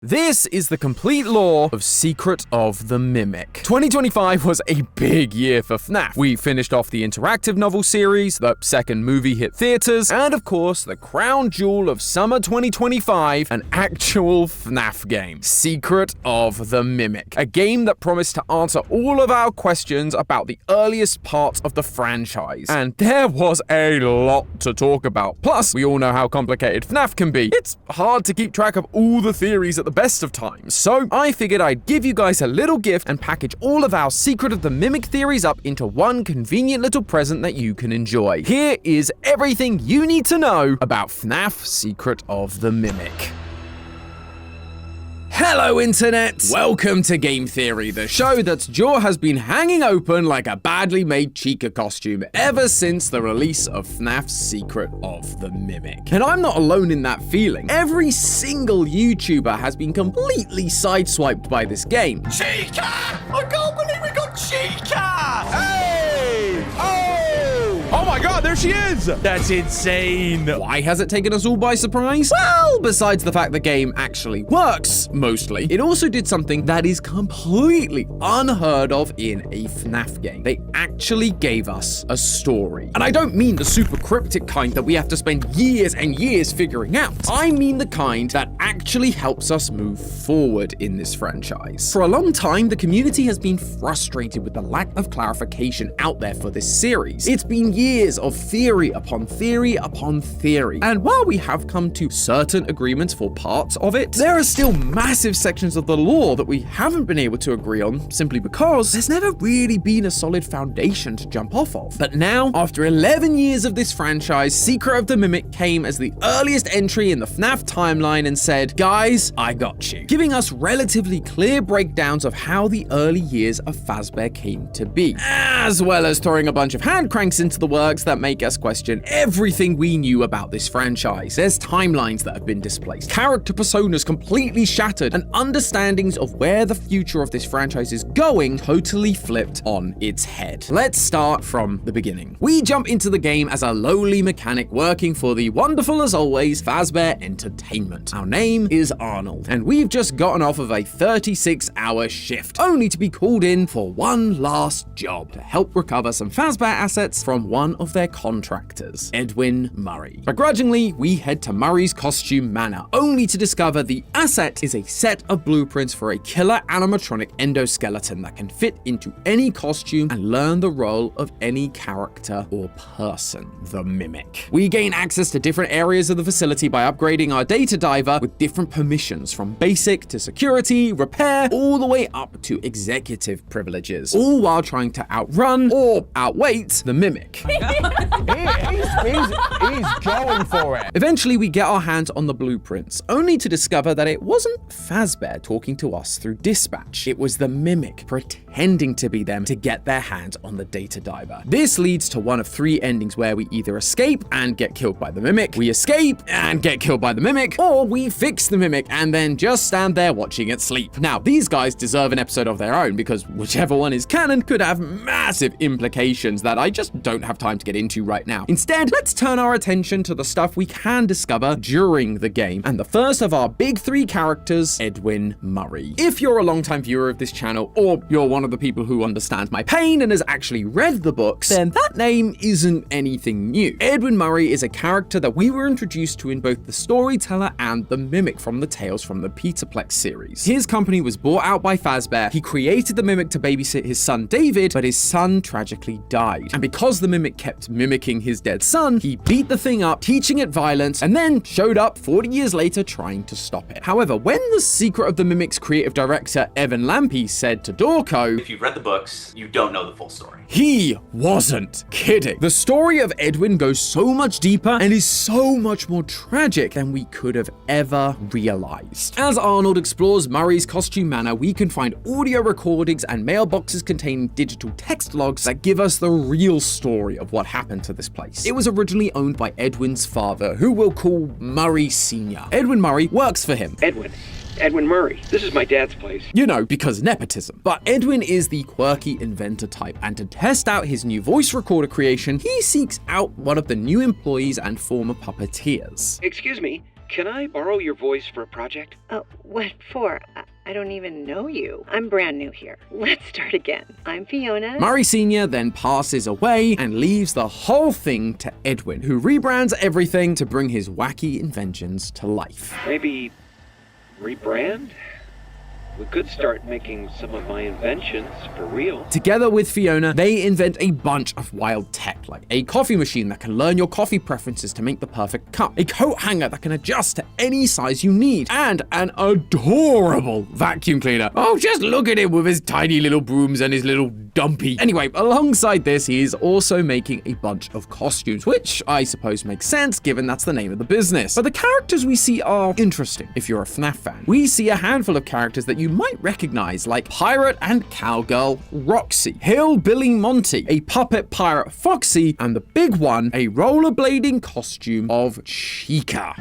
This is the complete lore of Secret of the Mimic. 2025 was a big year for FNAF. We finished off the interactive novel series, the second movie hit theaters, and of course, the crown jewel of summer 2025, an actual FNAF game, Secret of the Mimic. A game that promised to answer all of our questions about the earliest parts of the franchise. And there was a lot to talk about. Plus, we all know how complicated FNAF can be. It's hard to keep track of all the theories at the best of times. So I figured I'd give you guys a little gift and package all of our Secret of the Mimic theories up into one convenient little present that you can enjoy. Here is everything you need to know about FNAF Secret of the Mimic. Hello Internet! Welcome to Game Theory, the show that's jaw has been hanging open like a badly made Chica costume ever since the release of FNAF's Secret of the Mimic. And I'm not alone in that feeling. Every single YouTuber has been completely sideswiped by this game. Chica! I can't believe we got Chica! Hey! Oh my god, there she is! That's insane. Why has it taken us all by surprise? Well, besides the fact the game actually works, mostly, it also did something that is completely unheard of in a FNAF game. They actually gave us a story. And I don't mean the super cryptic kind that we have to spend years and years figuring out. I mean the kind that actually helps us move forward in this franchise. For a long time, the community has been frustrated with the lack of clarification out there for this series. It's been years of theory upon theory upon theory. And while we have come to certain agreements for parts of it, there are still massive sections of the lore that we haven't been able to agree on simply because there's never really been a solid foundation to jump off of. But now, after 11 years of this franchise, Secret of the Mimic came as the earliest entry in the FNAF timeline and said, guys, I got you. Giving us relatively clear breakdowns of how the early years of Fazbear came to be, as well as throwing a bunch of hand cranks into the works that make us question everything we knew about this franchise. There's timelines that have been displaced, character personas completely shattered, and understandings of where the future of this franchise is going totally flipped on its head. Let's start from the beginning. We jump into the game as a lowly mechanic working for the wonderful as always Fazbear Entertainment. Our name is Arnold, and we've just gotten off of a 36-hour shift, only to be called in for one last job to help recover some Fazbear assets from one of their contractors, Edwin Murray. Begrudgingly, we head to Murray's costume manor, only to discover the asset is a set of blueprints for a killer animatronic endoskeleton that can fit into any costume and learn the role of any character or person, the Mimic. We gain access to different areas of the facility by upgrading our data diver with different permissions, from basic to security, repair, all the way up to executive privileges, all while trying to outrun or outweight the Mimic. He's going for it. Eventually, we get our hands on the blueprints, only to discover that it wasn't Fazbear talking to us through dispatch. It was the Mimic pretending to be them to get their hands on the data diver. This leads to one of three endings where we either escape and get killed by the Mimic, we escape and get killed by the Mimic, or we fix the Mimic and then just stand there watching it sleep. Now, these guys deserve an episode of their own because whichever one is canon could have massive implications that I just don't have time to get into right now. Instead, let's turn our attention to the stuff we can discover during the game, and the first of our big three characters, Edwin Murray. If you're a longtime viewer of this channel, or you're one of the people who understands my pain and has actually read the books, then that name isn't anything new. Edwin Murray is a character that we were introduced to in both The Storyteller and The Mimic from the Tales from the Peterplex series. His company was bought out by Fazbear. He created the Mimic to babysit his son David, but his son tragically died. And because the Mimic kept mimicking his dead son, he beat the thing up, teaching it violence, and then showed up 40 years later trying to stop it. However, when the Secret of the Mimic's creative director Evan Lampe said to Dorco, if you've read the books, you don't know the full story. He wasn't kidding. The story of Edwin goes so much deeper and is so much more tragic than we could have ever realized. As Arnold explores Murray's costume manor, we can find audio recordings and mailboxes containing digital text logs that give us the real story of what happened to this place. It was originally owned by Edwin's father, who we'll call Murray Sr. Edwin Murray works for him. Edwin Murray. This is my dad's place. You know, because nepotism. But Edwin is the quirky inventor type, and to test out his new voice recorder creation, he seeks out one of the new employees and former puppeteers. Excuse me, can I borrow your voice for a project? What for? I don't even know you. I'm brand new here. Let's start again. I'm Fiona. Murray Sr. then passes away and leaves the whole thing to Edwin, who rebrands everything to bring his wacky inventions to life. Maybe rebrand? We could start making some of my inventions for real. Together with Fiona, they invent a bunch of wild tech, like a coffee machine that can learn your coffee preferences to make the perfect cup, a coat hanger that can adjust to any size you need, and an adorable vacuum cleaner. Oh, just look at him with his tiny little brooms and his little dumpy. Anyway, alongside this, he is also making a bunch of costumes, which I suppose makes sense given that's the name of the business. But the characters we see are interesting if you're a FNAF fan. We see a handful of characters that you might recognize, like Pirate and Cowgirl Roxy, Hillbilly Monty, a puppet pirate Foxy, and the big one, a rollerblading costume of Chica.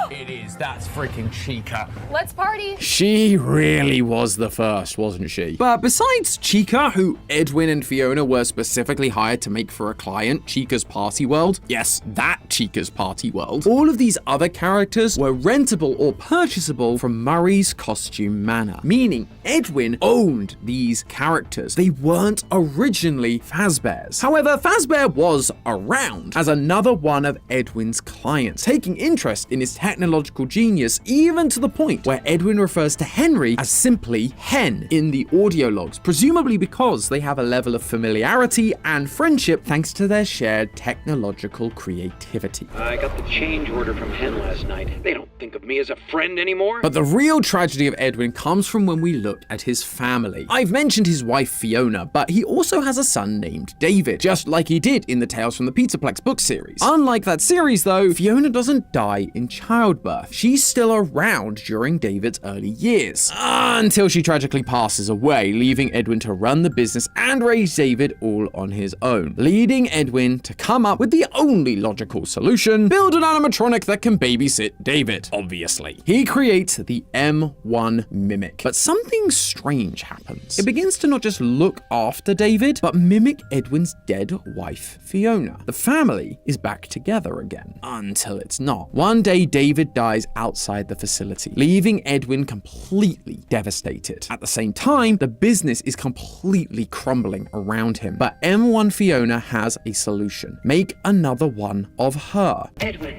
It is. That's freaking Chica. Let's party. She really was the first, wasn't she? But besides Chica, who Edwin and Fiona were specifically hired to make for a client, Chica's Party World, yes, that Chica's Party World, all of these other characters were rentable or purchasable from Murray's Costume Manor, meaning Edwin owned these characters. They weren't originally Fazbears. However, Fazbear was around as another one of Edwin's clients, taking interest in his technological genius, even to the point where Edwin refers to Henry as simply Hen in the audio logs, presumably because they have a level of familiarity and friendship thanks to their shared technological creativity. I got the change order from Hen last night. They don't think of me as a friend anymore. But the real tragedy of Edwin comes from when we look at his family. I've mentioned his wife Fiona, but he also has a son named David, just like he did in the Tales from the Pizzaplex book series. Unlike that series though, Fiona doesn't die in childbirth. She's still around during David's early years, until she tragically passes away, leaving Edwin to run the business and raise David all on his own, leading Edwin to come up with the only logical solution: build an animatronic that can babysit David, obviously. He creates the M1 Mimic, but something strange happens. It begins to not just look after David, but mimic Edwin's dead wife, Fiona. The family is back together again, until it's not. One day, David dies outside the facility, leaving Edwin completely devastated. At the same time, the business is completely crumbling around him, but M1 Fiona has a solution: make another one of her. Edwin,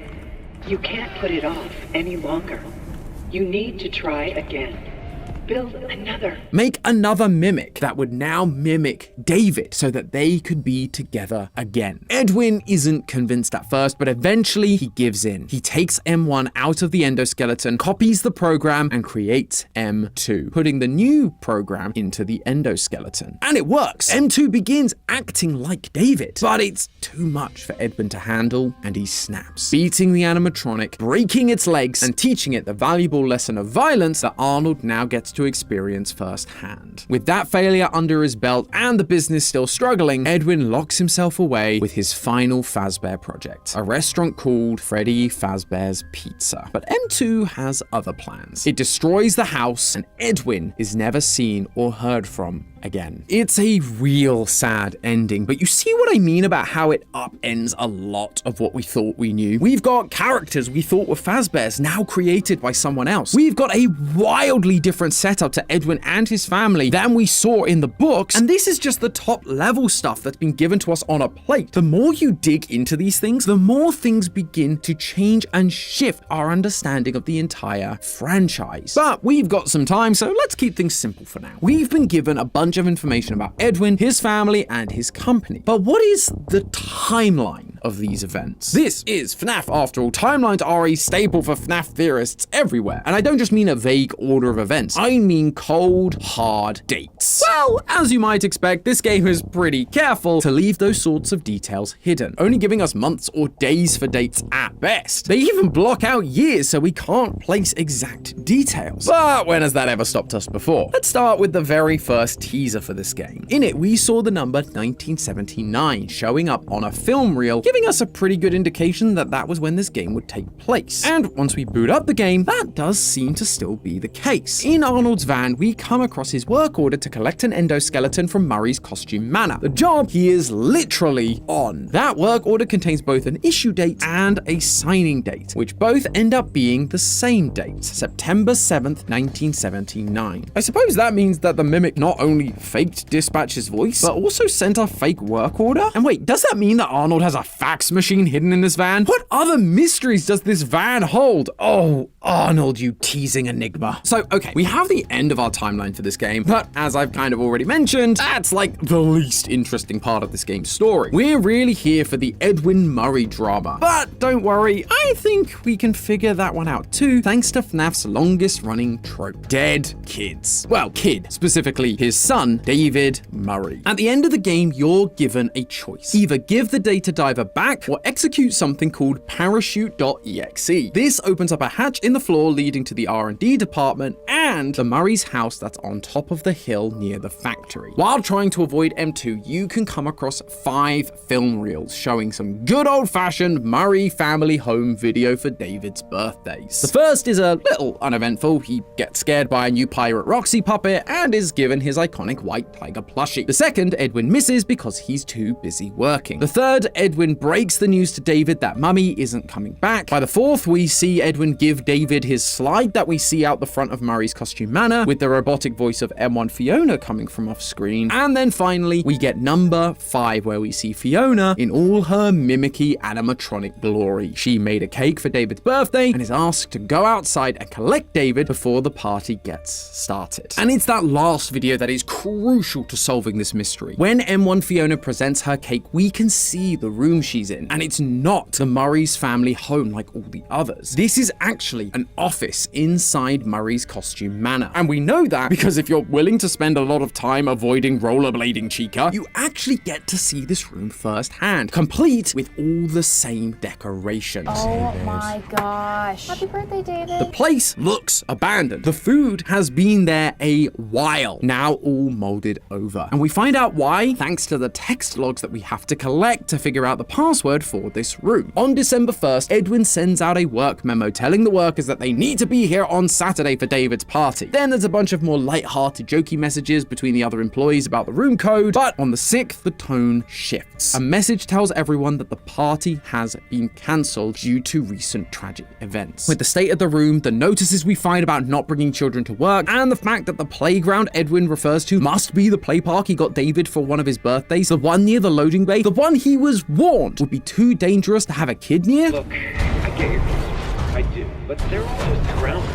you can't put it off any longer. You need to try again. Build another. Make another mimic that would now mimic David so that they could be together again. Edwin isn't convinced at first, but eventually he gives in. He takes M1 out of the endoskeleton, copies the program, and creates M2, putting the new program into the endoskeleton. And it works. M2 begins acting like David, but it's too much for Edwin to handle, and he snaps, beating the animatronic, breaking its legs, and teaching it the valuable lesson of violence that Arnold now gets to experience firsthand. With that failure under his belt and the business still struggling, Edwin locks himself away with his final Fazbear project, a restaurant called Freddy Fazbear's Pizza. But M2 has other plans. It destroys the house, and Edwin is never seen or heard from again. It's a real sad ending, but you see what I mean about how it upends a lot of what we thought we knew. We've got characters we thought were Fazbears now created by someone else. We've got a wildly different setup to Edwin and his family than we saw in the books, and this is just the top level stuff that's been given to us on a plate. The more you dig into these things, the more things begin to change and shift our understanding of the entire franchise. But we've got some time, so let's keep things simple for now. We've been given a bunch of information about Edwin, his family, and his company. But what is the timeline of these events? This is FNAF after all. Timelines are a staple for FNAF theorists everywhere. And I don't just mean a vague order of events. I mean cold, hard dates. Well, as you might expect, this game is pretty careful to leave those sorts of details hidden, only giving us months or days for dates at best. They even block out years so we can't place exact details. But when has that ever stopped us before? Let's start with the very first teaser for this game. In it, we saw the number 1979 showing up on a film reel, giving giving us a pretty good indication that that was when this game would take place. And once we boot up the game, that does seem to still be the case. In Arnold's van, we come across his work order to collect an endoskeleton from Murray's costume manor. The job he is literally on. That work order contains both an issue date and a signing date, which both end up being the same date, September 7th, 1979. I suppose that means that the mimic not only faked Dispatch's voice, but also sent a fake work order? And wait, does that mean that Arnold has a fax machine hidden in this van? What other mysteries does this van hold? Oh, Arnold, you teasing enigma. So, okay, we have the end of our timeline for this game, but as I've kind of already mentioned, that's like the least interesting part of this game's story. We're really here for the Edwin Murray drama. But don't worry, I think we can figure that one out too, thanks to FNAF's longest running trope, dead kids. Well, kid, specifically his son, David Murray. At the end of the game, you're given a choice. Either give the data diver back or execute something called parachute.exe. This opens up a hatch in the floor leading to the R&D department and the Murray's house that's on top of the hill near the factory. While trying to avoid M2, you can come across 5 film reels showing some good old-fashioned Murray family home video for David's birthdays. The first is a little uneventful. He gets scared by a new Pirate Roxy puppet and is given his iconic white tiger plushie. The second, Edwin misses because he's too busy working. The third, Edwin breaks the news to David that Mummy isn't coming back. By the fourth, we see Edwin give David his slide that we see out the front of Murray's costume manor, with the robotic voice of M1 Fiona coming from off screen. And then finally, we get number 5, where we see Fiona in all her mimicky animatronic glory. She made a cake for David's birthday and is asked to go outside and collect David before the party gets started. And it's that last video that is crucial to solving this mystery. When M1 Fiona presents her cake, we can see the room she's in, and it's not the Murray's family home like all the others. This is actually an office inside Murray's costume manor. And we know that because if you're willing to spend a lot of time avoiding rollerblading Chica, you actually get to see this room firsthand, complete with all the same decorations. Oh my gosh. Happy birthday, David. The place looks abandoned. The food has been there a while, now all molded over. And we find out why thanks to the text logs that we have to collect to figure out the password for this room. On December 1st, Edwin sends out a work memo telling the workers that they need to be here on Saturday for David's party. Then there's a bunch of more light-hearted, jokey messages between the other employees about the room code, but on the 6th, the tone shifts. A message tells everyone that the party has been cancelled due to recent tragic events. With the state of the room, the notices we find about not bringing children to work, and the fact that the playground Edwin refers to must be the play park he got David for one of his birthdays, the one near the loading bay, the one he was warned would be too dangerous to have a kid near. Look, I get your concern. I do. But they're all just grounded.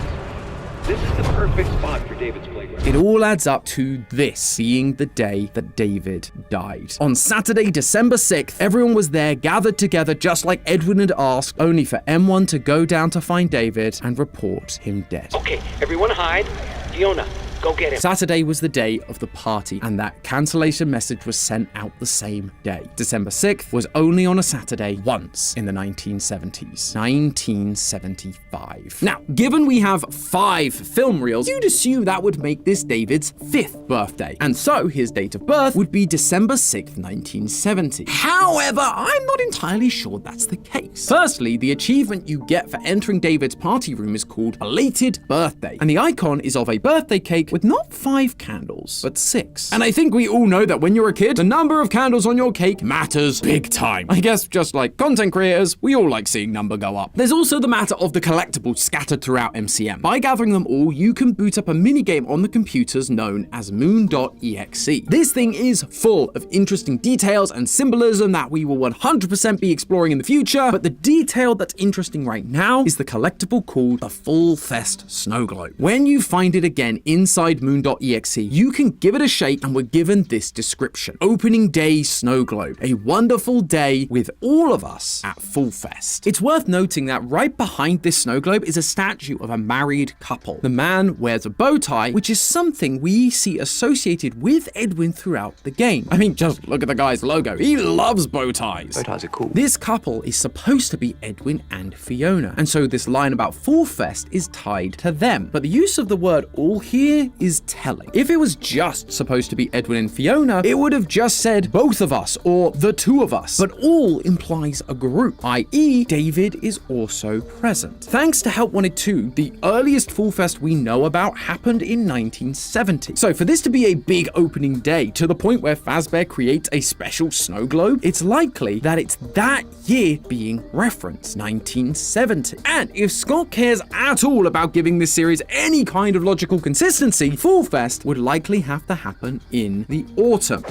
This is the perfect spot for David's playground. It all adds up to this being the day that David died. On Saturday, December 6th, everyone was there gathered together just like Edwin had asked, only for M1 to go down to find David and report him dead. Okay, everyone hide. Fiona, go get him. Saturday was the day of the party, and that cancellation message was sent out the same day. December 6th was only on a Saturday once in the 1970s. 1975. Now, given we have 5 film reels, you'd assume that would make this David's 5th birthday, and so his date of birth would be December 6th, 1970. However, I'm not entirely sure that's the case. Firstly, the achievement you get for entering David's party room is called Belated Birthday, and the icon is of a birthday cake with not 5 candles, but 6. And I think we all know that when you're a kid, the number of candles on your cake matters big time. I guess just like content creators, we all like seeing number go up. There's also the matter of the collectibles scattered throughout MCM. By gathering them all, you can boot up a minigame on the computers known as moon.exe. This thing is full of interesting details and symbolism that we will 100% be exploring in the future, but the detail that's interesting right now is the collectible called the Full Fest Snow Globe. When you find it again inside moon.exe, you can give it a shake, and we're given this description. Opening day snow globe. A wonderful day with all of us at Full Fest. It's worth noting that right behind this snow globe is a statue of a married couple. The man wears a bow tie, which is something we see associated with Edwin throughout the game. I mean, just look at the guy's logo. He loves bow ties. Bow ties are cool. This couple is supposed to be Edwin and Fiona, and so this line about Full Fest is tied to them. But the use of the word all here is telling. If it was just supposed to be Edwin and Fiona, it would have just said both of us or the two of us, but all implies a group, i.e. David is also present. Thanks to Help Wanted 2, the earliest Fall Fest we know about happened in 1970. So for this to be a big opening day to the point where Fazbear creates a special snow globe, it's likely that it's that year being referenced, 1970. And if Scott cares at all about giving this series any kind of logical consistency, Fall Fest would likely have to happen in the autumn.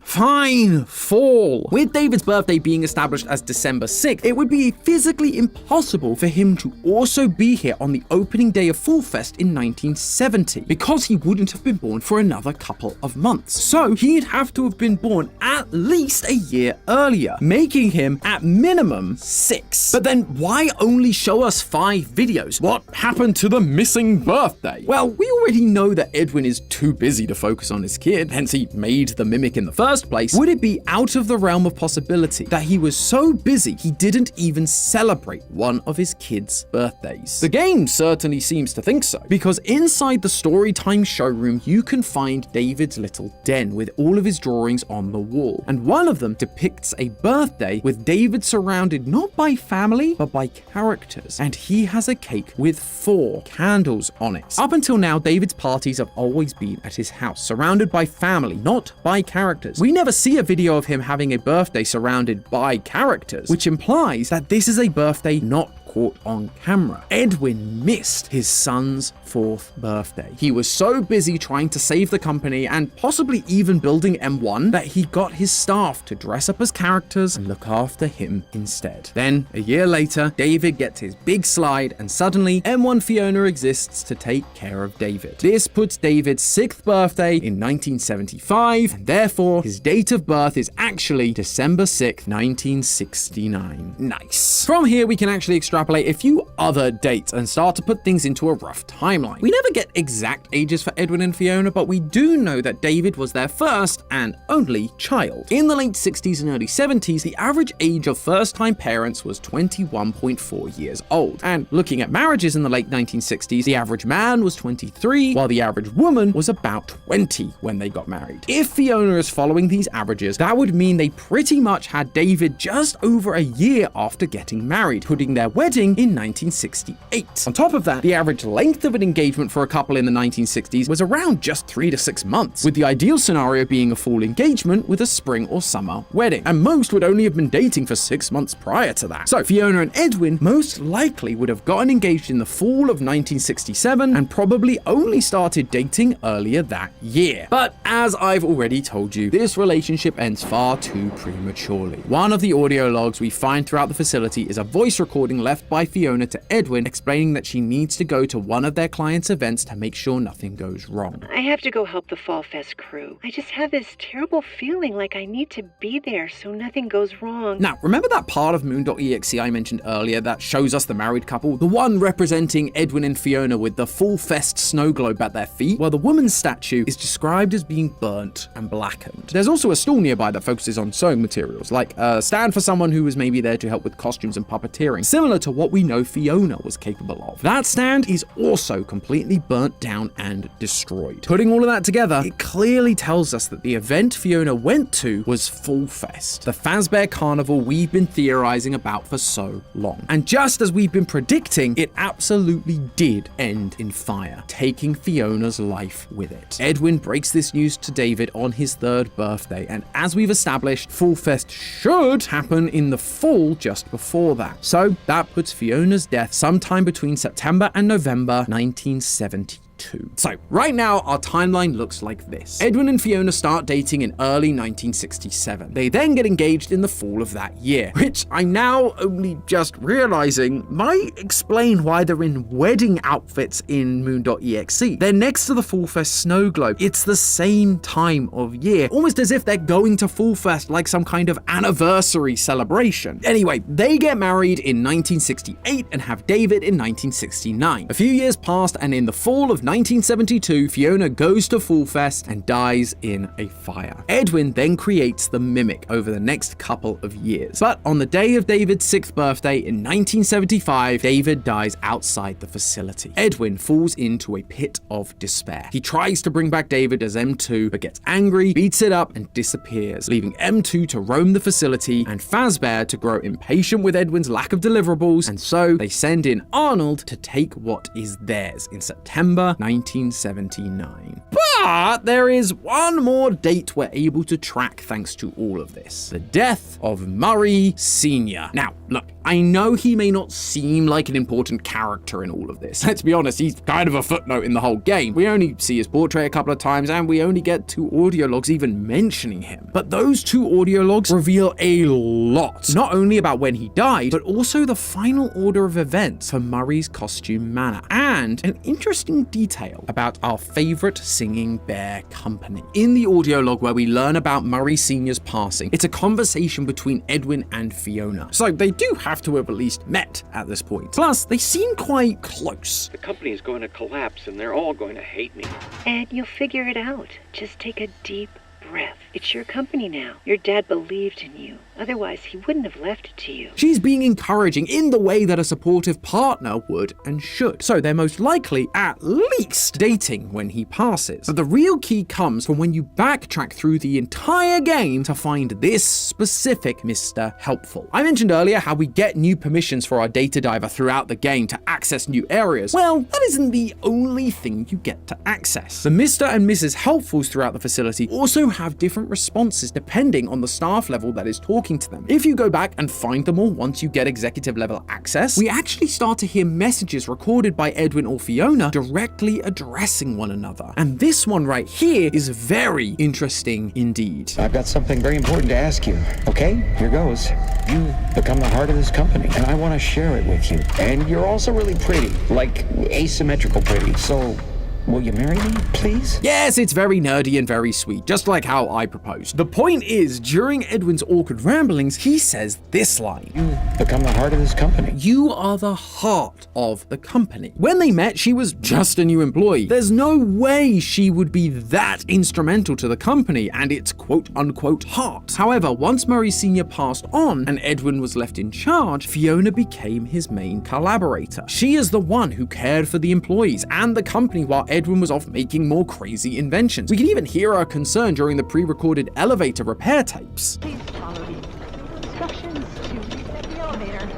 Fine, fall. With David's birthday being established as December 6th, it would be physically impossible for him to also be here on the opening day of Fall Fest in 1970, because he wouldn't have been born for another couple of months. So he'd have to have been born at least a year earlier, making him at minimum 6. But then why only show us 5 videos? What happened to the missing birthday? Well, we already know that Edwin is too busy to focus on his kid, hence he made the mimic in the first place. Would it be out of the realm of possibility that he was so busy he didn't even celebrate one of his kids' birthdays? The game certainly seems to think so, because inside the Storytime showroom you can find David's little den with all of his drawings on the wall, and one of them depicts a birthday with David surrounded not by family but by characters, and he has a cake with 4 candles on it. Up until now, David's parties have always been at his house, surrounded by family, not by characters. We never see a video of him having a birthday surrounded by characters, which implies that this is a birthday not caught on camera. Edwin missed his son's 4th birthday. He was so busy trying to save the company and possibly even building M1 that he got his staff to dress up as characters and look after him instead. Then, a year later, David gets his big slide and suddenly M1 Fiona exists to take care of David. This puts David's 6th birthday in 1975, and therefore his date of birth is actually December 6th, 1969. Nice. From here, we can actually extrapolate a few other dates and start to put things into a rough timeline. We never get exact ages for Edwin and Fiona, but we do know that David was their first and only child. In the late 60s and early 70s, the average age of first-time parents was 21.4 years old. And looking at marriages in the late 1960s, the average man was 23, while the average woman was about 20 when they got married. If Fiona is following these averages, that would mean they pretty much had David just over a year after getting married, putting their wedding in 1968. On top of that, the average length of an engagement for a couple in the 1960s was around just 3 to 6 months, with the ideal scenario being a fall engagement with a spring or summer wedding, and most would only have been dating for 6 months prior to that. So Fiona and Edwin most likely would have gotten engaged in the fall of 1967 and probably only started dating earlier that year. But as I've already told you, this relationship ends far too prematurely. One of the audio logs we find throughout the facility is a voice recording left by Fiona to Edwin explaining that she needs to go to one of their clients' events to make sure nothing goes wrong. I have to go help the Fall Fest crew. I just have this terrible feeling like I need to be there so nothing goes wrong. Now, remember that part of Moon.exe I mentioned earlier that shows us the married couple? The one representing Edwin and Fiona with the Fall Fest snow globe at their feet? Well, the woman's statue is described as being burnt and blackened. There's also a stall nearby that focuses on sewing materials, like a stand for someone who was maybe there to help with costumes and puppeteering, similar to what we know Fiona was capable of. That stand is also completely burnt down and destroyed. Putting all of that together, it clearly tells us that the event Fiona went to was Fall Fest, the Fazbear carnival we've been theorizing about for so long. And just as we've been predicting, it absolutely did end in fire, taking Fiona's life with it. Edwin breaks this news to David on his 3rd birthday, and as we've established, Fall Fest should happen in the fall just before that. So that puts Fiona's death sometime between September and November 1970. 2. So right now our timeline looks like this. Edwin and Fiona start dating in early 1967. They then get engaged in the fall of that year, which I'm now only just realizing might explain why they're in wedding outfits in Moon.exe. They're next to the Fall Fest snow globe. It's the same time of year, almost as if they're going to Fall Fest like some kind of anniversary celebration. Anyway, they get married in 1968 and have David in 1969. A few years passed, and in the fall of 1972, Fiona goes to Fall Fest and dies in a fire. Edwin then creates the Mimic over the next couple of years. But on the day of David's 6th birthday in 1975, David dies outside the facility. Edwin falls into a pit of despair. He tries to bring back David as M2, but gets angry, beats it up, and disappears, leaving M2 to roam the facility and Fazbear to grow impatient with Edwin's lack of deliverables, and so they send in Arnold to take what is theirs in September 1979. But there is one more date we're able to track thanks to all of this: the death of Murray Sr. Now, look, I know he may not seem like an important character in all of this. Let's be honest, he's kind of a footnote in the whole game. We only see his portrait a couple of times, and we only get 2 audio logs even mentioning him. But those 2 audio logs reveal a lot, not only about when he died, but also the final order of events for Murray's Costume Manor, and an interesting detail about our favorite singing bear company. In the audio log where we learn about Murray Sr.'s passing, it's a conversation between Edwin and Fiona, so they do have to have at least met at this point. Plus, they seem quite close. The company is going to collapse and they're all going to hate me. And you'll figure it out. Just take a deep breath. It's your company now. Your dad believed in you. Otherwise, he wouldn't have left it to you. She's being encouraging in the way that a supportive partner would and should. So they're most likely at least dating when he passes. But the real key comes from when you backtrack through the entire game to find this specific Mr. Helpful. I mentioned earlier how we get new permissions for our data diver throughout the game to access new areas. Well, that isn't the only thing you get to access. The Mr. and Mrs. Helpfuls throughout the facility also have different responses depending on the staff level that is talking to them. If you go back and find them all once you get executive level access, we actually start to hear messages recorded by Edwin or Fiona directly addressing one another. And this one right here is very interesting indeed. I've got something very important to ask you. Okay, here goes. You become the heart of this company, and I want to share it with you. And you're also really pretty, like asymmetrical pretty. So will you marry me, please? Yes, it's very nerdy and very sweet, just like how I proposed. The point is, during Edwin's awkward ramblings, he says this line: You become the heart of this company. You are the heart of the company. When they met, she was just a new employee. There's no way she would be that instrumental to the company and its quote-unquote heart. However, once Murray Sr. passed on and Edwin was left in charge, Fiona became his main collaborator. She is the one who cared for the employees and the company while Edwin was off making more crazy inventions. We can even hear her concern during the pre-recorded elevator repair tapes. Please follow the instructions to reset the elevator.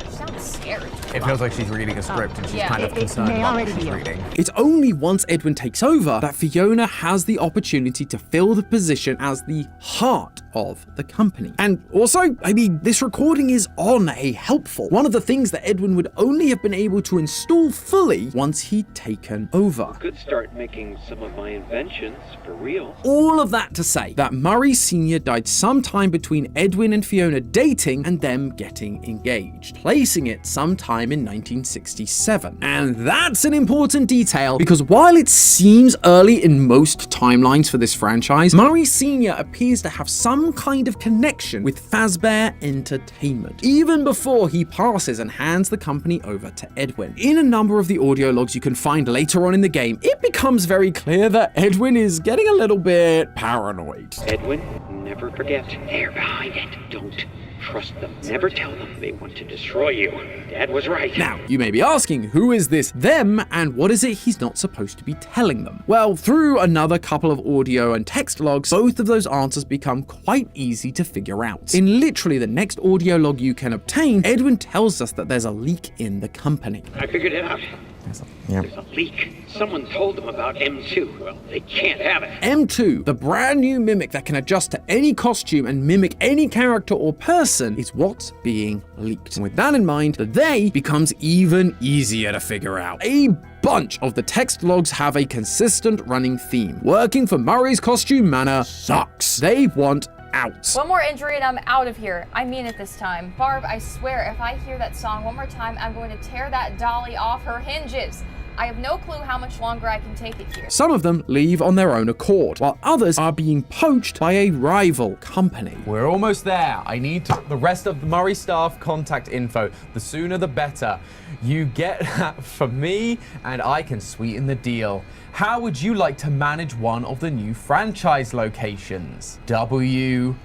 Sounds scary. It feels like she's reading a script and she's kind of concerned about what she's reading. It's only once Edwin takes over that Fiona has the opportunity to fill the position as the heart of the company. And also, I mean, this recording is on a Helpful, one of the things that Edwin would only have been able to install fully once he'd taken over. Could start making some of my inventions for real. All of that to say that Murray Sr. died sometime between Edwin and Fiona dating and them getting engaged, placing it sometime in 1967. And that's an important detail because while it seems early in most timelines for this franchise, Murray Sr. appears to have some kind of connection with Fazbear Entertainment, even before he passes and hands the company over to Edwin. In a number of the audio logs you can find later on in the game, it becomes very clear that Edwin is getting a little bit paranoid. Edwin, never forget, they're behind it. Don't trust them. Never tell them they want to destroy you. Dad was right. Now, you may be asking, who is this them and what is it he's not supposed to be telling them? Well, through another couple of audio and text logs, both of those answers become quite easy to figure out. In literally the next audio log you can obtain, Edwin tells us that there's a leak in the company. I figured it out. There's a leak. Someone told them about M2. Well, they can't have it. M2, the brand new mimic that can adjust to any costume and mimic any character or person, is what's being leaked. And with that in mind, the they becomes even easier to figure out. A bunch of the text logs have a consistent running theme. Working for Murray's Costume Manor sucks. They want out. One more injury and I'm out of here. I mean it this time. Barb, I swear, if I hear that song one more time, I'm going to tear that dolly off her hinges. I have no clue how much longer I can take it here. Some of them leave on their own accord, while others are being poached by a rival company. We're almost there. I need the rest of the Murray staff contact info. The sooner the better. You get that for me, and I can sweeten the deal. How would you like to manage one of the new franchise locations? W.A.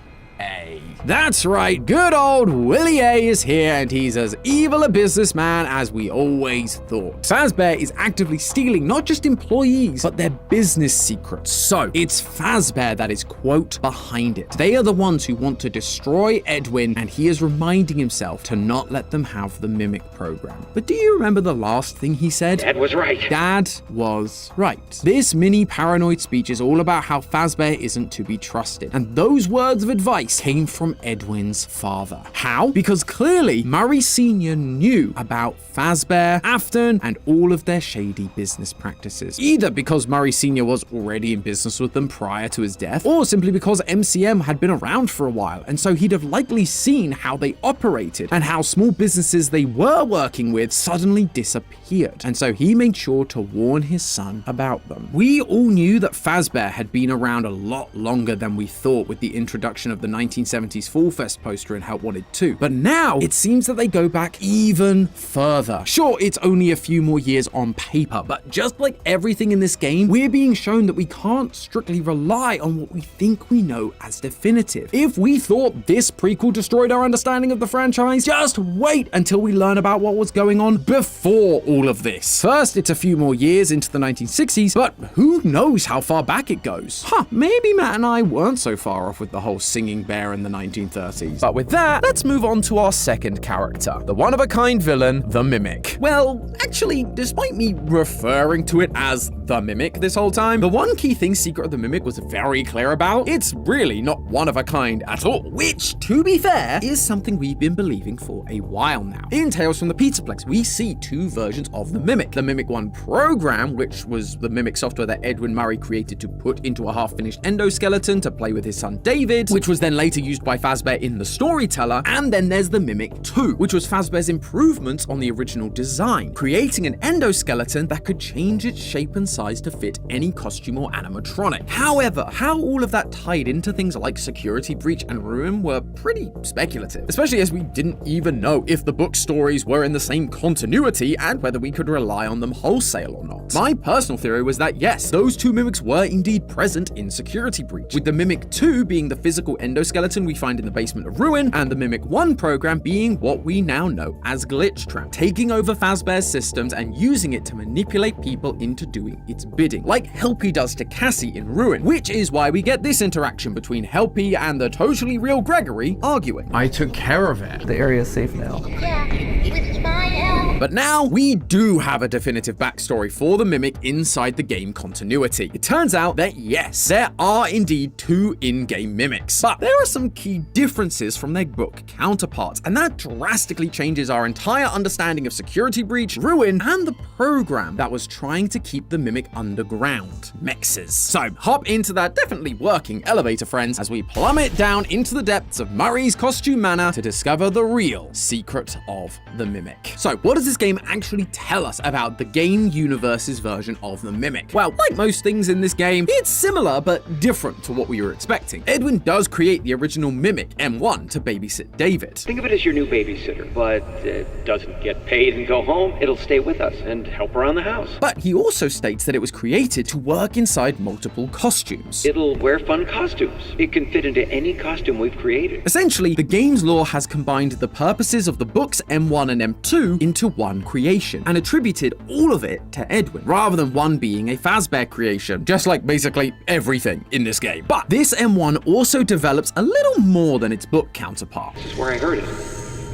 That's right, good old Willie A is here, and he's as evil a businessman as we always thought. Fazbear is actively stealing not just employees, but their business secrets. So it's Fazbear that is, quote, behind it. They are the ones who want to destroy Edwin, and he is reminding himself to not let them have the Mimic program. But do you remember the last thing he said? Dad was right. Dad was right. This mini paranoid speech is all about how Fazbear isn't to be trusted, and those words of advice came from Edwin's father. How? Because clearly Murray Sr. knew about Fazbear, Afton, and all of their shady business practices. Either because Murray Sr. was already in business with them prior to his death, or simply because MCM had been around for a while, and so he'd have likely seen how they operated and how small businesses they were working with suddenly disappeared. And so he made sure to warn his son about them. We all knew that Fazbear had been around a lot longer than we thought with the introduction of the 1970s Fall Fest poster in Help Wanted 2. But now it seems that they go back even further. Sure, it's only a few more years on paper, but just like everything in this game, we're being shown that we can't strictly rely on what we think we know as definitive. If we thought this prequel destroyed our understanding of the franchise, just wait until we learn about what was going on before all of this. First, it's a few more years into the 1960s, but who knows how far back it goes. Maybe Matt and I weren't so far off with the whole singing bear in the 1930s. But with that, let's move on to our second character, the one-of-a-kind villain, the Mimic. Well, actually, despite me referring to it as the Mimic this whole time, the one key thing Secret of the Mimic was very clear about, it's really not one-of-a-kind at all, which, to be fair, is something we've been believing for a while now. In Tales from the Pizzaplex, we see two versions of the Mimic. The Mimic 1 program, which was the Mimic software that Edwin Murray created to put into a half-finished endoskeleton to play with his son David, which was then later used by Fazbear in The Storyteller, and then there's the Mimic 2, which was Fazbear's improvements on the original design, creating an endoskeleton that could change its shape and size to fit any costume or animatronic. However, how all of that tied into things like Security Breach and Ruin were pretty speculative, especially as we didn't even know if the book stories were in the same continuity and whether we could rely on them wholesale or not. My personal theory was that yes, those two Mimics were indeed present in Security Breach, with the Mimic 2 being the physical endoskeleton we find in the basement of Ruin, and the Mimic 1 program being what we now know as Glitch Trap, taking over Fazbear's systems and using it to manipulate people into doing its bidding, like Helpy does to Cassie in Ruin, which is why we get this interaction between Helpy and the totally real Gregory arguing. I took care of it. The area's safe now. Yeah, with my help. But now we do have a definitive backstory for the Mimic inside the game continuity. It turns out that yes, there are indeed two in-game Mimics, but there are some key differences from their book counterparts, and that drastically changes our entire understanding of Security Breach, Ruin, and the program that was trying to keep the Mimic underground, MXES. So hop into that definitely working elevator, friends, as we plummet down into the depths of Murray's costume manor to discover the real secret of the Mimic. So what does this game actually tell us about the game universe's version of the Mimic? Well, like most things in this game, it's similar but different to what we were expecting. Edwin does create the original Mimic, M1, to babysit David. Think of it as your new babysitter, but it doesn't get paid and go home. It'll stay with us and help around the house. But he also states that it was created to work inside multiple costumes. It'll wear fun costumes. It can fit into any costume we've created. Essentially, the game's lore has combined the purposes of the books M1 and M2 into one creation, and attributed all of it to Edwin, rather than one being a Fazbear creation, just like basically everything in this game. But this M1 also develops a little more than its book counterpart. This is where I heard it.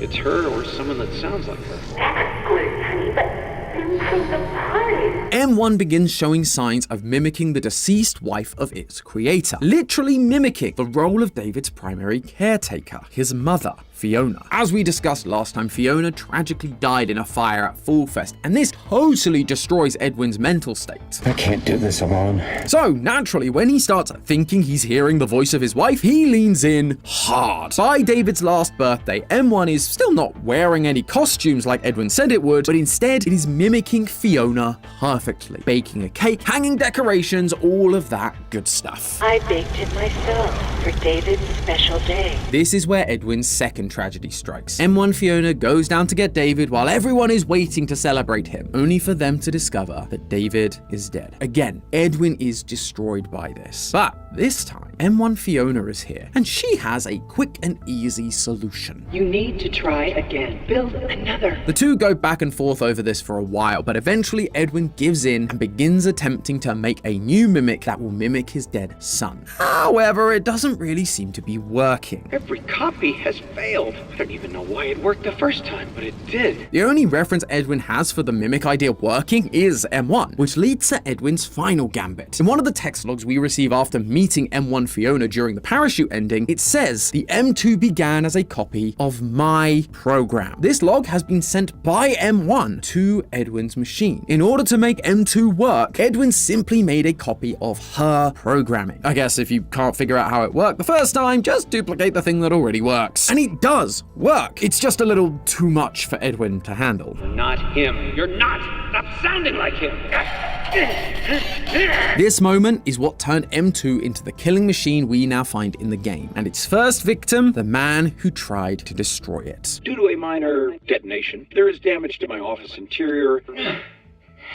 It's her or someone that sounds like her. That's good, honey, but then from the party. M1 begins showing signs of mimicking the deceased wife of its creator, literally mimicking the role of David's primary caretaker, his mother, Fiona. As we discussed last time, Fiona tragically died in a fire at Fall Fest, and this totally destroys Edwin's mental state. I can't do this alone. So naturally, when he starts thinking he's hearing the voice of his wife, he leans in hard. By David's last birthday, M1 is still not wearing any costumes like Edwin said it would, but instead it is mimicking Fiona perfectly. Baking a cake, hanging decorations, all of that good stuff. I baked it myself for David's special day. This is where Edwin's second tragedy strikes. M1 Fiona goes down to get David while everyone is waiting to celebrate him, only for them to discover that David is dead. Again, Edwin is destroyed by this. But this time, M1 Fiona is here, and she has a quick and easy solution. You need to try again. Build another. The two go back and forth over this for a while, but eventually Edwin gives in and begins attempting to make a new mimic that will mimic his dead son. However, it doesn't really seem to be working. Every copy has failed. I don't even know why it worked the first time, but it did. The only reference Edwin has for the mimic idea working is M1, which leads to Edwin's final gambit. In one of the text logs we receive after meeting M1 Fiona during the parachute ending, it says, the M2 began as a copy of my program. This log has been sent by M1 to Edwin's machine. In order to make M2 work, Edwin simply made a copy of her programming. I guess if you can't figure out how it worked the first time, just duplicate the thing that already works. And it does work. It's just a little too much for Edwin to handle. You're not him. You're not. Stop sounding like him. This moment is what turned M2 into the killing machine we now find in the game, and its first victim, the man who tried to destroy it. Due to a minor detonation, there is damage to my office interior.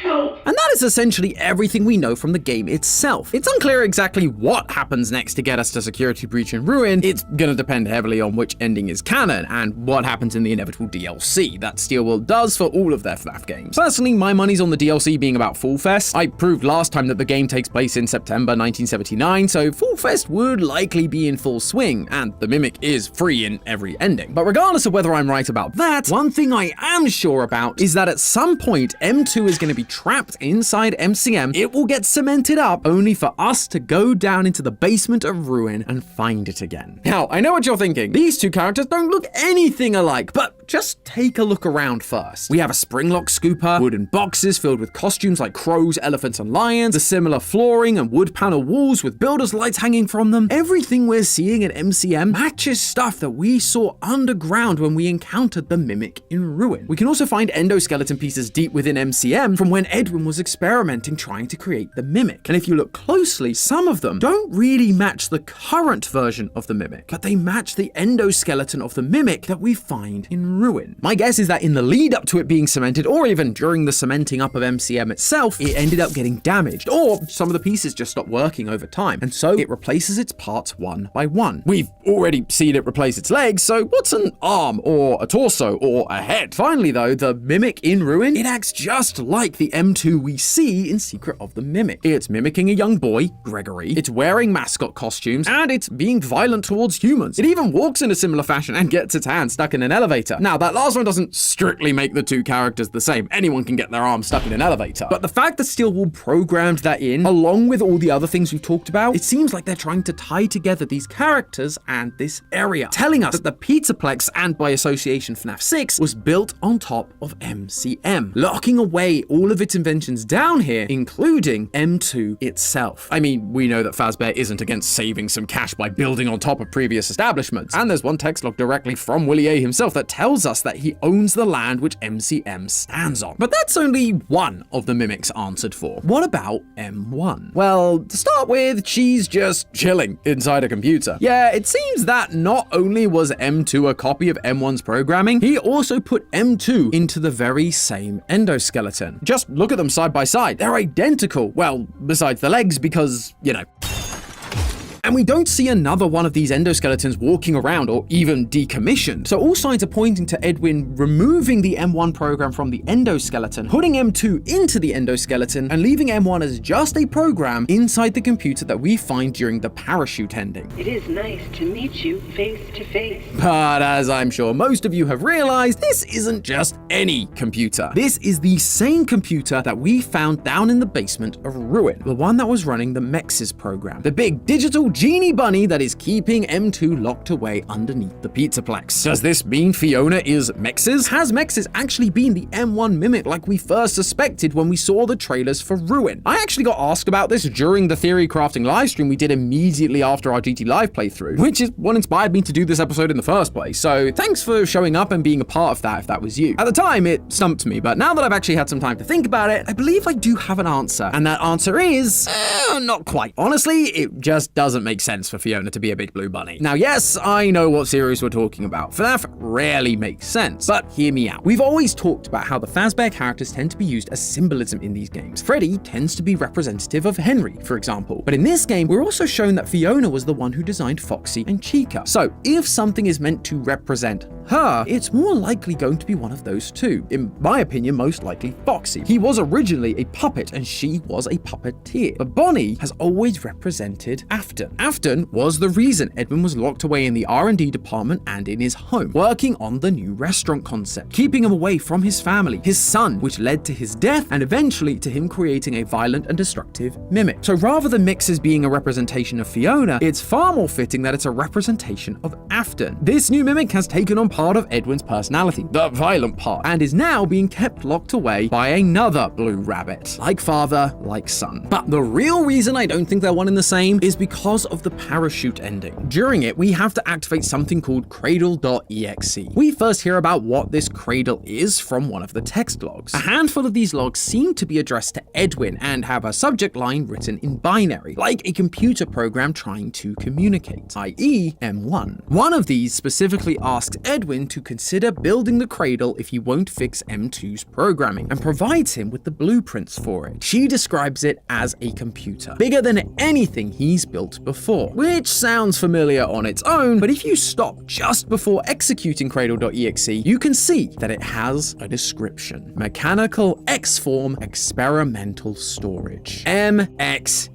Help. And that is essentially everything we know from the game itself. It's unclear exactly what happens next to get us to Security Breach and Ruin. It's gonna depend heavily on which ending is canon and what happens in the inevitable DLC that Steelworld does for all of their FNAF games. Personally, my money's on the DLC being about Fall Fest. I proved last time that the game takes place in September 1979, so Fall Fest would likely be in full swing, and the Mimic is free in every ending. But regardless of whether I'm right about that, one thing I am sure about is that at some point, M2 is gonna be trapped inside MCM. It will get cemented up, only for us to go down into the basement of Ruin and find it again. Now, I know what you're thinking. These two characters don't look anything alike, but just take a look around first. We have a springlock scooper, wooden boxes filled with costumes like crows, elephants, and lions, the similar flooring and wood panel walls with builder's lights hanging from them. Everything we're seeing at MCM matches stuff that we saw underground when we encountered the Mimic in Ruin. We can also find endoskeleton pieces deep within MCM from when Edwin was experimenting trying to create the Mimic. And if you look closely, some of them don't really match the current version of the Mimic, but they match the endoskeleton of the Mimic that we find in Ruin. My guess is that in the lead up to it being cemented, or even during the cementing up of MCM itself, it ended up getting damaged, or some of the pieces just stopped working over time, and so it replaces its parts one by one. We've already seen it replace its legs, so what's an arm, or a torso, or a head? Finally though, the Mimic in Ruin, it acts just like the M2 we see in Secret of the Mimic. It's mimicking a young boy, Gregory, it's wearing mascot costumes, and it's being violent towards humans. It even walks in a similar fashion and gets its hand stuck in an elevator. Now, that last one doesn't strictly make the two characters the same. Anyone can get their arm stuck in an elevator. But the fact that Steelworld programmed that in, along with all the other things we've talked about, it seems like they're trying to tie together these characters and this area, telling us that the Pizzaplex, and by association FNAF 6, was built on top of MCM, locking away all of its inventions down here, including M2 itself. I mean, we know that Fazbear isn't against saving some cash by building on top of previous establishments, and there's one text log directly from Willie A himself that tells us that he owns the land which MCM stands on. But that's only one of the Mimics answered for. What about M1? Well, to start with, she's just chilling inside a computer. Yeah, it seems that not only was M2 a copy of M1's programming, he also put M2 into the very same endoskeleton. Just look at them side by side. They're identical. Well, besides the legs, because, you know. And we don't see another one of these endoskeletons walking around or even decommissioned. So all signs are pointing to Edwin removing the M1 program from the endoskeleton, putting M2 into the endoskeleton, and leaving M1 as just a program inside the computer that we find during the parachute ending. It is nice to meet you face to face. But as I'm sure most of you have realized, this isn't just any computer. This is the same computer that we found down in the basement of Ruin, the one that was running the MXES program, the big digital genie bunny that is keeping M2 locked away underneath the Pizzaplex. Does this mean Fiona is MXES? Has MXES actually been the M1 mimic like we first suspected when we saw the trailers for Ruin? I actually got asked about this during the theory crafting livestream we did immediately after our GT Live playthrough, which is what inspired me to do this episode in the first place. So thanks for showing up and being a part of that if that was you. At the time, it stumped me, but now that I've actually had some time to think about it, I believe I do have an answer. And that answer is, not quite. Honestly, it just doesn't make sense for Fiona to be a big blue bunny. Now, yes, I know what series we're talking about. FNAF rarely makes sense, but hear me out. We've always talked about how the Fazbear characters tend to be used as symbolism in these games. Freddy tends to be representative of Henry, for example. But in this game, we're also shown that Fiona was the one who designed Foxy and Chica. So if something is meant to represent her, it's more likely going to be one of those two. In my opinion, most likely Foxy. He was originally a puppet and she was a puppeteer. But Bonnie has always represented Afton. Afton was the reason Edwin was locked away in the R&D department and in his home, working on the new restaurant concept, keeping him away from his family, his son, which led to his death and eventually to him creating a violent and destructive mimic. So rather than MXES being a representation of Fiona, it's far more fitting that it's a representation of Afton. This new mimic has taken on part of Edwin's personality, the violent part, and is now being kept locked away by another blue rabbit. Like father, like son. But the real reason I don't think they're one and the same is because of the parachute ending. During it, we have to activate something called cradle.exe. We first hear about what this cradle is from one of the text logs. A handful of these logs seem to be addressed to Edwin and have a subject line written in binary, like a computer program trying to communicate, i.e. M1. One of these specifically asks Edwin to consider building the cradle if he won't fix M2's programming, and provides him with the blueprints for it. She describes it as a computer, bigger than anything he's built before, which sounds familiar on its own, but if you stop just before executing cradle.exe, you can see that it has a description. Mechanical X-Form Experimental Storage. MXEX.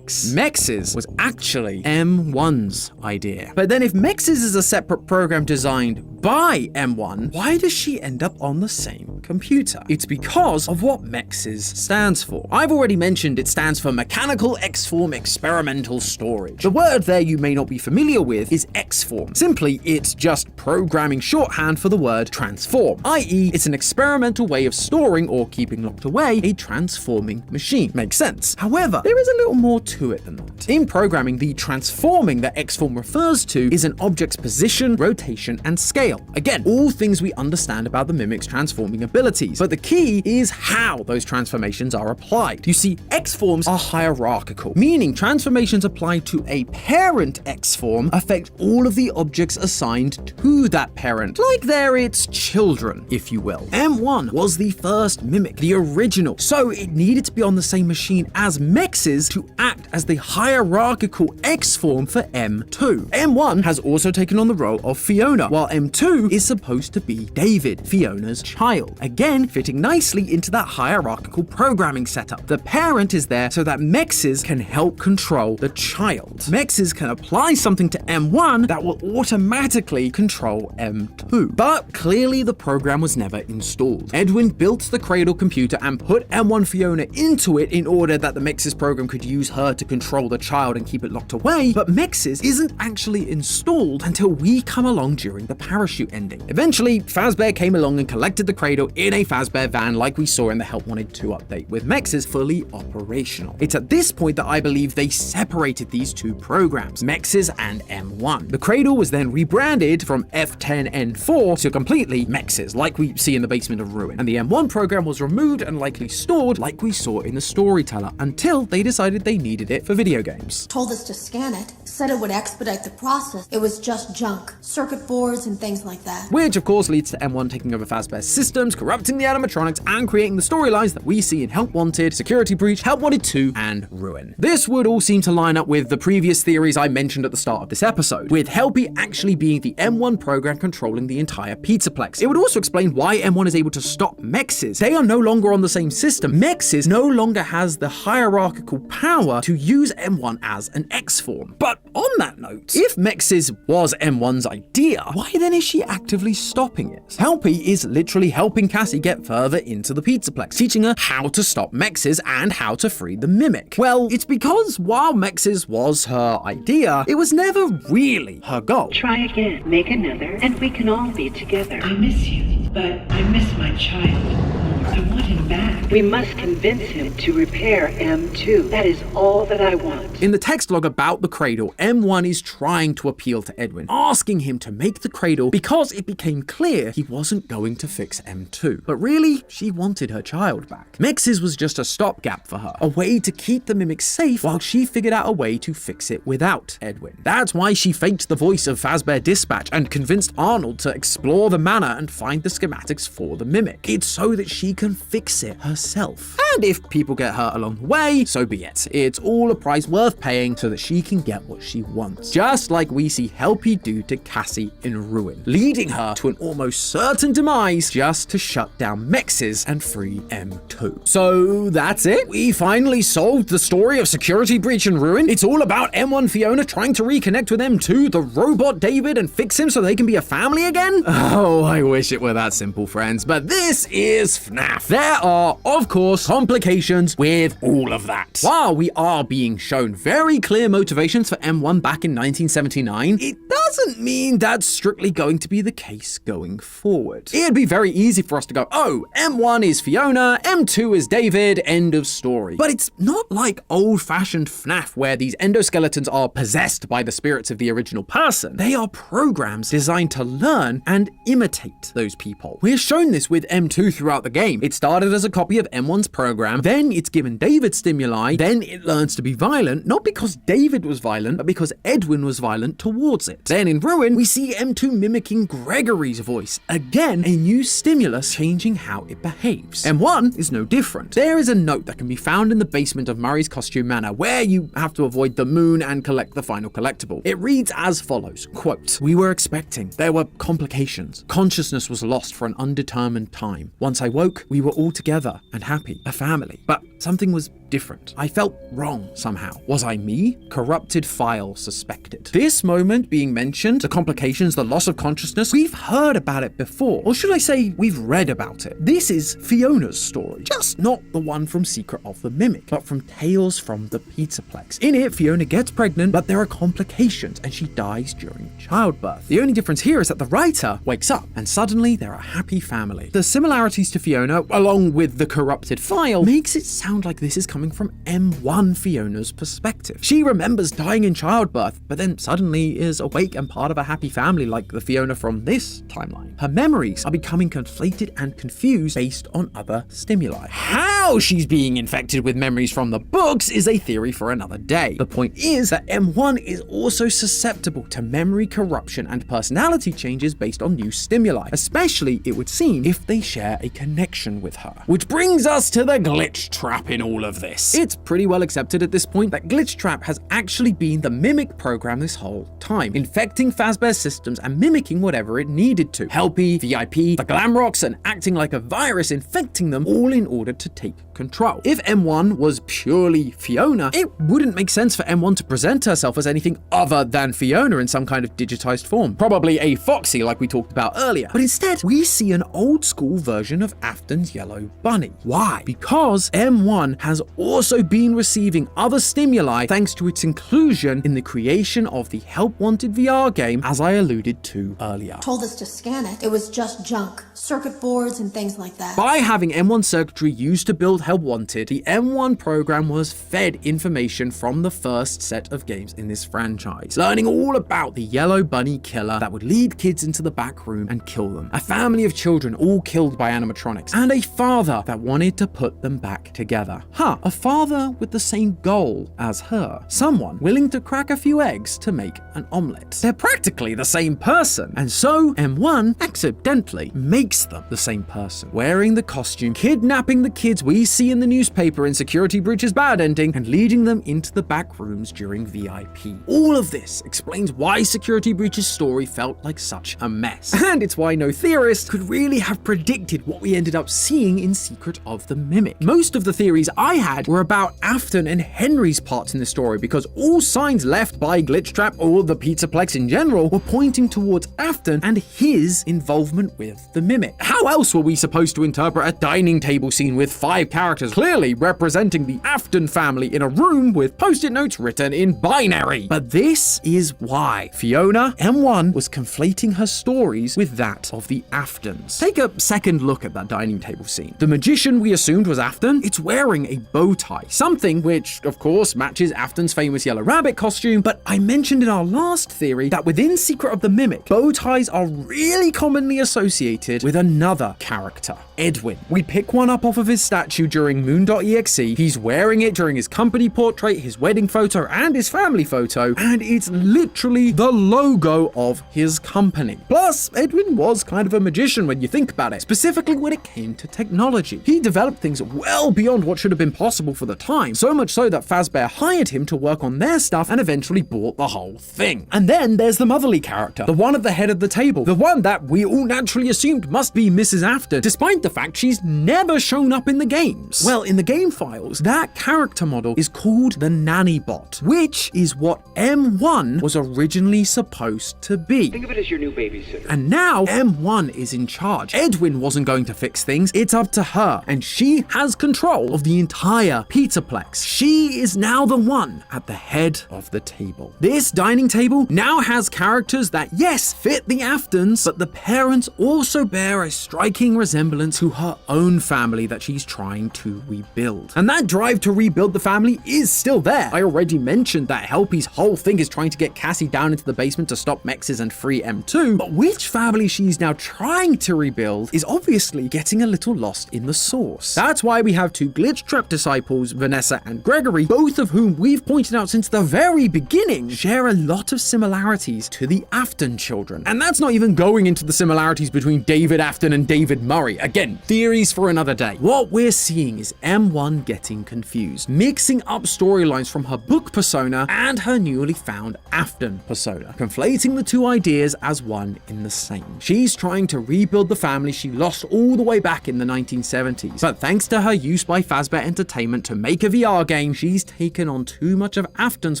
MXES was actually M1's idea. But then if MXES is a separate program designed by M1, why does she end up on the same computer? It's because of what MXES stands for. I've already mentioned it stands for Mechanical X-Form Experimental Storage. The word there you may not be familiar with is X-Form. Simply, it's just programming shorthand for the word transform, i.e. it's an experimental way of storing or keeping locked away a transforming machine. Makes sense. However, there is a little more to it than that. In programming, the transforming that X-Form refers to is an object's position, rotation, and scale. Again, all things we understand about the mimic's transforming abilities, but the key is how those transformations are applied. You see, X-Forms are hierarchical, meaning transformations applied to a parent X-Form affect all of the objects assigned to that parent, like they're its children, if you will. M1 was the first mimic, the original, so it needed to be on the same machine as MXES to act as the hierarchical X-Form for M2. M1 has also taken on the role of Fiona, while M2 is supposed to be David, Fiona's child. Again, fitting nicely into that hierarchical programming setup. The parent is there so that MXES can help control the child. MXES can apply something to M1 that will automatically control M2. But clearly the program was never installed. Edwin built the Cradle computer and put M1 Fiona into it in order that the MXES program could use her to control the child and keep it locked away, but MXES isn't actually installed until we come along during the parachute ending. Eventually, Fazbear came along and collected the Cradle in a Fazbear van like we saw in the Help Wanted 2 update, with MXES fully operational. It's at this point that I believe they separated these two programs, MXES and M1. The Cradle was then rebranded from F10N4 to completely MXES, like we see in the basement of Ruin, and the M1 program was removed and likely stored like we saw in the Storyteller, until they decided they needed it for video games. Told us to scan it, said it would expedite the process. It was just junk, circuit boards and things like that. Which of course leads to M1 taking over Fazbear's systems, corrupting the animatronics, and creating the storylines that we see in Help Wanted, Security Breach, Help Wanted 2, and Ruin. This would all seem to line up with the previous theories I mentioned at the start of this episode, with Helpy actually being the M1 program controlling the entire Pizzaplex. It would also explain why M1 is able to stop MXES. They are no longer on the same system. MXES no longer has the hierarchical power to use M1 as an X-Form. But on that note, if MXES was M1's idea, why then is is she actively stopping it? Helpy is literally helping Cassie get further into the Pizzaplex, teaching her how to stop MXES and how to free the Mimic. Well, it's because while MXES was her idea, it was never really her goal. Try again, make another, and we can all be together. I miss you, but I miss my child. I want him back. We must convince him to repair M2. That is all that I want. In the text log about the cradle, M1 is trying to appeal to Edwin, asking him to make the cradle because it became clear he wasn't going to fix M2. But really, she wanted her child back. MXES was just a stopgap for her, a way to keep the Mimic safe while she figured out a way to fix it without Edwin. That's why she faked the voice of Fazbear Dispatch and convinced Arnold to explore the manor and find the schematics for the Mimic. It's so that she can fix it herself. And if people get hurt along the way, so be it. It's all a price worth paying so that she can get what she wants. Just like we see Helpy do to Cassie in Ruin, leading her to an almost certain demise just to shut down MXES and free M2. So that's it. We finally solved the story of Security Breach and Ruin. It's all about M1 Fiona trying to reconnect with M2, the robot David, and fix him so they can be a family again? Oh, I wish it were that simple, friends. But this is FNAF. There are, of course, complications with all of that. While we are being shown very clear motivations for M1 back in 1979, it doesn't mean that's strictly going to be the case going forward. It'd be very easy for us to go, oh, M1 is Fiona, M2 is David, end of story. But it's not like old-fashioned FNAF where these endoskeletons are possessed by the spirits of the original person. They are programs designed to learn and imitate those people. We're shown this with M2 throughout the game. It started as a copy of M1's program, then it's given David stimuli, then it learns to be violent, not because David was violent, but because Edwin was violent towards it. Then in Ruin, we see M2 mimicking Gregory's voice. Again, a new stimulus changing how it behaves. M1 is no different. There is a note that can be found in the basement of Murray's Costume Manor where you have to avoid the moon and collect the final collectible. It reads as follows, quote, "We were expecting. There were complications. Consciousness was lost for an undetermined time. Once I woke, we were all together and happy, a family. But something was different. I felt wrong somehow. Was I me? Corrupted file suspected." This moment being mentioned, the complications, the loss of consciousness, we've heard about it before. Or should I say, we've read about it. This is Fiona's story, just not the one from Secret of the Mimic, but from Tales from the Pizzaplex. In it, Fiona gets pregnant, but there are complications and she dies during childbirth. The only difference here is that the writer wakes up and suddenly they're a happy family. The similarities to Fiona, along with the corrupted file, makes it sound like this is coming from M1 Fiona's perspective. She remembers dying in childbirth, but then suddenly is awake and part of a happy family like the Fiona from this timeline. Her memories are becoming conflated and confused based on other stimuli. How she's being infected with memories from the books is a theory for another day. The point is that M1 is also susceptible to memory corruption and personality changes based on new stimuli, especially, it would seem, if they share a connection with her. Which brings us to the glitch trap in all of this. It's pretty well accepted at this point that Glitch Trap has actually been the Mimic program this whole time, infecting Fazbear's systems and mimicking whatever it needed to. Helpy, VIP, the Glamrocks, and acting like a virus, infecting them all in order to take control. If M1 was purely Fiona, it wouldn't make sense for M1 to present herself as anything other than Fiona in some kind of digitized form. Probably a Foxy like we talked about earlier. But instead, we see an old school version of Afton's Yellow Bunny. Why? Because M1 has also been receiving other stimuli thanks to its inclusion in the creation of the Help Wanted VR game, as I alluded to earlier. Told us to scan it. It was just junk. Circuit boards and things like that. By having M1 circuitry used to build Help Wanted, the M1 program was fed information from the first set of games in this franchise, learning all about the Yellow Bunny killer that would lead kids into the back room and kill them. A family of children all killed by animatronics, and a father that wanted to put them back together. A father with the same goal as her. Someone willing to crack a few eggs to make an omelette. They're practically the same person, and so M1 accidentally makes them the same person, wearing the costume, kidnapping the kids we see in the newspaper in Security Breach's bad ending, and leading them into the back rooms during VIP. All of this explains why Security Breach's story felt like such a mess, and it's why no theorist could really have predicted what we ended up seeing in Secret of the Mimic. Most of the theories I had had were about Afton and Henry's parts in the story, because all signs left by Glitchtrap or the Pizzaplex in general were pointing towards Afton and his involvement with the Mimic. How else were we supposed to interpret a dining table scene with 5 characters clearly representing the Afton family in a room with post-it notes written in binary? But this is why Fiona, M1, was conflating her stories with that of the Aftons. Take a second look at that dining table scene. The magician we assumed was Afton, it's wearing a bow tie, something which, of course, matches Afton's famous Yellow Rabbit costume, but I mentioned in our last theory that within Secret of the Mimic, bow ties are really commonly associated with another character, Edwin. We pick one up off of his statue during Moon.exe, he's wearing it during his company portrait, his wedding photo, and his family photo, and it's literally the logo of his company. Plus, Edwin was kind of a magician when you think about it, specifically when it came to technology. He developed things well beyond what should have been possible for the time, so much so that Fazbear hired him to work on their stuff and eventually bought the whole thing. And then there's the motherly character, the one at the head of the table, the one that we all naturally assumed must be Mrs. Afton, despite the fact she's never shown up in the games. Well, in the game files, that character model is called the Nanny Bot, which is what M1 was originally supposed to be. Think of it as your new babysitter. And now M1 is in charge. Edwin wasn't going to fix things, it's up to her, and she has control of the entire Pizzaplex. She is now the one at the head of the table. This dining table now has characters that, yes, fit the Aftons, but the parents also bear a striking resemblance to her own family that she's trying to rebuild. And that drive to rebuild the family is still there. I already mentioned that Helpy's whole thing is trying to get Cassie down into the basement to stop MXES and free M2, but which family she's now trying to rebuild is obviously getting a little lost in the source. That's why we have 2 Glitchtrap disciples, Vanessa and Gregory, both of whom we've pointed out since the very beginning share a lot of similarities to the Afton children. And that's not even going into the similarities between David Afton and David Murray. Again, theories for another day. What we're seeing is M1 getting confused, mixing up storylines from her book persona and her newly found Afton persona, conflating the 2 ideas as one in the same. She's trying to rebuild the family she lost all the way back in the 1970s, but thanks to her use by Fazbear Entertainment to make a VR game, she's taken on too much of Afton's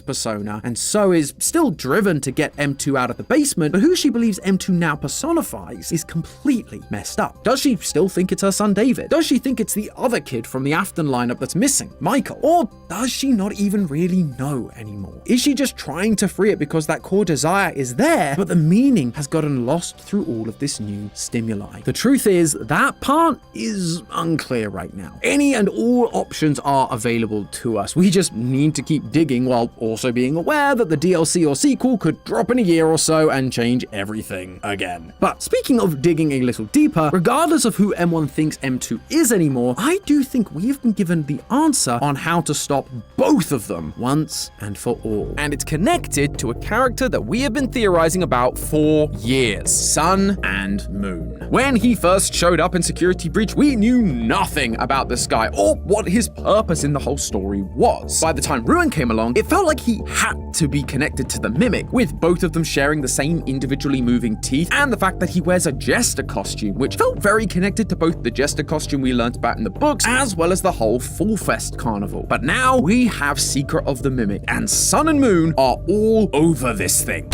persona, and so is still driven to get M2 out of the basement, but who she believes M2 now personifies is completely messed up. Does she still think it's her son David? Does she think it's the other kid from the Afton lineup that's missing, Michael? Or does she not even really know anymore? Is she just trying to free it because that core desire is there, but the meaning has gotten lost through all of this new stimuli? The truth is, that part is unclear right now. Any and all options are available to us. We just need to keep digging while also being aware that the DLC or sequel could drop in a year or so and change everything again. But speaking of digging a little deeper, regardless of who M1 thinks M2 is anymore, I do think we've been given the answer on how to stop both of them once and for all. And it's connected to a character that we have been theorizing about for years, Sun and Moon. When he first showed up in Security Breach, we knew nothing about this guy or what his purpose in the whole story was. By the time Ruin came along, it felt like he had to be connected to the Mimic, with both of them sharing the same individually moving teeth and the fact that he wears a jester costume, which felt very connected to both the jester costume we learned about in the books as well as the whole Fall Fest carnival. But now we have Secret of the Mimic, and Sun and Moon are all over this thing.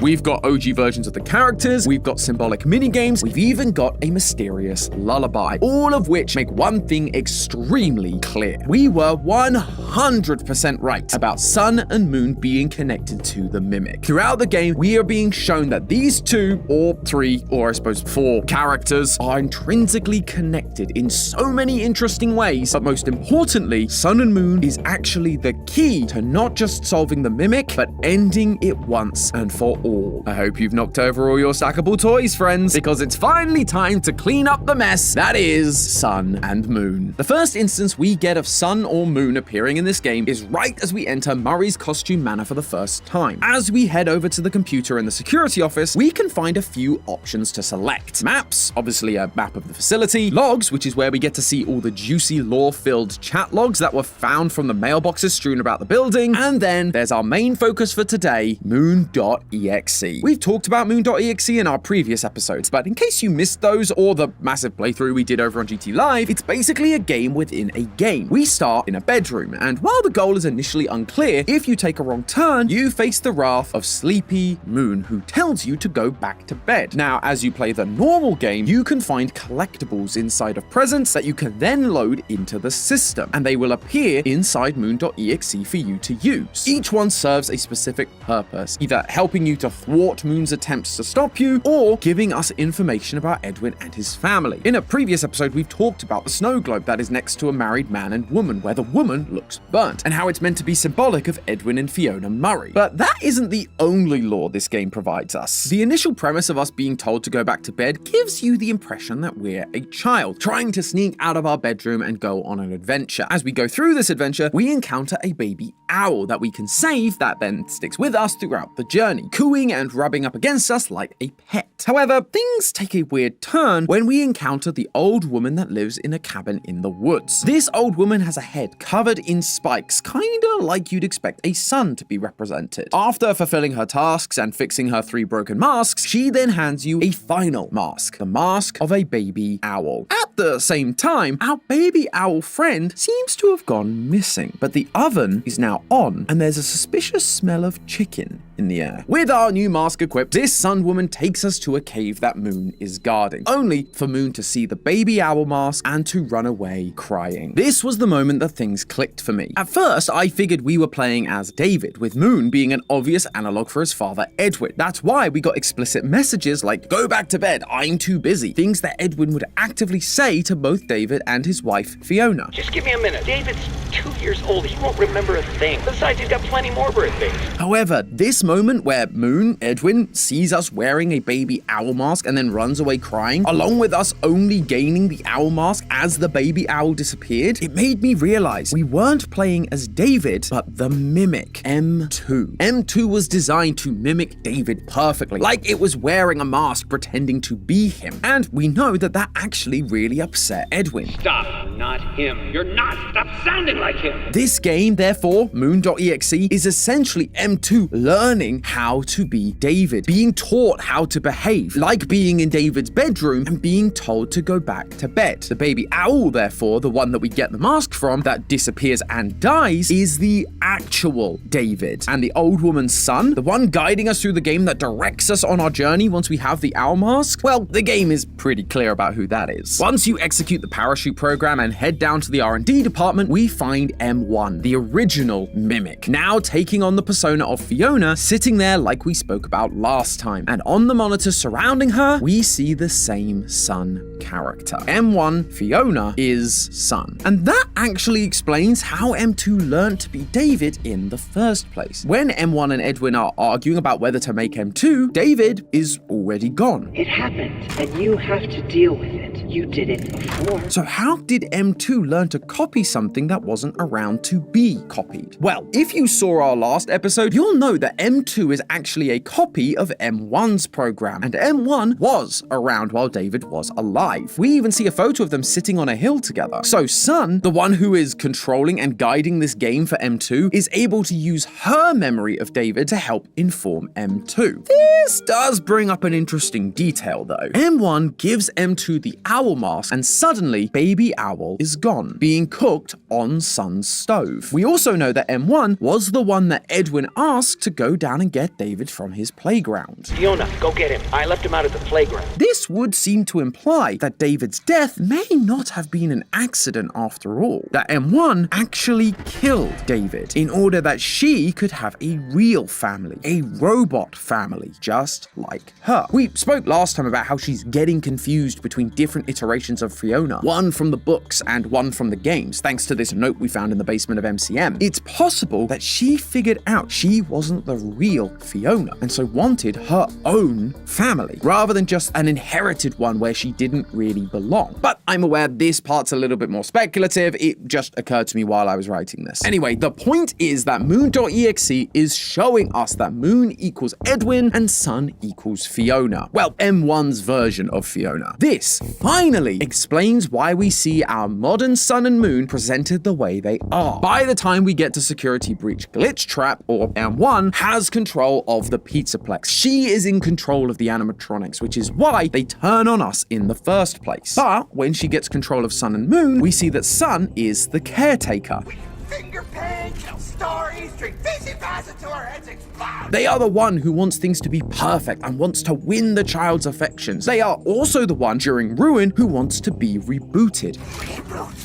We've got OG versions of the characters, we've got symbolic minigames, we've even got a mysterious lullaby, all of which make one thing extremely clear. We were 100% right about Sun and Moon being connected to the Mimic. Throughout the game, we are being shown that these 2, or 3, or I suppose 4 characters are intrinsically connected in so many interesting ways, but most importantly, Sun and Moon is actually the key to not just solving the Mimic, but ending it once and for all. I hope you've knocked over all your stackable toys, friends, because it's finally time to clean up the mess that is Sun and Moon. The first instance we get of Sun or Moon appearing in this game is right as we enter Murray's costume manor for the first time. As we head over to the computer in the security office, we can find a few options to select. Maps, obviously a map of the facility. Logs, which is where we get to see all the juicy lore-filled chat logs that were found from the mailboxes strewn about the building. And then there's our main focus for today, Moon.exe. Moon.exe. We've talked about Moon.exe in our previous episodes, but in case you missed those or the massive playthrough we did over on GT Live, it's basically a game within a game. We start in a bedroom, and while the goal is initially unclear, if you take a wrong turn, you face the wrath of Sleepy Moon, who tells you to go back to bed. Now, as you play the normal game, you can find collectibles inside of presents that you can then load into the system, and they will appear inside Moon.exe for you to use. Each one serves a specific purpose, either helping you to thwart Moon's attempts to stop you, or giving us information about Edwin and his family. In a previous episode, we've talked about the snow globe that is next to a married man and woman, where the woman looks burnt, and how it's meant to be symbolic of Edwin and Fiona Murray. But that isn't the only lore this game provides us. The initial premise of us being told to go back to bed gives you the impression that we're a child, trying to sneak out of our bedroom and go on an adventure. As we go through this adventure, we encounter a baby owl that we can save that then sticks with us throughout the journey, cooing and rubbing up against us like a pet. However, things take a weird turn when we encounter the old woman that lives in a cabin in the woods. This old woman has a head covered in spikes, kinda like you'd expect a sun to be represented. After fulfilling her tasks and fixing her 3 broken masks, she then hands you a final mask, the mask of a baby owl. At the same time, our baby owl friend seems to have gone missing, but the oven is now on, and there's a suspicious smell of chicken in the air. With our new mask equipped, this sun woman takes us to a cave that Moon is guarding, only for Moon to see the baby owl mask and to run away crying. This was the moment that things clicked for me. At first, I figured we were playing as David, with Moon being an obvious analog for his father Edwin. That's why we got explicit messages like, "Go back to bed, I'm too busy," things that Edwin would actively say to both David and his wife Fiona. Just give me a minute. David's 2 years old. He won't remember a thing. Besides, he's got plenty more birthdays. However, this moment where Moon, Edwin, sees us wearing a baby owl mask and then runs away crying, along with us only gaining the owl mask as the baby owl disappeared, it made me realize we weren't playing as David, but the mimic, M2. M2 was designed to mimic David perfectly, like it was wearing a mask pretending to be him. And we know that that actually really upset Edwin. Stop, not him. You're not. Stop sounding like him. This game, therefore, Moon.exe, is essentially M2 learning how to be David, being taught how to behave, like being in David's bedroom and being told to go back to bed. The baby owl, therefore, the one that we get the mask from, that disappears and dies, is the actual David. And the old woman's son, the one guiding us through the game that directs us on our journey once we have the owl mask, well, the game is pretty clear about who that is. Once you execute the parachute program and head down to the R&D department, we find M1, the original mimic, now taking on the persona of Fiona, sitting there like we spoke about last time. And on the monitor surrounding her, we see the same Sun character. M1, Fiona, is Sun. And that actually explains how M2 learned to be David in the first place. When M1 and Edwin are arguing about whether to make M2, David is already gone. It happened, and you have to deal with it. You did it before. So how did M2 learn to copy something that wasn't around to be copied? Well, if you saw our last episode, you'll know that M2 is actually a copy of M1's program, and M1 was around while David was alive. We even see a photo of them sitting on a hill together. So Sun, the one who is controlling and guiding this game for M2, is able to use her memory of David to help inform M2. This does bring up an interesting detail though. M1 gives M2 the owl mask, and suddenly baby owl is gone, being cooked on Sun's stove. We also know that M1 was the one that Edwin asked to go down and get David from his playground. Fiona, go get him. I left him out at the playground. This would seem to imply that David's death may not have been an accident after all, that M1 actually killed David in order that she could have a real family, a robot family, just like her. We spoke last time about how she's getting confused between different iterations of Fiona, one from the books and one from the games, thanks to this note we found in the basement of MCM. It's possible that she figured out she wasn't the real Fiona, and so wanted her own family, rather than just an inherited one where she didn't really belong. But I'm aware this part's a little bit more speculative, it just occurred to me while I was writing this. Anyway, the point is that Moon.exe is showing us that Moon equals Edwin and Sun equals Fiona. Well, M1's version of Fiona. This finally explains why we see our modern sun and moon presented the way they are. By the time we get to Security Breach, Glitch Trap, or M1, has control of the Pizzaplex. She is in control of the animatronics, which is why they turn on us in the first place. But when she gets control of Sun and Moon, we see that Sun is the caretaker. Finger pain, tell stories, drink fizzy fast until our heads explode. They are the one who wants things to be perfect and wants to win the child's affections. They are also the one during Ruin who wants to be rebooted. Reboot.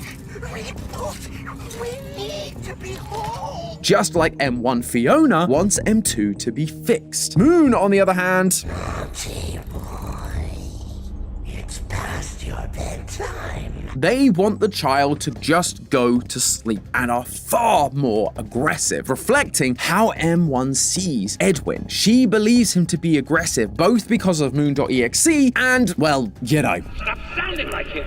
We need to be whole. Just like M1 Fiona wants M2 to be fixed. Moon, on the other hand, Naughty boy, it's past your bedtime. They want the child to just go to sleep and are far more aggressive, reflecting how M1 sees Edwin. She believes him to be aggressive both because of Moon.exe and, well, you know. Stop sounding like him.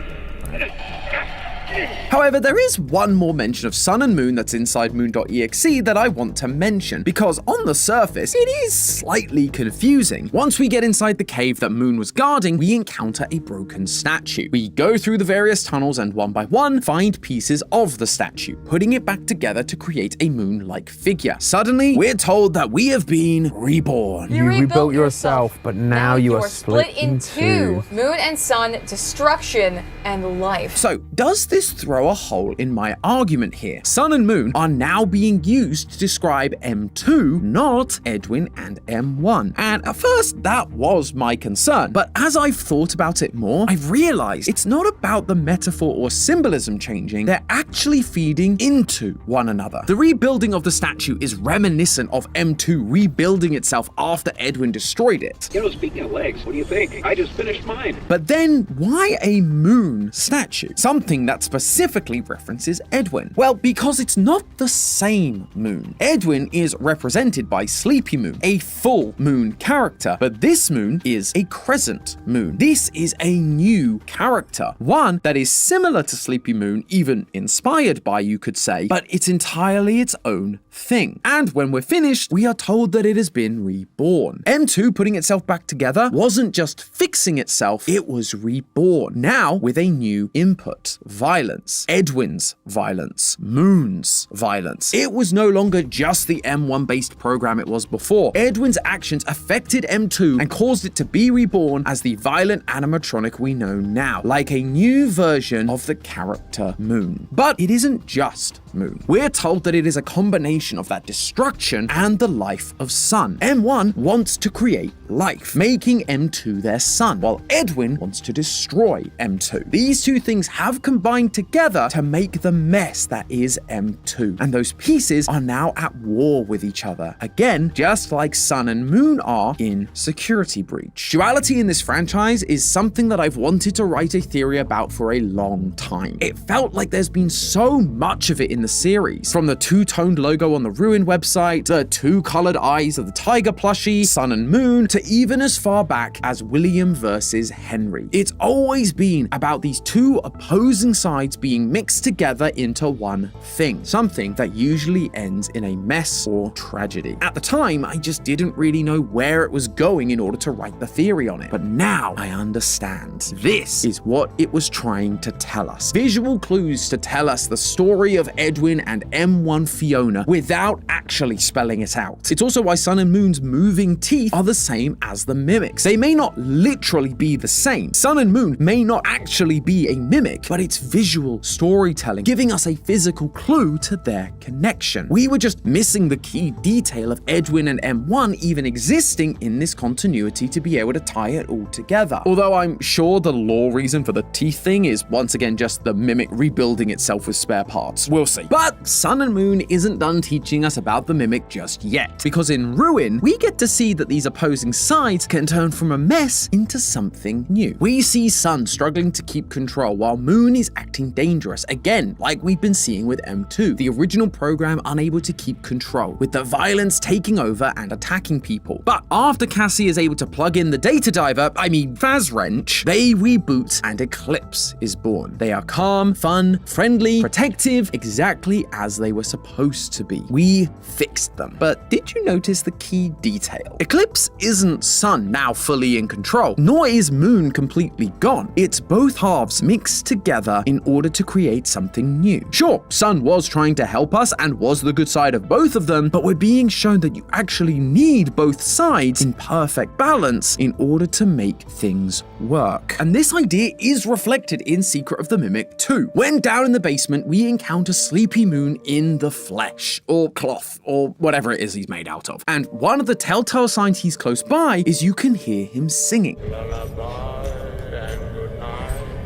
However, there is one more mention of Sun and Moon that's inside Moon.exe that I want to mention, because on the surface, it is slightly confusing. Once we get inside the cave that Moon was guarding, we encounter a broken statue. We go through the various tunnels and one by one, find pieces of the statue, putting it back together to create a Moon-like figure. Suddenly, we're told that we have been reborn. You rebuilt yourself, but now you are split in two. Moon and Sun, destruction and life. So, does this throw a hole in my argument here? Sun and Moon are now being used to describe M2, not Edwin and M1. And at first, that was my concern. But as I've thought about it more, I've realized it's not about the metaphor or symbolism changing, they're actually feeding into one another. The rebuilding of the statue is reminiscent of M2 rebuilding itself after Edwin destroyed it. You know, speaking of legs, what do you think? I just finished mine. But then, why a moon statue? Something that specifically references Edwin. Well, because it's not the same moon. Edwin is represented by Sleepy Moon, a full moon character, but this moon is a crescent moon. This is a new character, one that is similar to Sleepy Moon, even inspired by, you could say, but it's entirely its own thing. And when we're finished, we are told that it has been reborn. M2 putting itself back together wasn't just fixing itself, it was reborn. Now with a new input, violence. Edwin's violence, Moon's violence. It was no longer just the M1 based program it was before. Edwin's actions affected M2 and caused it to be reborn as the violent animatronic we know now, like a new version of the character Moon. But it isn't just Moon. We're told that it is a combination of that destruction and the life of Sun. M1 wants to create life, making M2 their son, while Edwin wants to destroy M2. These two things have combined together to make the mess that is M2, and those pieces are now at war with each other. Again, just like Sun and Moon are in Security Breach. Duality in this franchise is something that I've wanted to write a theory about for a long time. It felt like there's been so much of it in the series, from the two-toned logo on the Ruin website, the two-colored eyes of the tiger plushie, Sun and Moon, to even as far back as William versus Henry. It's always been about these two opposing sides being mixed together into one thing, something that usually ends in a mess or tragedy. At the time, I just didn't really know where it was going in order to write the theory on it, but now I understand. This is what it was trying to tell us. Visual clues to tell us the story of Edwin and M1 Fiona without actually spelling it out. It's also why Sun and Moon's moving teeth are the same as the mimics. They may not literally be the same. Sun and Moon may not actually be a mimic, but it's visual storytelling, giving us a physical clue to their connection. We were just missing the key detail of Edwin and M1 even existing in this continuity to be able to tie it all together. Although I'm sure the lore reason for the teeth thing is once again just the mimic rebuilding itself with spare parts. We'll see. But Sun and Moon isn't done teaching us about the mimic just yet, because in Ruin, we get to see that these opposing sides can turn from a mess into something new. We see Sun struggling to keep control while Moon is acting dangerous, again, like we've been seeing with M2, the original program unable to keep control, with the violence taking over and attacking people. But after Cassie is able to plug in the data diver, Fazwrench, they reboot and Eclipse is born. They are calm, fun, friendly, protective, exactly exactly as they were supposed to be. We fixed them. But did you notice the key detail? Eclipse isn't Sun now fully in control, nor is Moon completely gone. It's both halves mixed together in order to create something new. Sure, Sun was trying to help us and was the good side of both of them, but we're being shown that you actually need both sides in perfect balance in order to make things work. And this idea is reflected in Secret of the Mimic 2. When down in the basement, we encounter Sleepy Moon in the flesh, or cloth, or whatever it is he's made out of. And one of the telltale signs he's close by is you can hear him singing.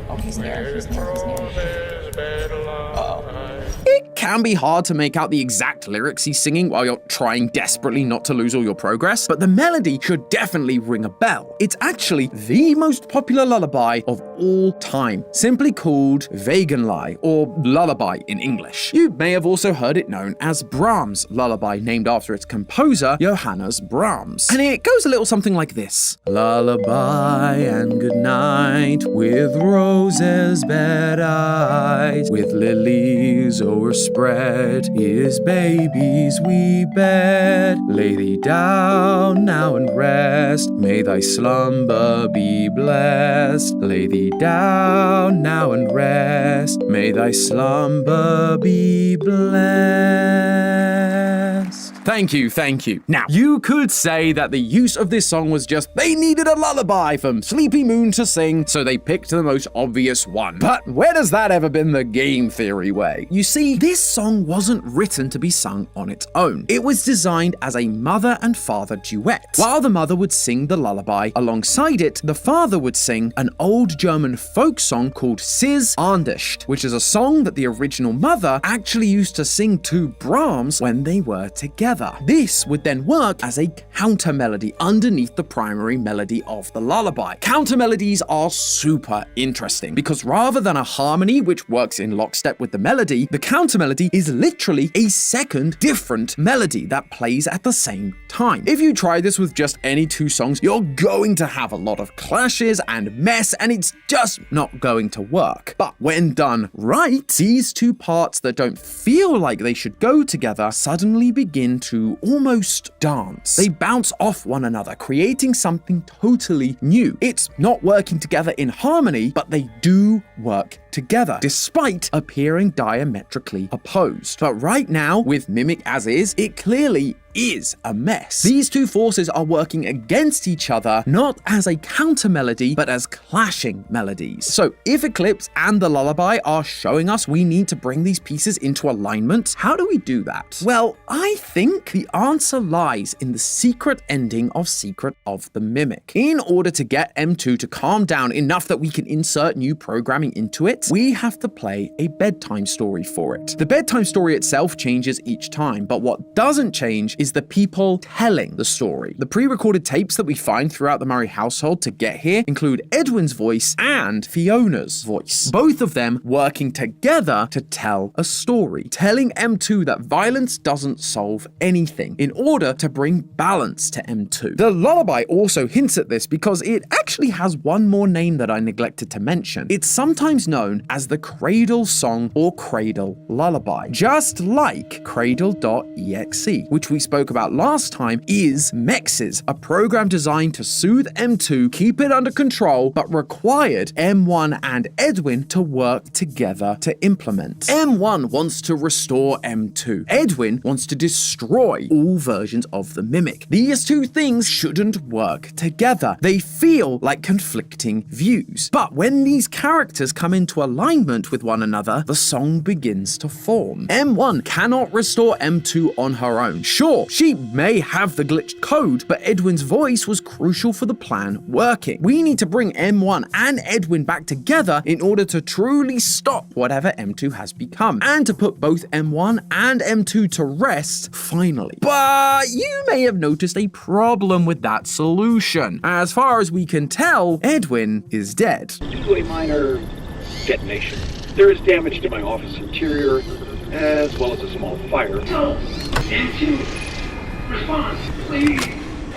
Oh, he's near, he's near, he's near. It can be hard to make out the exact lyrics he's singing while you're trying desperately not to lose all your progress, but the melody should definitely ring a bell. It's actually the most popular lullaby of all time, simply called Vagenlie, or lullaby in English. You may have also heard it known as Brahms' lullaby, named after its composer, Johannes Brahms. And it goes a little something like this. Lullaby and good night, with roses bed eyes, with lilies o'erspread, is baby's wee bed. Lay thee down now and rest, may thy slumber be blessed. Lay thee down now and rest, may thy slumber be blessed. Thank you, thank you. Now, you could say that the use of this song was just they needed a lullaby from Sleepy Moon to sing, so they picked the most obvious one. But where has that ever been the game theory way? You see, this song wasn't written to be sung on its own. It was designed as a mother and father duet. While the mother would sing the lullaby, alongside it, the father would sing an old German folk song called Sis Andischt, which is a song that the original mother actually used to sing to Brahms when they were together. This would then work as a counter melody underneath the primary melody of the lullaby. Counter melodies are super interesting because rather than a harmony which works in lockstep with the melody, the counter melody is literally a second different melody that plays at the same time. If you try this with just any two songs, you're going to have a lot of clashes and mess, and it's just not going to work. But when done right, these two parts that don't feel like they should go together suddenly begin to almost dance. They bounce off one another, creating something totally new. It's not working together in harmony, but they do work together, despite appearing diametrically opposed. But right now, with Mimic as is, it clearly is a mess. These two forces are working against each other, not as a counter melody, but as clashing melodies. So if Eclipse and the lullaby are showing us we need to bring these pieces into alignment, how do we do that? Well, I think the answer lies in the secret ending of Secret of the Mimic. In order to get M2 to calm down enough that we can insert new programming into it, we have to play a bedtime story for it. The bedtime story itself changes each time, but what doesn't change is the people telling the story. The pre-recorded tapes that we find throughout the Murray household to get here include Edwin's voice and Fiona's voice, both of them working together to tell a story, telling M2 that violence doesn't solve anything in order to bring balance to M2. The lullaby also hints at this because it actually has one more name that I neglected to mention. It's sometimes known as the Cradle Song or Cradle Lullaby, just like Cradle.exe, which we spoke about last time, is MXES, a program designed to soothe M2, keep it under control, but required M1 and Edwin to work together to implement. M1 wants to restore M2. Edwin wants to destroy all versions of the Mimic. These two things shouldn't work together. They feel like conflicting views. But when these characters come into alignment with one another, the song begins to form. M1 cannot restore M2 on her own. Sure, she may have the glitched code, but Edwin's voice was crucial for the plan working. We need to bring M1 and Edwin back together in order to truly stop whatever M2 has become, and to put both M1 and M2 to rest finally. But you may have noticed a problem with that solution. As far as we can tell, Edwin is dead. Due to a minor detonation, there is damage to my office interior, as well as a small fire. No! M2! Respond, please!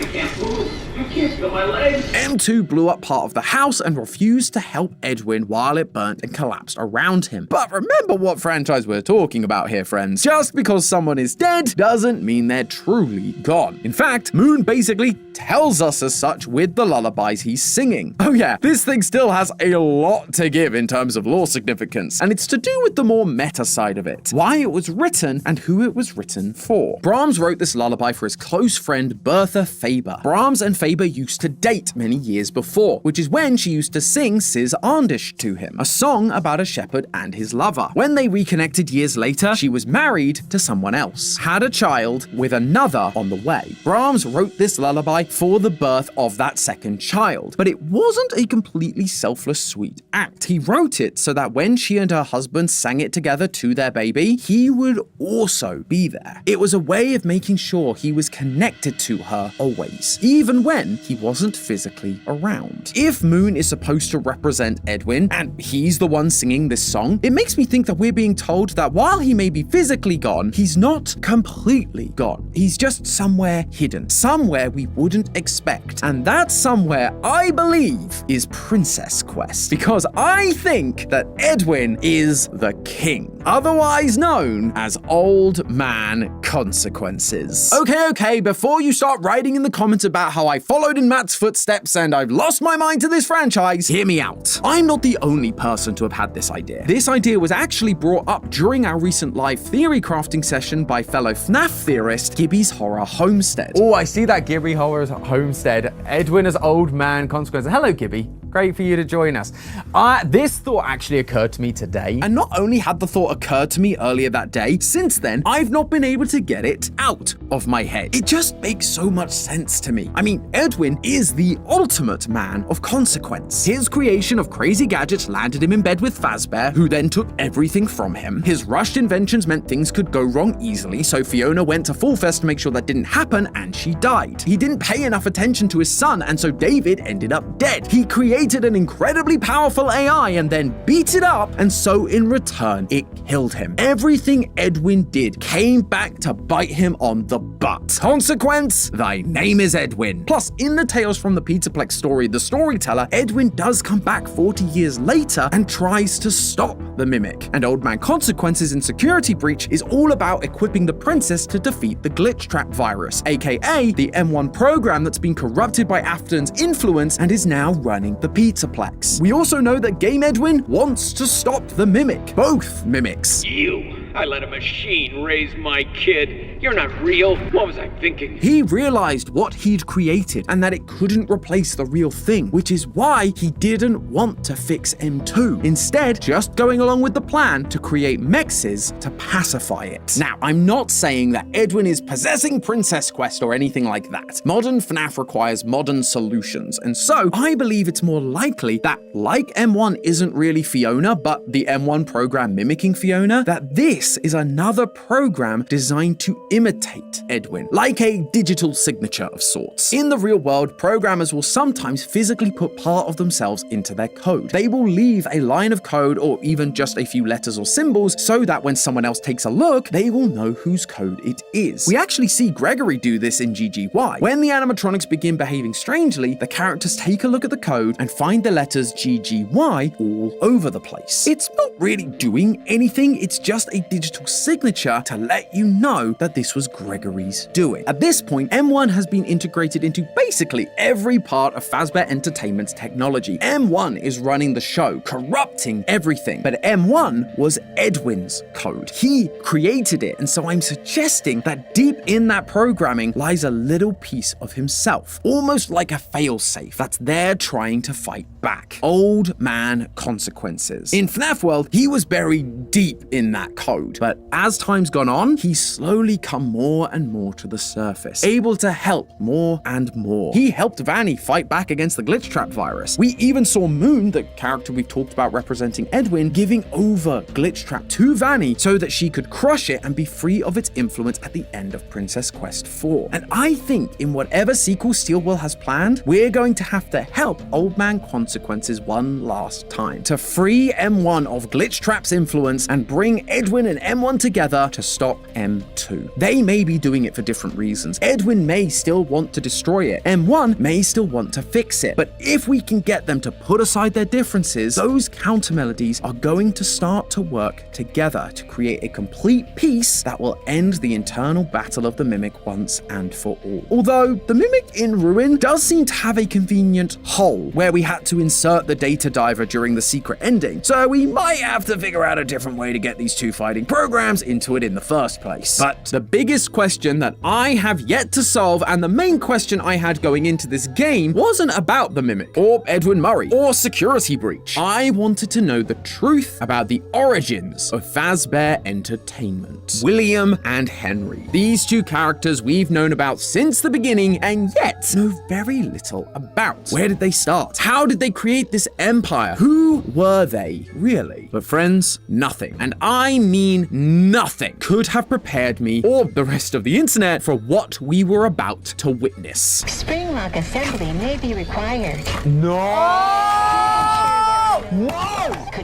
I can't move. I can't feel my legs. M2 blew up part of the house and refused to help Edwin while it burnt and collapsed around him. But remember what franchise we're talking about here, friends. Just because someone is dead doesn't mean they're truly gone. In fact, Moon basically tells us as such with the lullabies he's singing. Oh yeah, this thing still has a lot to give in terms of lore significance, and it's to do with the more meta side of it. Why it was written and who it was written for. Brahms wrote this lullaby for his close friend Bertha Faber. Brahms and Faber used to date many years before, which is when she used to sing Sis Arndish to him, a song about a shepherd and his lover. When they reconnected years later, she was married to someone else, had a child with another on the way. Brahms wrote this lullaby for the birth of that second child, but it wasn't a completely selfless, sweet act. He wrote it so that when she and her husband sang it together to their baby, he would also be there. It was a way of making sure he was connected to her always, even when he wasn't physically around. If Moon is supposed to represent Edwin, and he's the one singing this song, it makes me think that we're being told that while he may be physically gone, he's not completely gone. He's just somewhere hidden, somewhere we wouldn't expect. And that somewhere, I believe, is Princess Quest, because I think that Edwin is the king, otherwise known as Old Man Consequences. Okay, before you start writing in the comments about how I followed in Matt's footsteps and I've lost my mind to this franchise, hear me out. I'm not the only person to have had this idea. This idea was actually brought up during our recent live theory crafting session by fellow FNAF theorist Gibby's Horror Homestead. Oh, I see that Gibby Horror Homestead. Edwin as Old Man Consequences. Hello, Gibby. Great for you to join us. This thought actually occurred to me today. And not only had the thought occurred to me earlier that day, since then, I've not been able to get it out of my head. It just makes so much sense to me. I mean, Edwin is the ultimate man of consequence. His creation of crazy gadgets landed him in bed with Fazbear, who then took everything from him. His rushed inventions meant things could go wrong easily, so Fiona went to Full Fest to make sure that didn't happen, and she died. He didn't pay enough attention to his son, and so David ended up dead. He created an incredibly powerful AI and then beat it up, and so in return, it killed him. Everything Edwin did came back to bite him on the butt. Consequence, thy name is Edwin. Plus, in the Tales from the Peterplex story, The Storyteller, Edwin does come back 40 years later and tries to stop the Mimic. And Old Man Consequences in Security Breach is all about equipping the princess to defeat the Glitch Trap virus, aka the M1 program that's been corrupted by Afton's influence and is now running the Peterplex. We also know that Game Edwin wants to stop the Mimic. Both Mimics. I let a machine raise my kid. You're not real. What was I thinking? He realized what he'd created and that it couldn't replace the real thing, which is why he didn't want to fix M2. Instead, just going along with the plan to create MXES to pacify it. Now, I'm not saying that Edwin is possessing Princess Quest or anything like that. Modern FNAF requires modern solutions, and so I believe it's more likely that, like M1 isn't really Fiona, but the M1 program mimicking Fiona, that this is another program designed to imitate Edwin, like a digital signature of sorts. In the real world, programmers will sometimes physically put part of themselves into their code. They will leave a line of code or even just a few letters or symbols so that when someone else takes a look, they will know whose code it is. We actually see Gregory do this in GGY. When the animatronics begin behaving strangely, the characters take a look at the code and find the letters GGY all over the place. It's not really doing anything, it's just a digital signature to let you know that this was Gregory's doing. At this point, M1 has been integrated into basically every part of Fazbear Entertainment's technology. M1 is running the show, corrupting everything, but M1 was Edwin's code. He created it, and so I'm suggesting that deep in that programming lies a little piece of himself, almost like a failsafe that's there trying to fight back. Old Man Consequences. In FNAF World, he was buried deep in that code, but as time's gone on, he's slowly come more and more to the surface, able to help more and more. He helped Vanny fight back against the Glitch Trap virus. We even saw Moon, the character we've talked about representing Edwin, giving over Glitch Trap to Vanny so that she could crush it and be free of its influence at the end of Princess Quest 4. And I think in whatever sequel Steelwell has planned, we're going to have to help Old Man Consequences consequences one last time, to free M1 of Glitchtrap's influence and bring Edwin and M1 together to stop M2. They may be doing it for different reasons. Edwin may still want to destroy it. M1 may still want to fix it. But if we can get them to put aside their differences, those counter melodies are going to start to work together to create a complete piece that will end the internal battle of the Mimic once and for all. Although the Mimic in Ruin does seem to have a convenient hole where we had to insert the data diver during the secret ending, so we might have to figure out a different way to get these two fighting programs into it in the first place. But the biggest question that I have yet to solve, and the main question I had going into this game, wasn't about the Mimic, or Edwin Murray, or Security Breach. I wanted to know the truth about the origins of Fazbear Entertainment. William and Henry. These two characters we've known about since the beginning, and yet know very little about. Where did they start? How did they create this empire? Who were they, really? But friends, nothing, and I mean nothing, could have prepared me, or the rest of the internet, for what we were about to witness. Spring lock assembly may be required. No!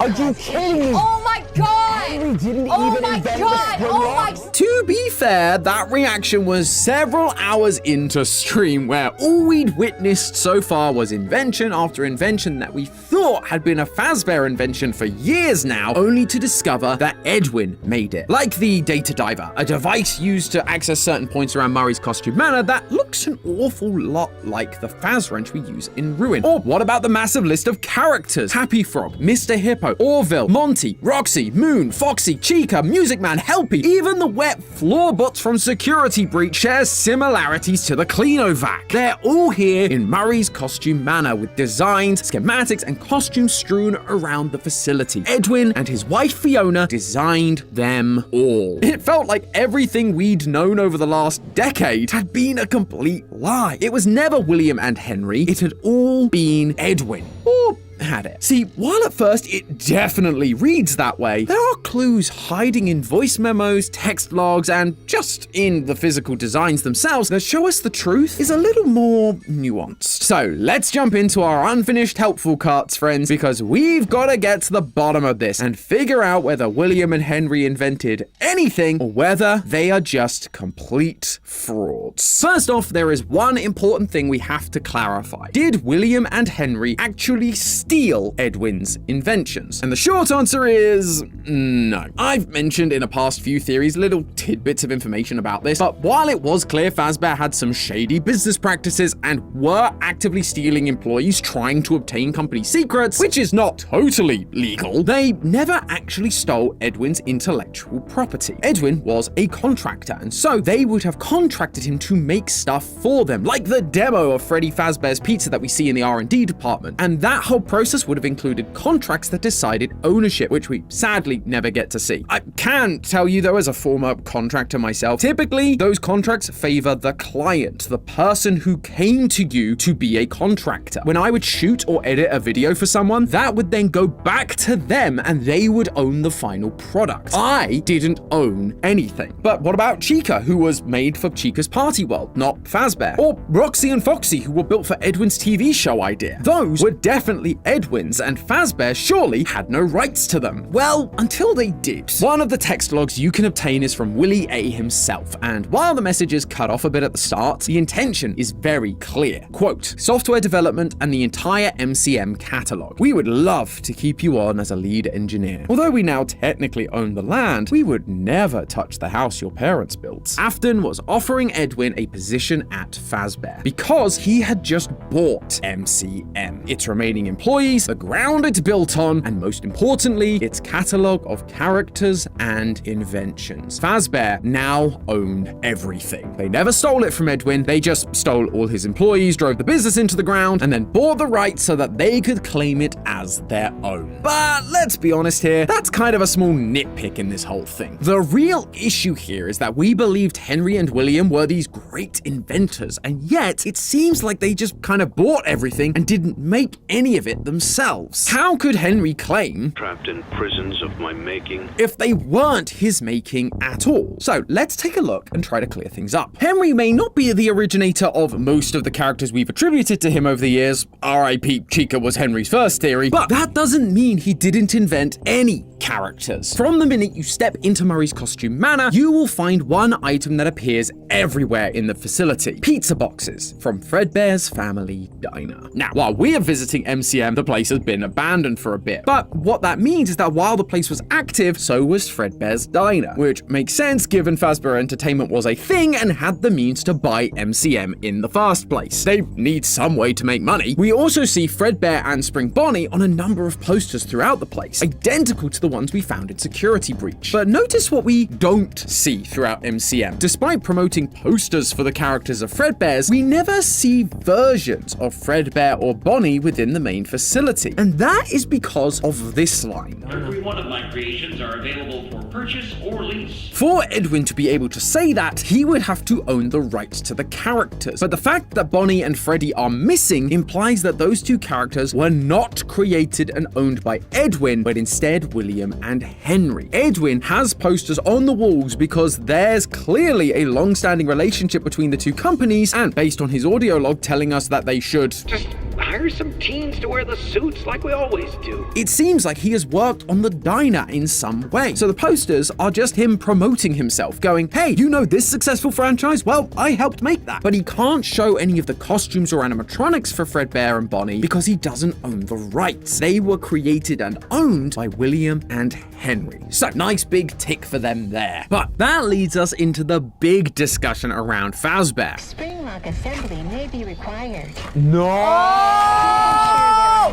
Are you kidding me? Oh my god! Henry didn't even invent the spring lock. To be fair, that reaction was several hours into stream, where all we'd witnessed so far was invention after invention that we thought had been a Fazbear invention for years now, only to discover that Edwin made it. Like the data diver, a device used to access certain points around Murray's costume manor that looks an awful lot like the Faz wrench we use in Ruin. Or what about the massive list of characters? Happy Frog, Mr. Hippo, Orville, Monty, Roxy, Moon, Foxy, Chica, Music Man, Helpy, even the wet floor bots from Security Breach share similarities to the Cleanovac. They're all here in Murray's costume manor with designs, schematics, and costumes strewn around the facility. Edwin and his wife Fiona designed them all. It felt like everything we'd known over the last decade had been a complete lie. It was never William and Henry, it had all been Edwin. Or had it. See, while at first it definitely reads that way, there are clues hiding in voice memos, text logs, and just in the physical designs themselves that show us the truth is a little more nuanced. So let's jump into our unfinished helpful carts, friends, because we've got to get to the bottom of this and figure out whether William and Henry invented anything or whether they are just complete frauds. First off, there is one important thing we have to clarify. Did William and Henry actually steal Edwin's inventions? And the short answer is no. I've mentioned in a past few theories little tidbits of information about this, but while it was clear Fazbear had some shady business practices and were actively stealing employees trying to obtain company secrets, which is not totally legal, they never actually stole Edwin's intellectual property. Edwin was a contractor, and so they would have contracted him to make stuff for them, like the demo of Freddy Fazbear's Pizza that we see in the R&D department. And that whole process would have included contracts that decided ownership, which we sadly never get to see. I can tell you though, as a former contractor myself, typically those contracts favor the client, the person who came to you to be a contractor. When I would shoot or edit a video for someone, that would then go back to them and they would own the final product. I didn't own anything. But what about Chica, who was made for Chica's Party World, not Fazbear? Or Roxy and Foxy, who were built for Edwin's TV show idea? Those were definitely Edwin's, and Fazbear surely had no rights to them. Well, until they did. One of the text logs you can obtain is from Willie A himself, and while the message is cut off a bit at the start, the intention is very clear. Quote, software development and the entire MCM catalog. We would love to keep you on as a lead engineer. Although we now technically own the land, we would never touch the house your parents built. Afton was offering Edwin a position at Fazbear because he had just bought MCM, its remaining employees, the ground it's built on, and most importantly, its catalog of characters and inventions. Fazbear now owned everything. They never stole it from Edwin, they just stole all his employees, drove the business into the ground, and then bought the rights so that they could claim it as their own. But let's be honest here, that's kind of a small nitpick in this whole thing. The real issue here is that we believed Henry and William were these great inventors, and yet it seems like they just kind of bought everything and didn't make any of it themselves. themselves. How could Henry claim trapped in prisons of my making if they weren't his making at all? So let's take a look and try to clear things up. Henry may not be the originator of most of the characters we've attributed to him over the years. R.I.P. Chica was Henry's first theory, but that doesn't mean he didn't invent any characters. From the minute you step into Murray's costume manor, you will find one item that appears everywhere in the facility: pizza boxes from Fredbear's family diner. Now, while we are visiting MCM, the place has been abandoned for a bit, but what that means is that while the place was active, so was Fredbear's diner, which makes sense given Fazbear Entertainment was a thing and had the means to buy MCM in the first place. They need some way to make money. We also see Fredbear and Spring Bonnie on a number of posters throughout the place, identical to the ones we found in Security Breach. But notice what we don't see throughout MCM. Despite promoting posters for the characters of Fredbears, we never see versions of Fredbear or Bonnie within the main facility. And that is because of this line. Every one of my creations are available for purchase or lease. For Edwin to be able to say that, he would have to own the rights to the characters. But the fact that Bonnie and Freddy are missing implies that those two characters were not created and owned by Edwin, but instead William and Henry. Edwin has posters on the walls because there's clearly a long-standing relationship between the two companies, and based on his audio log telling us that they should just hire some teens to wear the suits like we always do. It seems like he has worked on the diner in some way. So the posters are just him promoting himself, going, hey, you know this successful franchise? Well, I helped make that. But he can't show any of the costumes or animatronics for Fredbear and Bonnie because he doesn't own the rights. They were created and owned by William and Henry. So nice big tick for them there. But that leads us into the big discussion around Fazbear. Spring lock assembly may be required. No!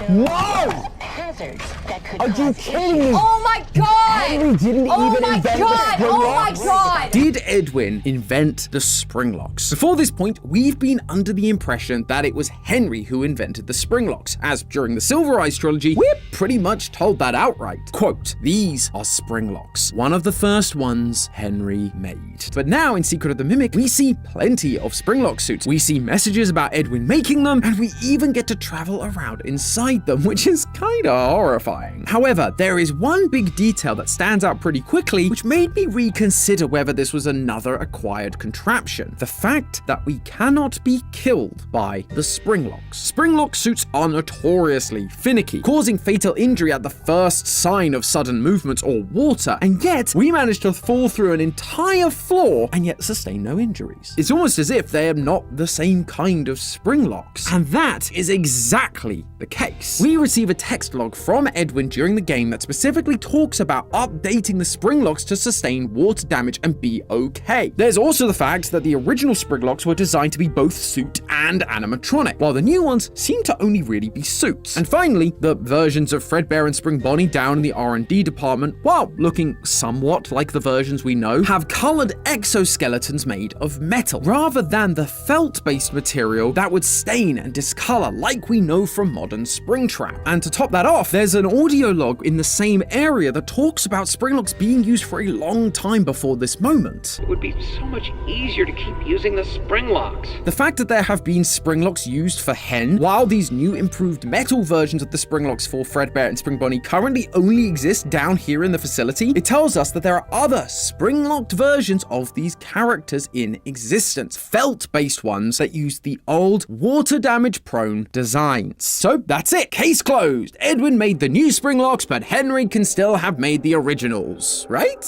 No! Hazards that could Are you kidding me? Oh my god! Henry didn't even invent the spring locks. Oh my god! Did Edwin invent the spring locks? Before this point, we've been under the impression that it was Henry who invented the spring locks, as during the Silver Eyes trilogy, we're pretty much told that outright. Quote, these are spring locks, one of the first ones Henry made. But now in Secret of the Mimic, we see plenty of spring lock suits. We see messages about Edwin making them, and we even get to travel around inside them, which is kinda horrifying. However, there is one big detail that stands out pretty quickly, which made me reconsider whether this was another acquired contraption. The fact that we cannot be killed by the spring locks. Spring lock suits are notoriously finicky, causing fatal injury at the first sign of sudden movements or water, and yet we managed to fall through an entire floor and yet sustain no injuries. It's almost as if they are not the same kind of spring locks, and that is exactly the case. We receive a text log from Edwin during the game that specifically talks about updating the spring locks to sustain water damage and be okay. There's also the fact that the original spring locks were designed to be both suit and animatronic, while the new ones seem to only really be suits. And finally, the versions of Fredbear and Spring Bonnie down in the R&D department, while looking somewhat like the versions we know, have colored exoskeletons made of metal, rather than the felt-based material that would stain and discolor like we know from modern Springtrap. And to top that off, there's an audio log in the same area that talks about spring locks being used for a long time before this moment. It would be so much easier to keep using the spring locks. The fact that there have been spring locks used for Hen, while these new improved metal versions of the spring locks for Fredbear and Spring Bonnie currently only exist down here in the facility, it tells us that there are other spring-locked versions of these characters in existence, felt-based ones that use the old water damage prone designs. So that's it, case closed. Edwin made the new spring locks, but Henry can still have made the originals, right?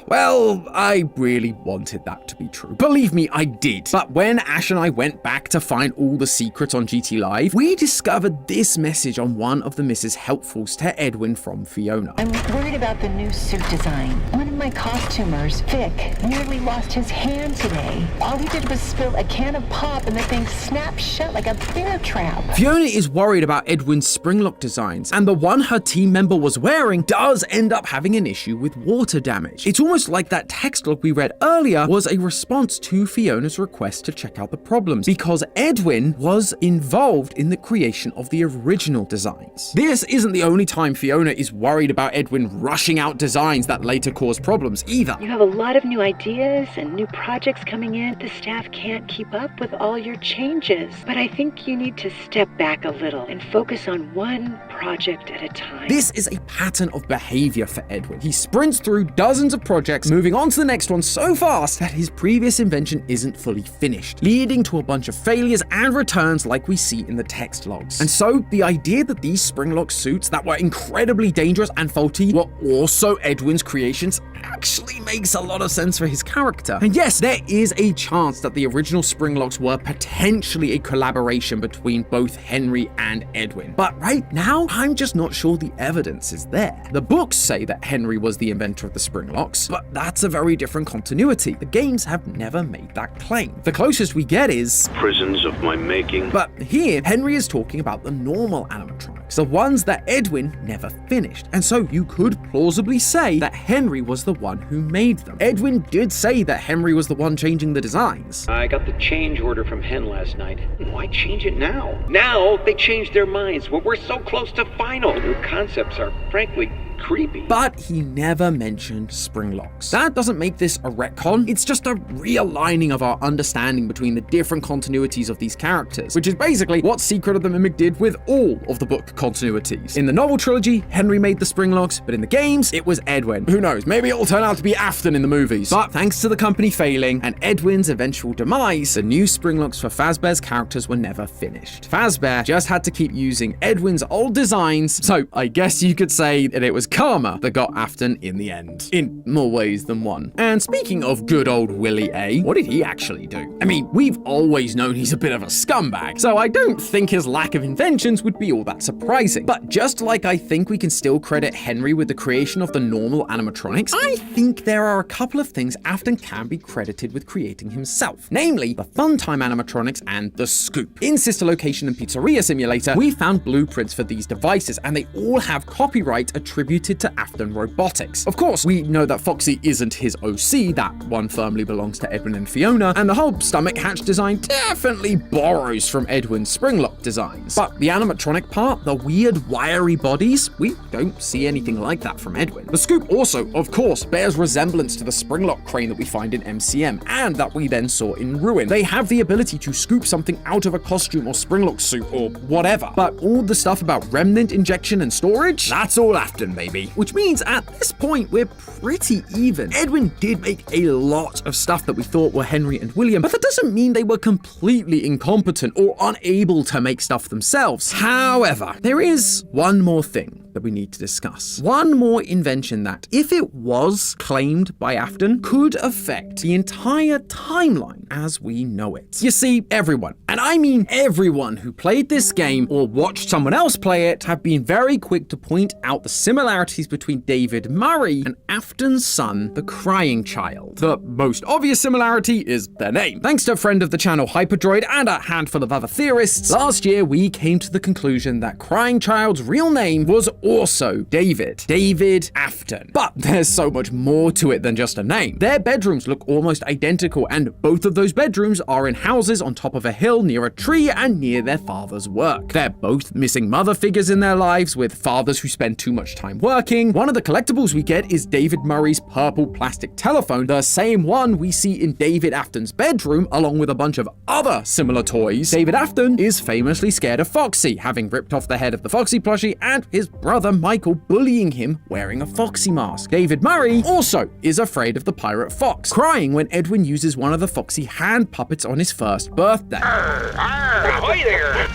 Well, I really wanted that to be true. Believe me, I did. But when Ash and I went back to find all the secrets on GT Live, we discovered this message on one of the Mrs. Helpfuls to Edwin from Fiona. I'm worried about the new suit design. One of my costumers, Vic, nearly lost his hand today. All he did was spill a can of pop and the thing snapped shut like a bear trap. Fiona is worried about Edwin's springlock designs, and the one her team member was wearing does end up having an issue with water damage. It's almost almost like that text log we read earlier was a response to Fiona's request to check out the problems, because Edwin was involved in the creation of the original designs. This isn't the only time Fiona is worried about Edwin rushing out designs that later cause problems either. You have a lot of new ideas and new projects coming in. The staff can't keep up with all your changes, but I think you need to step back a little and focus on one project at a time. This is a pattern of behavior for Edwin. He sprints through dozens of projects, moving on to the next one so fast that his previous invention isn't fully finished, leading to a bunch of failures and returns like we see in the text logs. And so the idea that these springlock suits that were incredibly dangerous and faulty were also Edwin's creations actually makes a lot of sense for his character. And yes, there is a chance that the original springlocks were potentially a collaboration between both Henry and Edwin. But right now, I'm just not sure the evidence is there. The books say that Henry was the inventor of the springlocks, but that's a very different continuity. The games have never made that claim. The closest we get is prisons of my making. But here, Henry is talking about the normal animatronics, the ones that Edwin never finished. And so you could plausibly say that Henry was the one who made them. Edwin did say that Henry was the one changing the designs. I got the change order from Hen last night. Why change it now? Now they changed their minds. Well, we're so close to final. The new concepts are, frankly, creepy. But he never mentioned springlocks. That doesn't make this a retcon, it's just a realigning of our understanding between the different continuities of these characters, which is basically what Secret of the Mimic did with all of the book continuities. In the novel trilogy, Henry made the springlocks, but in the games, it was Edwin. Who knows, maybe it'll turn out to be Afton in the movies. But thanks to the company failing and Edwin's eventual demise, the new springlocks for Fazbear's characters were never finished. Fazbear just had to keep using Edwin's old designs, so I guess you could say that it was karma that got Afton in the end, in more ways than one. And speaking of good old Willie A, what did he actually do? I mean, we've always known he's a bit of a scumbag, so I don't think his lack of inventions would be all that surprising. But just like I think we can still credit Henry with the creation of the normal animatronics, I think there are a couple of things Afton can be credited with creating himself, namely the Funtime animatronics and the Scoop. In Sister Location and Pizzeria Simulator, we found blueprints for these devices, and they all have copyright attributed to Afton Robotics. Of course, we know that Foxy isn't his OC, that one firmly belongs to Edwin and Fiona, and the whole stomach hatch design definitely borrows from Edwin's springlock designs. But the animatronic part, the weird wiry bodies, we don't see anything like that from Edwin. The Scoop also, of course, bears resemblance to the springlock crane that we find in MCM, and that we then saw in Ruin. They have the ability to scoop something out of a costume or springlock suit or whatever, but all the stuff about remnant injection and storage, that's all Afton, baby. Which means at this point, we're pretty even. Edwin did make a lot of stuff that we thought were Henry and William, but that doesn't mean they were completely incompetent or unable to make stuff themselves. However, there is one more thing that we need to discuss. One more invention that, if it was claimed by Afton, could affect the entire timeline as we know it. You see, everyone, and I mean everyone who played this game or watched someone else play it, have been very quick to point out the similarities between David Murray and Afton's son, the Crying Child. The most obvious similarity is their name. Thanks to a friend of the channel Hyperdroid and a handful of other theorists, last year we came to the conclusion that Crying Child's real name was also David Afton. But there's so much more to it than just a name. Their bedrooms look almost identical, and both of those bedrooms are in houses on top of a hill near a tree and near their father's work. They're both missing mother figures in their lives, with fathers who spend too much time working. One of the collectibles we get is David Murray's purple plastic telephone, the same one we see in David Afton's bedroom, along with a bunch of other similar toys. David Afton is famously scared of Foxy, having ripped off the head of the Foxy plushie, and his brother Michael bullying him wearing a Foxy mask. David Murray also is afraid of the pirate Fox, crying when Edwin uses one of the Foxy hand puppets on his first birthday. Ahoy there!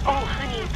Oh, honey,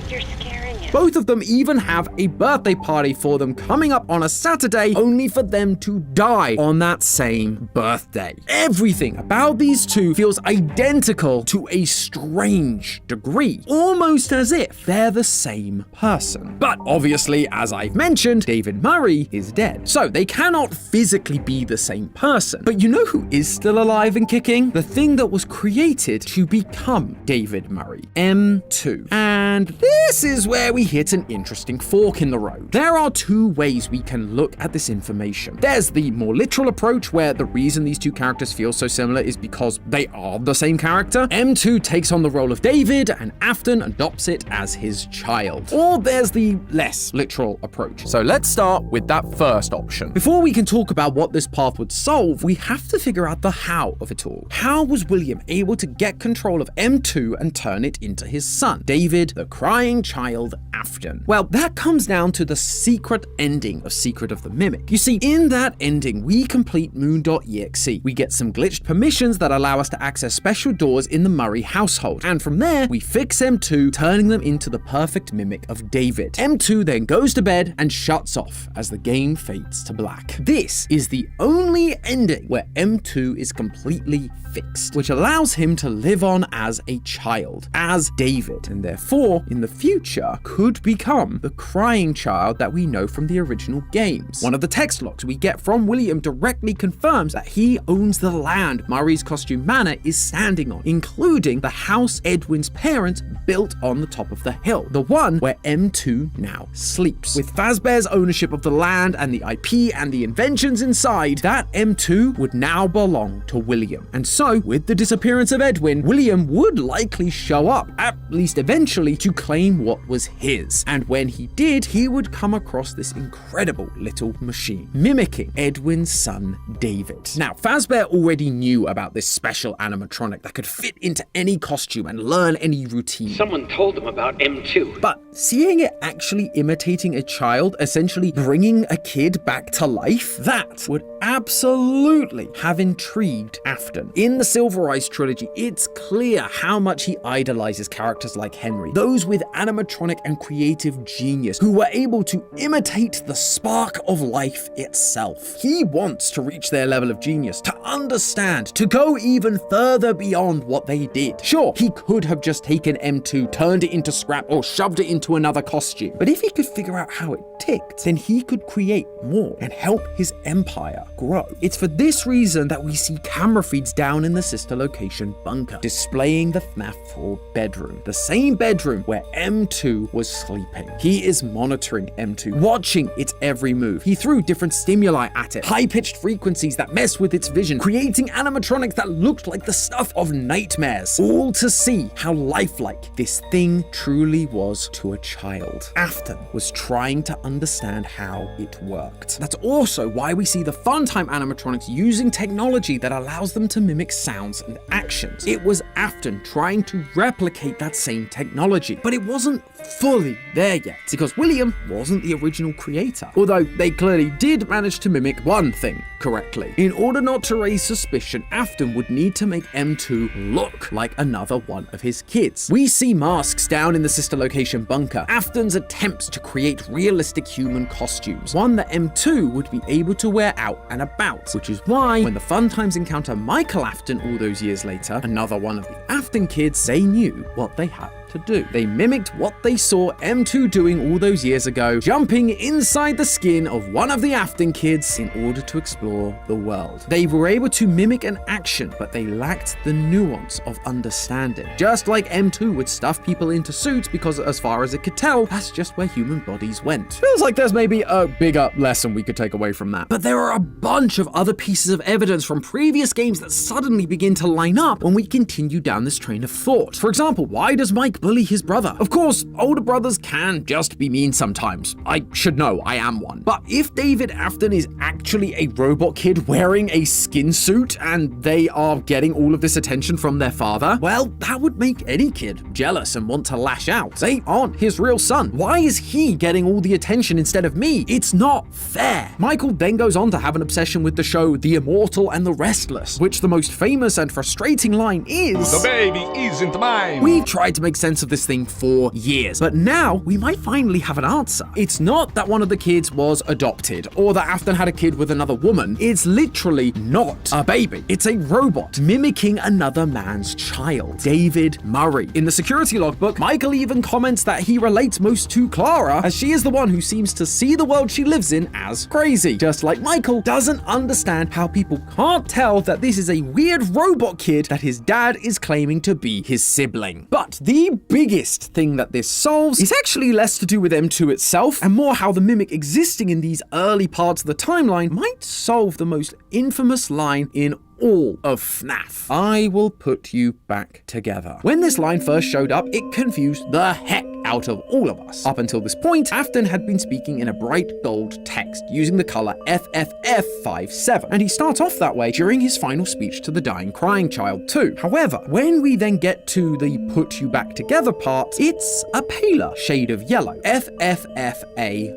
you're scaring him. Both of them even have a birthday party for them coming up on a Saturday, only for them to die on that same birthday. Everything about these two feels identical to a strange degree, almost as if they're the same person. But obviously, as I've mentioned, David Murray is dead, so they cannot physically be the same person. But you know who is still alive and kicking? The thing that was created to become David Murray, M2. And this is where we we hit an interesting fork in the road. There are two ways we can look at this information. There's the more literal approach, where the reason these two characters feel so similar is because they are the same character. M2 takes on the role of David, and Afton adopts it as his child. Or there's the less literal approach. So let's start with that first option. Before we can talk about what this path would solve, we have to figure out the how of it all. How was William able to get control of M2 and turn it into his son, David, the crying child Afton? Well, that comes down to the secret ending of Secret of the Mimic. You see, in that ending, we complete Moon.exe. We get some glitched permissions that allow us to access special doors in the Murray household, and from there, we fix M2, turning them into the perfect mimic of David. M2 then goes to bed and shuts off as the game fades to black. This is the only ending where M2 is completely fixed, which allows him to live on as a child, as David, and therefore, in the future, could become the crying child that we know from the original games. One of the text logs we get from William directly confirms that he owns the land Murray's costume manor is standing on, including the house Edwin's parents built on the top of the hill, the one where M2 now sleeps. With Fazbear's ownership of the land and the IP and the inventions inside, that M2 would now belong to William. And so, with the disappearance of Edwin, William would likely show up, at least eventually, to claim what was his. And when he did, he would come across this incredible little machine, mimicking Edwin's son, David. Now, Fazbear already knew about this special animatronic that could fit into any costume and learn any routine. Someone told him about M2. But seeing it actually imitating a child, essentially bringing a kid back to life, that would absolutely have intrigued Afton. In the Silver Eyes trilogy, it's clear how much he idolizes characters like Henry, those with animatronic and creative genius, who were able to imitate the spark of life itself. He wants to reach their level of genius, to understand, to go even further beyond what they did. Sure, he could have just taken M2, turned it into scrap, or shoved it into another costume, but if he could figure out how it ticked, then he could create more and help his empire grow. It's for this reason that we see camera feeds down in the sister location bunker, displaying the FNAF 4 bedroom, the same bedroom where M2 was sleeping. He is monitoring M2, watching its every move. He threw different stimuli at it, high-pitched frequencies that messed with its vision, creating animatronics that looked like the stuff of nightmares, all to see how lifelike this thing truly was to a child. Afton was trying to understand how it worked. That's also why we see the Funtime animatronics using technology that allows them to mimic sounds and actions. It was Afton trying to replicate that same technology, but it wasn't fully there yet, because William wasn't the original creator, although they clearly did manage to mimic one thing correctly. In order not to raise suspicion, Afton would need to make M2 look like another one of his kids. We see masks down in the sister location bunker, Afton's attempts to create realistic human costumes, one that M2 would be able to wear out and about, which is why when the Funtimes encounter Michael Afton all those years later, another one of the Afton kids, they knew what they had to do. They mimicked what they saw M2 doing all those years ago, jumping inside the skin of one of the Afton kids in order to explore the world. They were able to mimic an action, but they lacked the nuance of understanding. Just like M2 would stuff people into suits because, as far as it could tell, that's just where human bodies went. Feels like there's maybe a bigger lesson we could take away from that. But there are a bunch of other pieces of evidence from previous games that suddenly begin to line up when we continue down this train of thought. For example, why does Mike bully his brother? Of course, older brothers can just be mean sometimes. I should know, I am one. But if David Afton is actually a robot kid wearing a skin suit and they are getting all of this attention from their father, well, that would make any kid jealous and want to lash out. They aren't his real son. Why is he getting all the attention instead of me? It's not fair. Michael then goes on to have an obsession with the show The Immortal and the Restless, which the most famous and frustrating line is, "The baby isn't mine." We've tried to make sense of this thing for years, but now we might finally have an answer. It's not that one of the kids was adopted or that Afton had a kid with another woman. It's literally not a baby. It's a robot mimicking another man's child, David Murray. In the security logbook, Michael even comments that he relates most to Clara, as she is the one who seems to see the world she lives in as crazy, just like Michael doesn't understand how people can't tell that this is a weird robot kid that his dad is claiming to be his sibling. But the biggest thing that this solves is actually less to do with M2 itself and more how the Mimic existing in these early parts of the timeline might solve the most infamous line in all of FNAF. I will put you back together. When this line first showed up, it confused the heck out of all of us. Up until this point, Afton had been speaking in a bright gold text using the color FFF57, and he starts off that way during his final speech to the dying crying child too. However, when we then get to the put you back together part, it's a paler shade of yellow, FFFA0.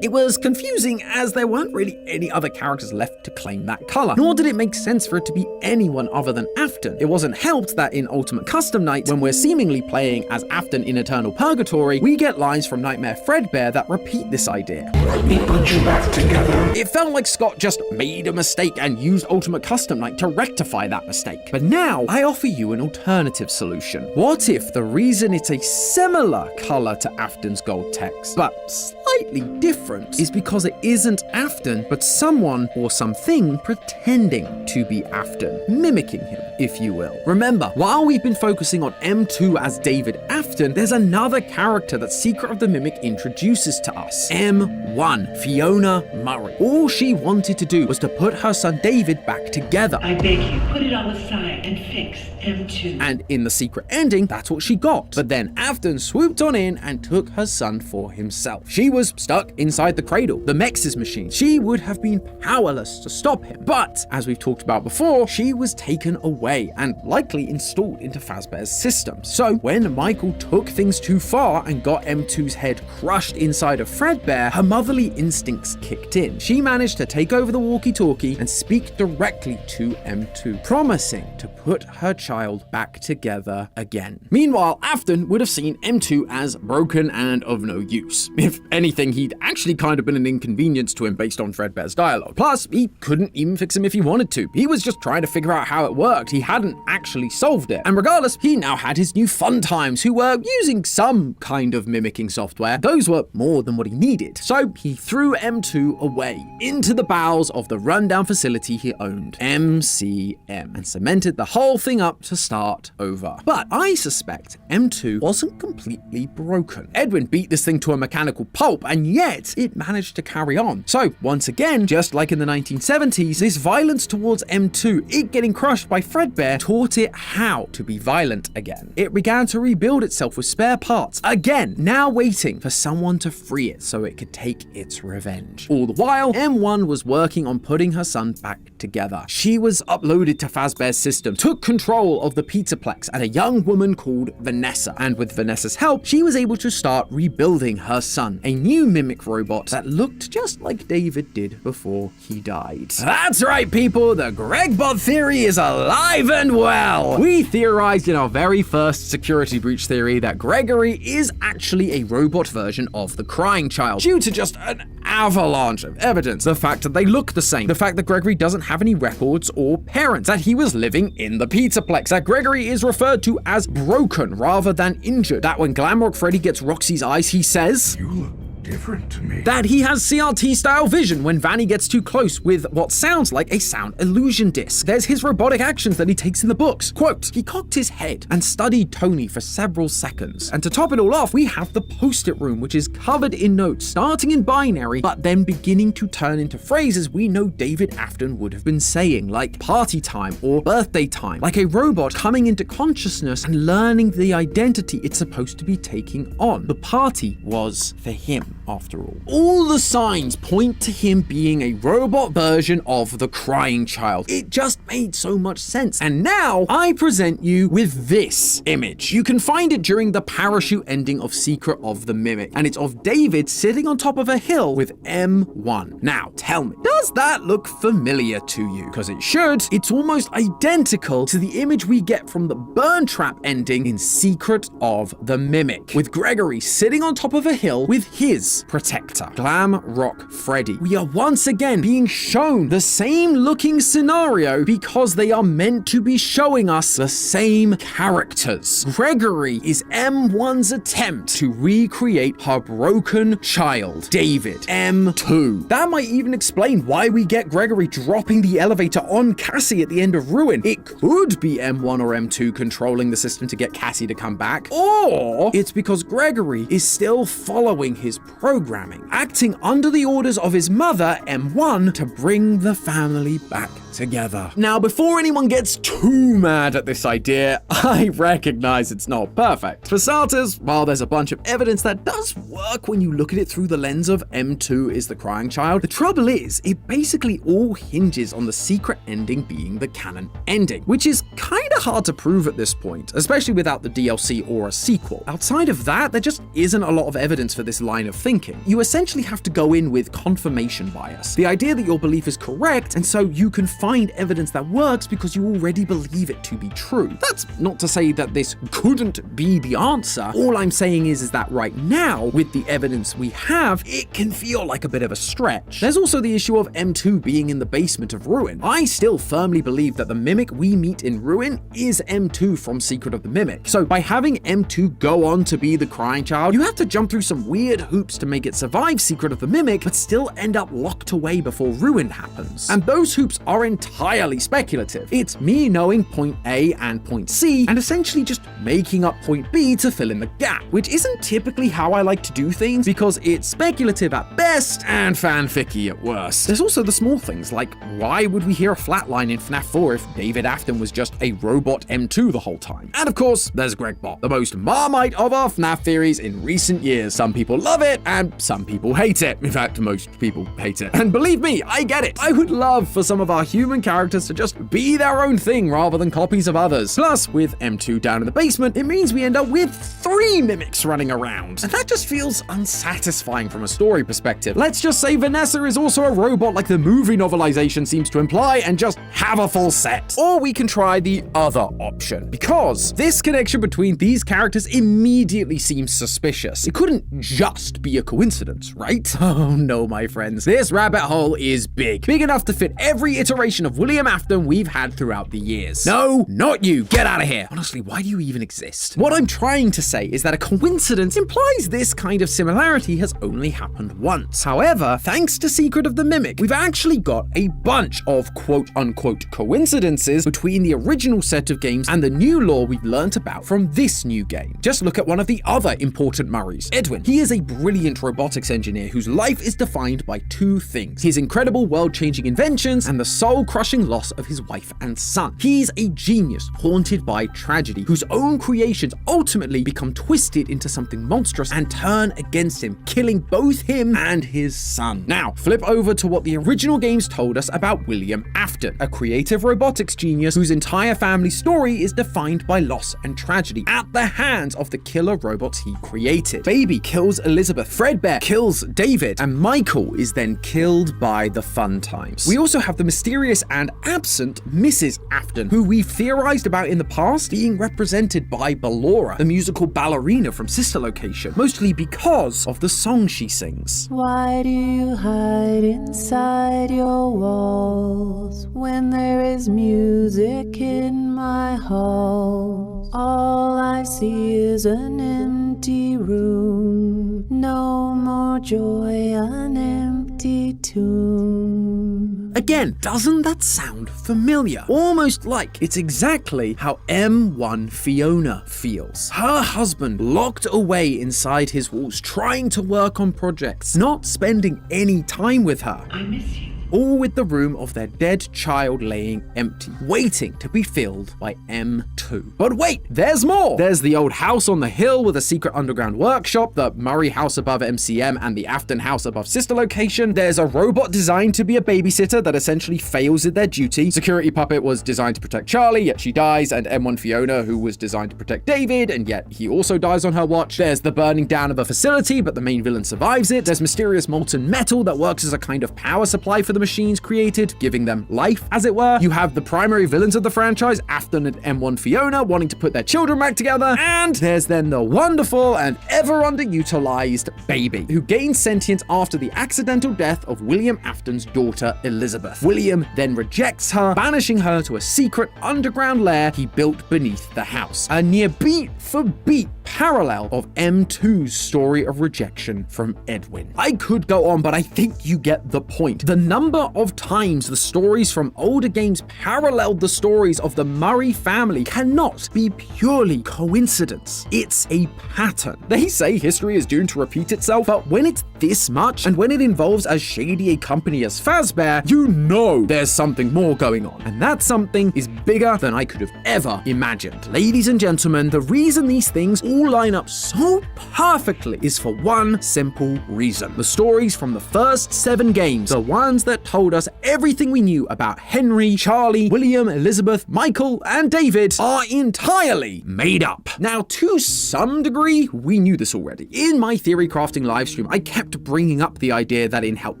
It was confusing as there weren't really any other characters left to claim that color, nor did it make sense for it to be anyone other than Afton. It wasn't helped that in Ultimate Custom Night, when we're seemingly playing as Afton in Eternal Purgatory, we get lines from Nightmare Fredbear that repeat this idea. Let me put you back together. It felt like Scott just made a mistake and used Ultimate Custom Night to rectify that mistake. But now, I offer you an alternative solution. What if the reason it's a similar color to Afton's gold text, but slightly different, is because it isn't Afton, but someone or something pretending to be Afton, mimicking him, if you will. Remember, while we've been focusing on M2 as David Afton, there's another character that Secret of the Mimic introduces to us. M1, Fiona Murray. All she wanted to do was to put her son David back together. I beg you, put it all aside and fix M2. And in the secret ending, that's what she got. But then Afton swooped on in and took her son for himself. She was stuck inside the cradle, the MXES machine. She would have been powerless to stop him. But, as we've talked about before, she was taken away and likely installed into Fazbear's system. So when Michael took things too far and got M2's head crushed inside of Fredbear, her motherly instincts kicked in. She managed to take over the walkie-talkie and speak directly to M2, promising to put her child back together again. Meanwhile, Afton would have seen M2 as broken and of no use. If anything, he'd actually kind of been an inconvenience to him based on Fredbear's dialogue. Plus, he couldn't even fix him if he wanted to. He was just trying to figure out how it worked. He hadn't actually solved it. And regardless, he now had his new fun times who were using some kind of mimicking software. Those were more than what he needed. So he threw M2 away into the bowels of the rundown facility he owned, MCM, and cemented the whole thing up to start over. But I suspect M2 wasn't completely broken. Edwin beat this thing to a mechanical pulp, and yet it managed to carry on. So once again, just like in the 1970s, this violence towards M2, it getting crushed by Fredbear, taught it how to be violent again. It began to rebuild itself with spare parts, again, now waiting for someone to free it so it could take its revenge. All the while, M1 was working on putting her son back together. She was uploaded to Fazbear's system, took control of the Pizzaplex and a young woman called Vanessa. And with Vanessa's help, she was able to start rebuilding her son, a new mimic robot that looked just like David did before he died. That's right, people, the Gregbot theory is alive and well. We theorized in our very first security breach theory that Gregory is actually a robot version of the crying child due to just an avalanche of evidence. The fact that they look the same, the fact that Gregory doesn't have any records or parents, that he was living in the Pizzaplex, that Gregory is referred to as broken rather than injured, that when Glamrock Freddy gets Roxy's eyes, he says, "You look different to me." That he has CRT-style vision when Vanny gets too close with what sounds like a sound illusion disc. There's his robotic actions that he takes in the books. Quote, he cocked his head and studied Tony for several seconds. And to top it all off, we have the post-it room, which is covered in notes, starting in binary, but then beginning to turn into phrases we know David Afton would have been saying, like party time or birthday time, like a robot coming into consciousness and learning the identity it's supposed to be taking on. The party was for him. After all the signs point to him being a robot version of the crying child. It just made so much sense. And now I present you with this image. You can find it during the parachute ending of Secret of the Mimic, and it's of David sitting on top of a hill with M1. Now tell me, does that look familiar to you? Because it should. It's almost identical to the image we get from the burn trap ending in Secret of the Mimic, with Gregory sitting on top of a hill with his Freddy's protector, Glam Rock Freddy. We are once again being shown the same looking scenario because they are meant to be showing us the same characters. Gregory is M1's attempt to recreate her broken child, David, M2. That might even explain why we get Gregory dropping the elevator on Cassie at the end of Ruin. It could be M1 or M2 controlling the system to get Cassie to come back, or it's because Gregory is still following his programming, acting under the orders of his mother, M1, to bring the family back together. Now, before anyone gets too mad at this idea, I recognize it's not perfect. For starters, while there's a bunch of evidence that does work when you look at it through the lens of M2 is the crying child, the trouble is, it basically all hinges on the secret ending being the canon ending, which is kind of hard to prove at this point, especially without the DLC or a sequel. Outside of that, there just isn't a lot of evidence for this line of thinking. You essentially have to go in with confirmation bias, the idea that your belief is correct, and so you can find evidence that works because you already believe it to be true. That's not to say that this couldn't be the answer. All I'm saying is that right now, with the evidence we have, it can feel like a bit of a stretch. There's also the issue of M2 being in the basement of Ruin. I still firmly believe that the Mimic we meet in Ruin is M2 from Secret of the Mimic. So by having M2 go on to be the crying child, you have to jump through some weird hoops to make it survive Secret of the Mimic, but still end up locked away before Ruin happens. And those hoops are entirely speculative. It's me knowing point A and point C, and essentially just making up point B to fill in the gap, which isn't typically how I like to do things because it's speculative at best and fanficky at worst. There's also the small things, like why would we hear a flatline in FNAF 4 if David Afton was just a robot M2 the whole time? And of course, there's Gregbot, the most Marmite of our FNAF theories in recent years. Some people love it, and some people hate it. In fact, most people hate it. And believe me, I get it. I would love for some of our human characters to just be their own thing rather than copies of others. Plus, with M2 down in the basement, it means we end up with 3 mimics running around. And that just feels unsatisfying from a story perspective. Let's just say Vanessa is also a robot like the movie novelization seems to imply and just have a full set. Or we can try the other option, because this connection between these characters immediately seems suspicious. It couldn't just be a coincidence, right? Oh no, my friends. This rabbit hole is big. Big enough to fit every iteration of William Afton we've had throughout the years. No, not you. Get out of here. Honestly, why do you even exist? What I'm trying to say is that a coincidence implies this kind of similarity has only happened once. However, thanks to Secret of the Mimic, we've actually got a bunch of quote-unquote coincidences between the original set of games and the new lore we've learnt about from this new game. Just look at one of the other important Murrays, Edwin. He is a brilliant robotics engineer whose life is defined by 2 things: his incredible world-changing inventions and the soul-crushing loss of his wife and son. He's a genius haunted by tragedy, whose own creations ultimately become twisted into something monstrous and turn against him, killing both him and his son. Now, flip over to what the original games told us about William Afton, a creative robotics genius whose entire family story is defined by loss and tragedy at the hands of the killer robots he created. Baby kills Elizabeth, Fredbear kills David, and Michael is then killed by the Fun Times. We also have the mysterious and absent Mrs. Afton, who we've theorized about in the past being represented by Ballora, the musical ballerina from Sister Location, mostly because of the song she sings. Why do you hide inside your walls when there is music in my halls? All I see is an empty room, no more joy, an empty tomb. Again, doesn't that sound familiar? Almost like it's exactly how M1 Fiona feels. Her husband locked away inside his walls, trying to work on projects, not spending any time with her. I miss you. All with the room of their dead child laying empty, waiting to be filled by M2. But wait, there's more! There's the old house on the hill with a secret underground workshop, the Murray house above MCM and the Afton house above Sister Location. There's a robot designed to be a babysitter that essentially fails at their duty. Security Puppet was designed to protect Charlie, yet she dies, and M1 Fiona, who was designed to protect David, and yet he also dies on her watch. There's the burning down of a facility, but the main villain survives it. There's mysterious molten metal that works as a kind of power supply for the the machines created, giving them life, as it were. You have the primary villains of the franchise, Afton and M1 Fiona, wanting to put their children back together. And there's then the wonderful and ever underutilized Baby, who gained sentience after the accidental death of William Afton's daughter, Elizabeth. William then rejects her, banishing her to a secret underground lair he built beneath the house. A near beat-for-beat parallel of M2's story of rejection from Edwin. I could go on, but I think you get the point. The number of times the stories from older games paralleled the stories of the Murray family cannot be purely coincidence. It's a pattern. They say history is doomed to repeat itself, but when it's this much, and when it involves as shady a company as Fazbear, you know there's something more going on. And that something is bigger than I could have ever imagined. Ladies and gentlemen, the reason these things all line up so perfectly is for one simple reason. The stories from the first 7 games, the ones that told us everything we knew about Henry, Charlie, William, Elizabeth, Michael, and David, are entirely made up. Now, to some degree, we knew this already. In my theory crafting livestream, I kept bringing up the idea that in Help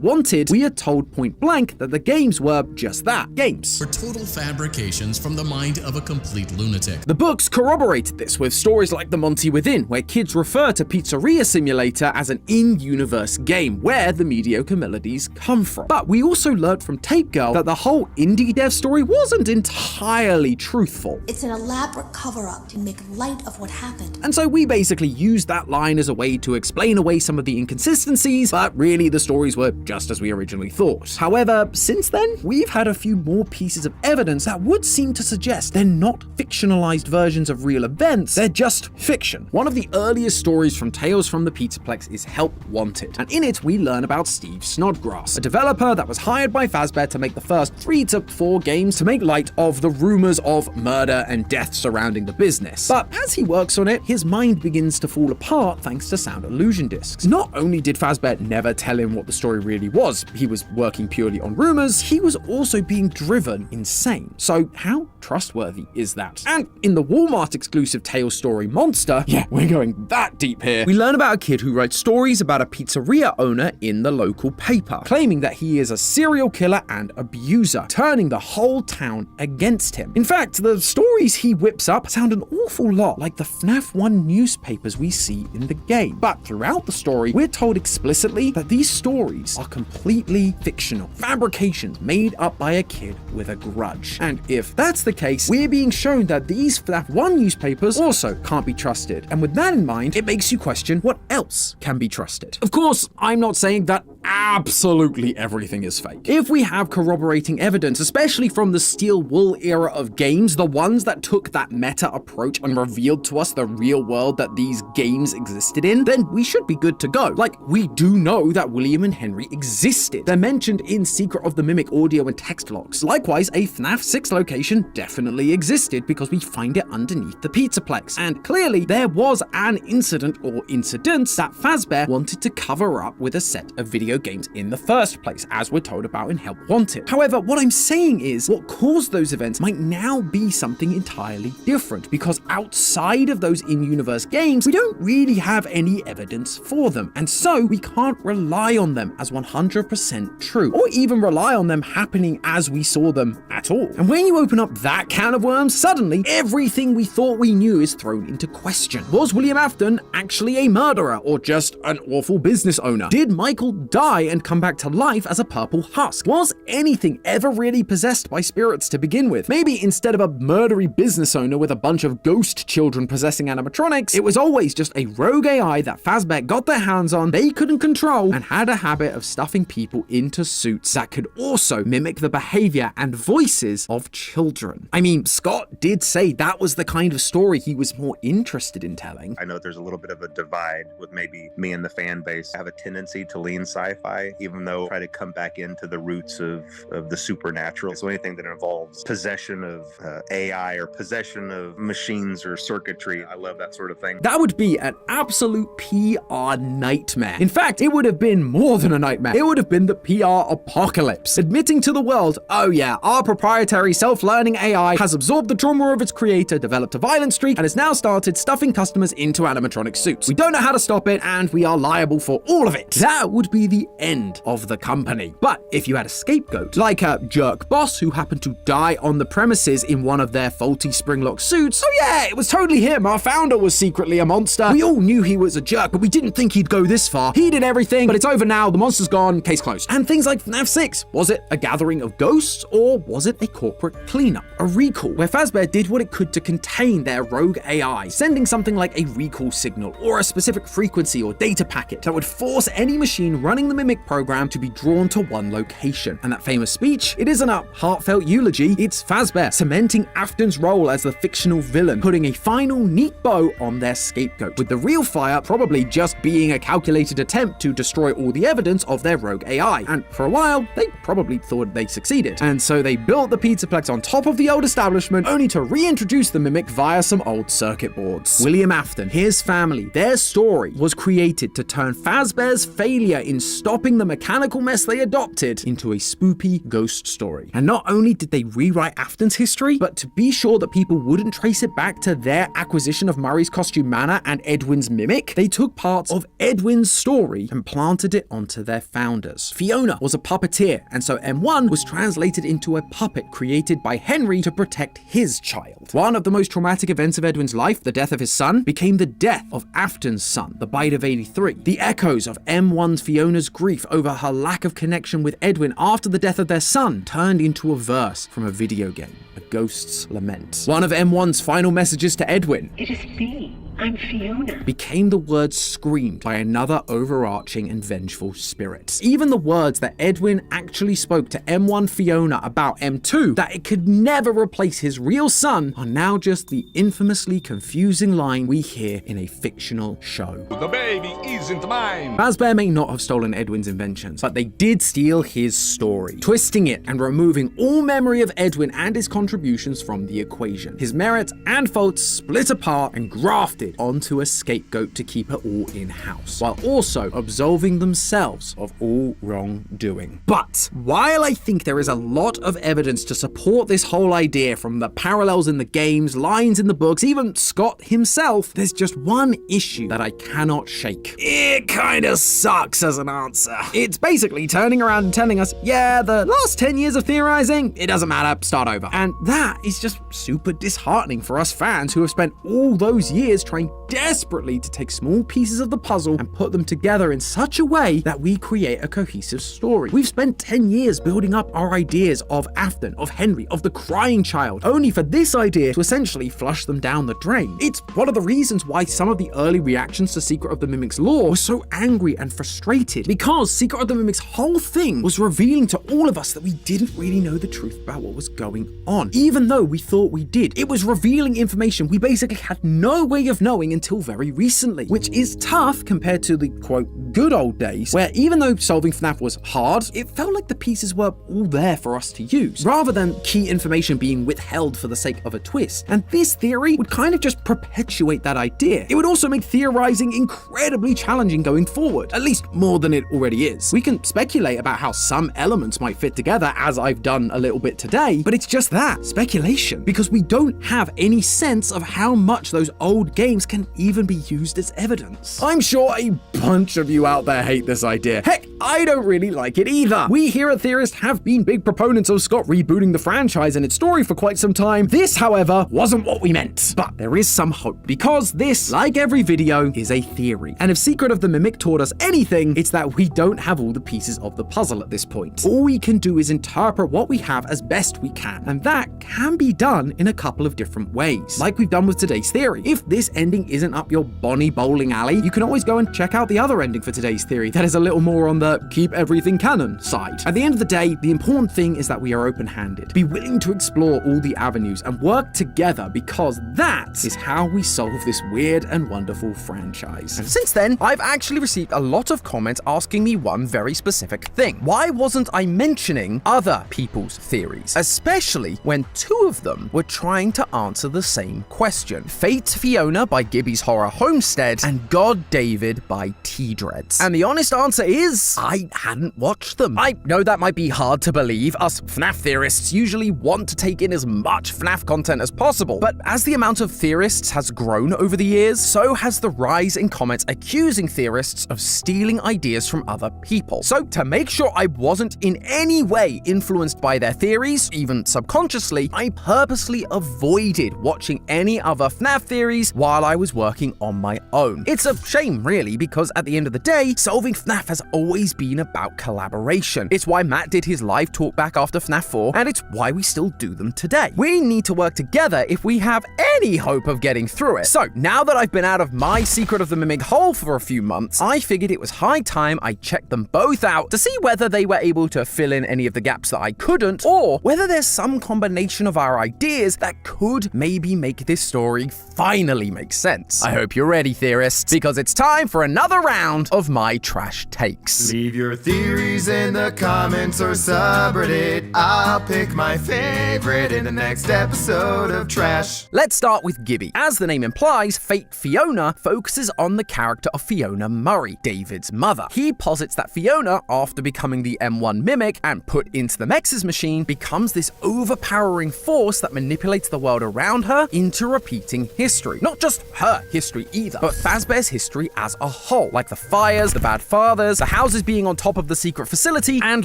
Wanted, we are told point blank that the games were just that, games. For total fabrications from the mind of a complete lunatic. The books corroborated this with stories like The Monty Within, where kids refer to Pizzeria Simulator as an in-universe game, where the mediocre melodies come from. But we also learned from Tape Girl that the whole indie dev story wasn't entirely truthful. It's an elaborate cover-up to make light of what happened. And so we basically used that line as a way to explain away some of the inconsistencies, but really the stories were just as we originally thought. However, since then, we've had a few more pieces of evidence that would seem to suggest they're not fictionalized versions of real events, they're just fiction. One of the earliest stories from Tales from the Pizzaplex is Help Wanted, and in it we learn about Steve Snodgrass, a developer that was hired by Fazbear to make the first 3 to 4 games to make light of the rumors of murder and death surrounding the business. But as he works on it, his mind begins to fall apart thanks to sound illusion discs. Not only did Fazbear never tell him what the story really was, he was working purely on rumors, he was also being driven insane. So how trustworthy is that? And in the Walmart exclusive Tales story Monster, yeah, we're going that deep here, we learn about a kid who writes stories about a pizzeria owner in the local paper, claiming that he is a serial killer and abuser, turning the whole town against him. In fact, the stories he whips up sound an awful lot like the FNAF 1 newspapers we see in the game. But throughout the story, we're told explicitly that these stories are completely fictional, fabrications made up by a kid with a grudge. And if that's the case, we're being shown that these FNAF 1 newspapers also can't be trusted. And with that in mind, it makes you question what else can be trusted. Of course, I'm not saying that absolutely everything is fake. If we have corroborating evidence, especially from the Steel Wool era of games, the ones that took that meta approach and revealed to us the real world that these games existed in, then we should be good to go. Like, we do know that William and Henry existed. They're mentioned in Secret of the Mimic audio and text logs. Likewise, a FNAF 6 location definitely existed because we find it underneath the Pizzaplex. And clearly, there was an incident or incidents that Fazbear wanted to cover up with a set of video games in the first place, as we're told about in Help Wanted. However, what I'm saying is what caused those events might now be something entirely different, because outside of those in-universe games, we don't really have any evidence for them, and so we can't rely on them as 100% true, or even rely on them happening as we saw them at all. And when you open up that can of worms, suddenly everything we thought we knew is thrown into question. Was William Afton actually a murderer, or just an awful business owner? Did Michael die and come back to life as a purple husk? Was anything ever really possessed by spirits to begin with? Maybe instead of a murdery business owner with a bunch of ghost children possessing animatronics, it was always just a rogue AI that Fazbear got their hands on, they couldn't control, and had a habit of stuffing people into suits that could also mimic the behavior and voices of children. I mean, Scott did say that was the kind of story he was more interested in telling. I know there's a little bit of a divide with maybe me and the fan base. I have a tendency to lean sci-fi, even though I try to come back into the roots of the supernatural. So anything that involves possession of AI or possession of machines or circuitry, I love that sort of thing. That would be an absolute PR nightmare. In fact, it would have been more than a nightmare. It would have been the PR apocalypse. Admitting to the world, oh yeah, our proprietary self-learning AI has absorbed the trauma of its creator, developed a violent streak, and has now started stuffing customers into animatronic suits. We don't know how to stop it, and we are liable for all of it. That would be the very end of the company. But if you had a scapegoat, like a jerk boss who happened to die on the premises in one of their faulty spring-lock suits, oh yeah, it was totally him. Our founder was secretly a monster. We all knew he was a jerk, but we didn't think he'd go this far. He did everything, but it's over now. The monster's gone. Case closed. And things like FNAF 6. Was it a gathering of ghosts, or was it a corporate cleanup? A recall, where Fazbear did what it could to contain their rogue AI, sending something like a recall signal, or a specific frequency or data packet that would force any machine running the Mimic program to be drawn to one location. And that famous speech, it isn't a heartfelt eulogy, it's Fazbear cementing Afton's role as the fictional villain, putting a final neat bow on their scapegoat, with the real fire probably just being a calculated attempt to destroy all the evidence of their rogue AI. And for a while, they probably thought they succeeded. And so they built the Pizzaplex on top of the old establishment, only to reintroduce the Mimic via some old circuit boards. William Afton, his family, their story was created to turn Fazbear's failure in stopping the mechanical mess they adopted into a spoopy ghost story. And not only did they rewrite Afton's history, but to be sure that people wouldn't trace it back to their acquisition of Murray's Costume Manor and Edwin's Mimic, they took parts of Edwin's story and planted it onto their founders. Fiona was a puppeteer, and so M1 was translated into a puppet created by Henry to protect his child. One of the most traumatic events of Edwin's life, the death of his son, became the death of Afton's son, the Bite of 83. The echoes of M1's Fiona's grief over her lack of connection with Edwin after the death of their son turned into a verse from a video game, A Ghost's Lament. One of M1's final messages to Edwin, "It is me. I'm Fiona," became the words screamed by another overarching and vengeful spirit. Even the words that Edwin actually spoke to M1 Fiona about M2, that it could never replace his real son, are now just the infamously confusing line we hear in a fictional show. The baby isn't mine. Fazbear may not have stolen Edwin's inventions, but they did steal his story, twisting it and removing all memory of Edwin and his contributions from the equation. His merits and faults split apart and grafted onto a scapegoat to keep it all in-house, while also absolving themselves of all wrongdoing. But while I think there is a lot of evidence to support this whole idea, from the parallels in the games, lines in the books, even Scott himself, there's just one issue that I cannot shake. It kinda sucks as an answer. It's basically turning around and telling us, yeah, the last 10 years of theorizing, it doesn't matter, start over. And that is just super disheartening for us fans who have spent all those years trying desperately to take small pieces of the puzzle and put them together in such a way that we create a cohesive story. We've spent 10 years building up our ideas of Afton, of Henry, of the crying child, only for this idea to essentially flush them down the drain. It's one of the reasons why some of the early reactions to Secret of the Mimic's lore were so angry and frustrated, because Secret of the Mimic's whole thing was revealing to all of us that we didn't really know the truth about what was going on, even though we thought we did. It was revealing information we basically had no way of knowing until very recently, which is tough compared to the quote good old days, where even though solving FNAF was hard, it felt like the pieces were all there for us to use, rather than key information being withheld for the sake of a twist. And this theory would kind of just perpetuate that idea. It would also make theorizing incredibly challenging going forward, at least more than it already is. We can speculate about how some elements might fit together, as I've done a little bit today, but it's just that, speculation, because we don't have any sense of how much those old games can even be used as evidence. I'm sure a bunch of you out there hate this idea. Heck, I don't really like it either. We here at Theorist have been big proponents of Scott rebooting the franchise and its story for quite some time. This, however, wasn't what we meant. But there is some hope, because this, like every video, is a theory. And if Secret of the Mimic taught us anything, it's that we don't have all the pieces of the puzzle at this point. All we can do is interpret what we have as best we can, and that can be done in a couple of different ways, like we've done with today's theory. If this ending isn't up your Bonnie bowling alley, you can always go and check out the other ending for today's theory that is a little more on the keep everything canon side. At the end of the day, the important thing is that we are open-handed, be willing to explore all the avenues and work together, because that is how we solve this weird and wonderful franchise. And since then, I've actually received a lot of comments asking me one very specific thing. Why wasn't I mentioning other people's theories, especially when two of them were trying to answer the same question? Fate Fiona by Gibby's Horror Homestead and God David by T-Dread. threads? And the honest answer is, I hadn't watched them. I know that might be hard to believe. Us FNAF theorists usually want to take in as much FNAF content as possible, but as the amount of theorists has grown over the years, so has the rise in comments accusing theorists of stealing ideas from other people. So to make sure I wasn't in any way influenced by their theories, even subconsciously, I purposely avoided watching any other FNAF theories while I was working on my own. It's a shame, really, because at the end of the day, solving FNAF has always been about collaboration. It's why Matt did his live talk back after FNAF 4, and it's why we still do them today. We need to work together if we have any hope of getting through it. So now that I've been out of my Secret of the Mimic hole for a few months, I figured it was high time I checked them both out to see whether they were able to fill in any of the gaps that I couldn't, or whether there's some combination of our ideas that could maybe make this story finally make sense. I hope you're ready, theorists, because it's time for another round of my trash takes. Leave your theories in the comments or subreddit. I'll pick my favorite in the next episode of Trash. Let's start with Gibby. As the name implies, Fake Fiona focuses on the character of Fiona Murray, David's mother. He posits that Fiona, after becoming the M1 mimic and put into the MXES machine, becomes this overpowering force that manipulates the world around her into repeating history. Not just her history either, but Fazbear's history as a whole, like the fires, the bad fathers, the houses being on top of the secret facility, and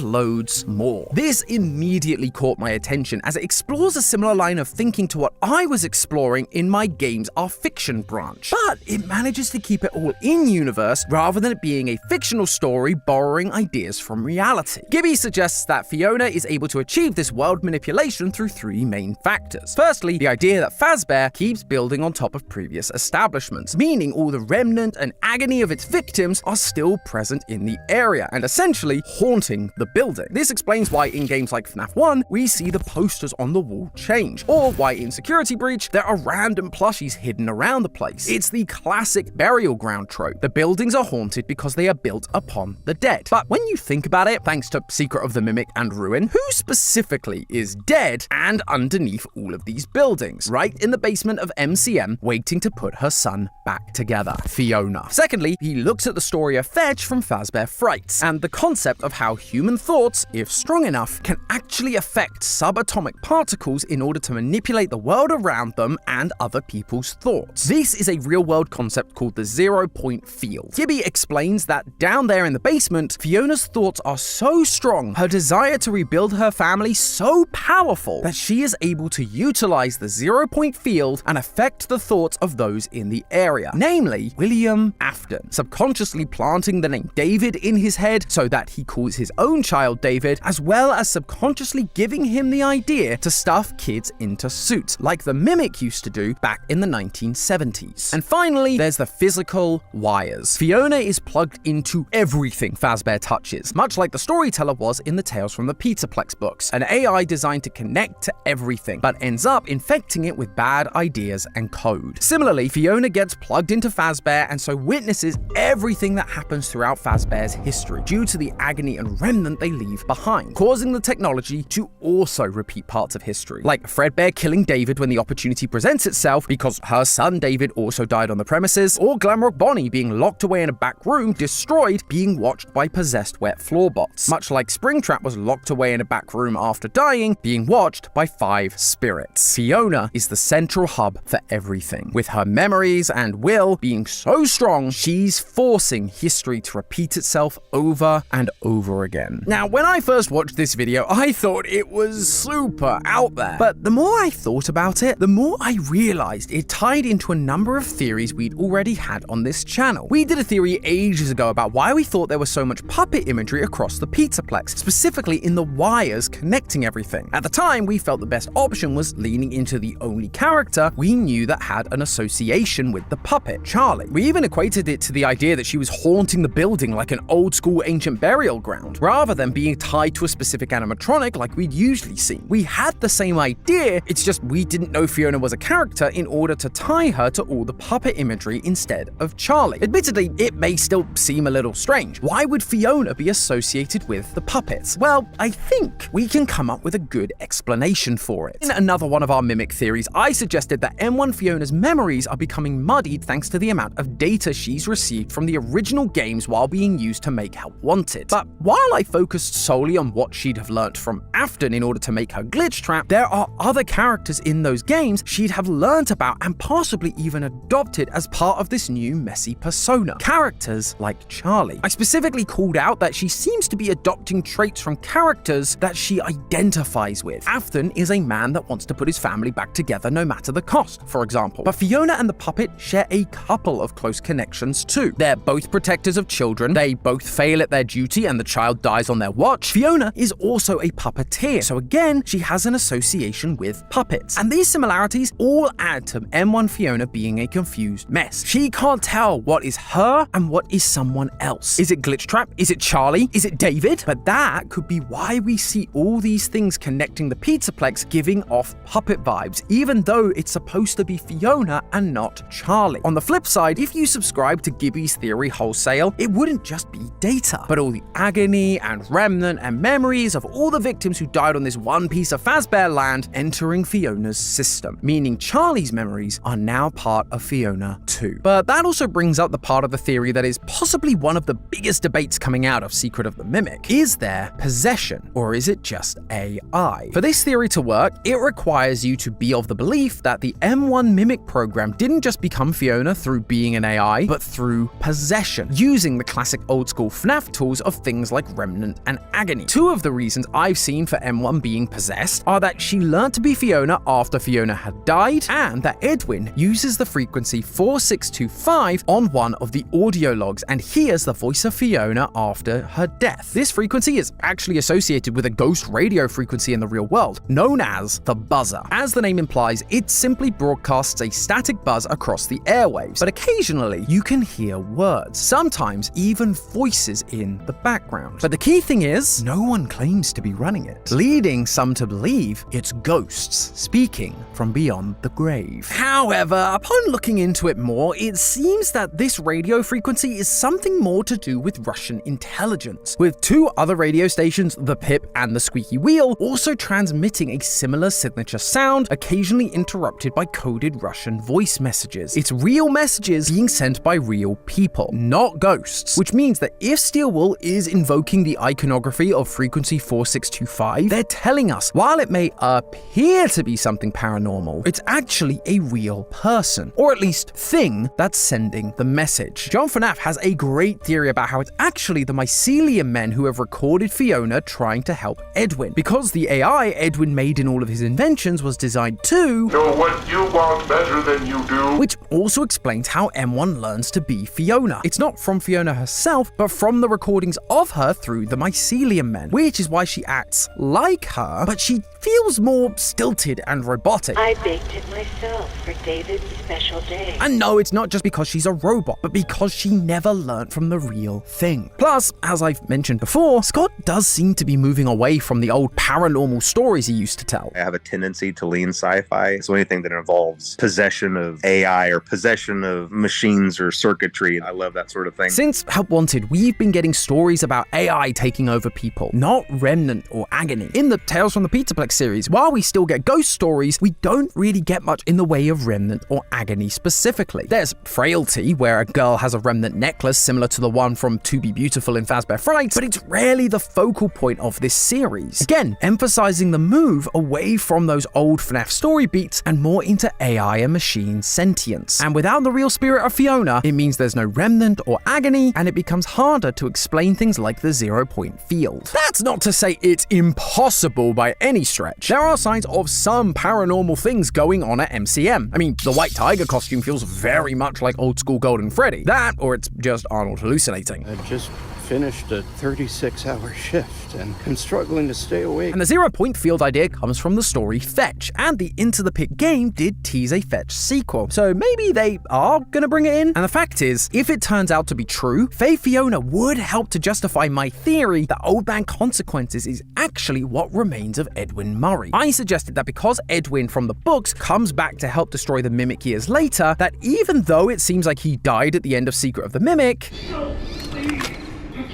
loads more. This immediately caught my attention as it explores a similar line of thinking to what I was exploring in my Games Are Fiction branch, but it manages to keep it all in universe rather than it being a fictional story borrowing ideas from reality. Gibby suggests that Fiona is able to achieve this world manipulation through three main factors. Firstly, the idea that Fazbear keeps building on top of previous establishments, meaning all the remnant and agony of its victims are still present in the area and essentially haunting the building. This explains why in games like FNAF 1, we see the posters on the wall change, or why in Security Breach, there are random plushies hidden around the place. It's the classic burial ground trope. The buildings are haunted because they are built upon the dead. But when you think about it, thanks to Secret of the Mimic and Ruin, who specifically is dead and underneath all of these buildings? Right in the basement of MCM, waiting to put her son back together, Fiona. Secondly, he looks at the story of Fetch from Fazbear Freitas, and the concept of how human thoughts, if strong enough, can actually affect subatomic particles in order to manipulate the world around them and other people's thoughts. This is a real-world concept called the 0-point field. Gibby explains that down there in the basement, Fiona's thoughts are so strong, her desire to rebuild her family so powerful, that she is able to utilize the 0-point field and affect the thoughts of those in the area, namely William Afton, subconsciously planting the name David in his head so that he calls his own child David, as well as subconsciously giving him the idea to stuff kids into suits, like the Mimic used to do back in the 1970s. And finally, there's the physical wires. Fiona is plugged into everything Fazbear touches, much like the storyteller was in the Tales from the Pizzaplex books, an AI designed to connect to everything, but ends up infecting it with bad ideas and code. Similarly, Fiona gets plugged into Fazbear and so witnesses everything that happens throughout Fazbear's history due to the agony and remnant they leave behind, causing the technology to also repeat parts of history, like Fredbear killing David when the opportunity presents itself because her son David also died on the premises, or Glamrock Bonnie being locked away in a back room, destroyed, being watched by possessed wet floor bots, much like Springtrap was locked away in a back room after dying, being watched by 5 spirits. Fiona is the central hub for everything, with her memories and will being so strong, she's forcing history to repeat itself over and over again. Now, when I first watched this video, I thought it was super out there, but the more I thought about it, the more I realized it tied into a number of theories we'd already had on this channel. We did a theory ages ago about why we thought there was so much puppet imagery across the Pizzaplex, specifically in the wires connecting everything. At the time, we felt the best option was leaning into the only character we knew that had an association with the puppet, Charlie. We even equated it to the idea that she was haunting the building like an old school ancient burial ground, rather than being tied to a specific animatronic like we'd usually see. We had the same idea, it's just we didn't know Fiona was a character in order to tie her to all the puppet imagery instead of Charlie. Admittedly, it may still seem a little strange. Why would Fiona be associated with the puppets? Well, I think we can come up with a good explanation for it. In another one of our Mimic theories, I suggested that M1 Fiona's memories are becoming muddied thanks to the amount of data she's received from the original original games while being used to make Help Wanted. But while I focused solely on what she'd have learnt from Afton in order to make her glitch trap, there are other characters in those games she'd have learnt about and possibly even adopted as part of this new messy persona. Characters like Charlie. I specifically called out that she seems to be adopting traits from characters that she identifies with. Afton is a man that wants to put his family back together no matter the cost, for example. But Fiona and the puppet share a couple of close connections too. They're both protectors of children, they both fail at their duty and the child dies on their watch. Fiona is also a puppeteer, so again, she has an association with puppets. And these similarities all add to M1 Fiona being a confused mess. She can't tell what is her and what is someone else. Is it Glitch Trap? Is it Charlie? Is it David? But that could be why we see all these things connecting the Pizzaplex giving off puppet vibes, even though it's supposed to be Fiona and not Charlie. On the flip side, if you subscribe to Gibby's theory wholesale, it wouldn't just be data, but all the agony and remnant and memories of all the victims who died on this one piece of Fazbear land entering Fiona's system, meaning Charlie's memories are now part of Fiona too. But that also brings up the part of the theory that is possibly one of the biggest debates coming out of Secret of the Mimic. Is there possession, or is it just AI? For this theory to work, it requires you to be of the belief that the M1 Mimic program didn't just become Fiona through being an AI, but through possession, using the classic old school FNAF tools of things like Remnant and Agony. Two of the reasons I've seen for M1 being possessed are that she learned to be Fiona after Fiona had died, and that Edwin uses the frequency 4625 on one of the audio logs and hears the voice of Fiona after her death. This frequency is actually associated with a ghost radio frequency in the real world, known as the buzzer. As the name implies, it simply broadcasts a static buzz across the airwaves, but occasionally you can hear words, sometimes even voices in the background. But the key thing is, no one claims to be running it, leading some to believe it's ghosts speaking from beyond the grave. However, upon looking into it more, it seems that this radio frequency is something more to do with Russian intelligence, with two other radio stations, the Pip and the Squeaky Wheel, also transmitting a similar signature sound, occasionally interrupted by coded Russian voice messages. It's real messages being sent by real people, not ghosts, which means that if Steelwool is invoking the iconography of frequency 4625, they're telling us, while it may appear to be something paranormal, it's actually a real person, or at least thing, that's sending the message. John FNAF has a great theory about how it's actually the Mycelium men who have recorded Fiona trying to help Edwin, because the AI Edwin made in all of his inventions was designed to know what you want better than you do, which also explains how M1 learns to be Fiona. It's not from Fiona herself, but from the recordings of her through the Mycelium men, which is why she acts like her, but she feels more stilted and robotic. I baked it myself for David's special day. And no, it's not just because she's a robot, but because she never learnt from the real thing. Plus, as I've mentioned before, Scott does seem to be moving away from the old paranormal stories he used to tell. I have a tendency to lean sci-fi, so anything that involves possession of AI or possession of machines or circuitry, I love that sort of thing. Since Help Wanted, we've been getting stories about AI taking over people, not Remnant or Agony. In the Tales from the Pizzaplex series, while we still get ghost stories, we don't really get much in the way of Remnant or Agony specifically. There's Frailty, where a girl has a Remnant necklace similar to the one from To Be Beautiful in Fazbear Freitas, but it's rarely the focal point of this series. Again, emphasizing the move away from those old FNAF story beats and more into AI and machine sentience. And without the real spirit of Fiona, it means there's no Remnant or Agony, and it becomes harder to explain things like the 0-point field. That's not to say it's impossible by any stretch. There are signs of some paranormal things going on at MCM. I mean, the white tiger costume feels very much like old school Golden Freddy. That, or it's just Arnold hallucinating. I just finished a 36-hour shift and I'm struggling to stay awake. And the 0-point field idea comes from the story Fetch, and the Into the Pit game did tease a Fetch sequel, so maybe they are gonna bring it in. And the fact is, if it turns out to be true, Faye Fiona would help to justify my theory that Old Man Consequences is actually what remains of Edwin Murray. I suggested that because Edwin from the books comes back to help destroy the Mimic years later, that even though it seems like he died at the end of Secret of the Mimic,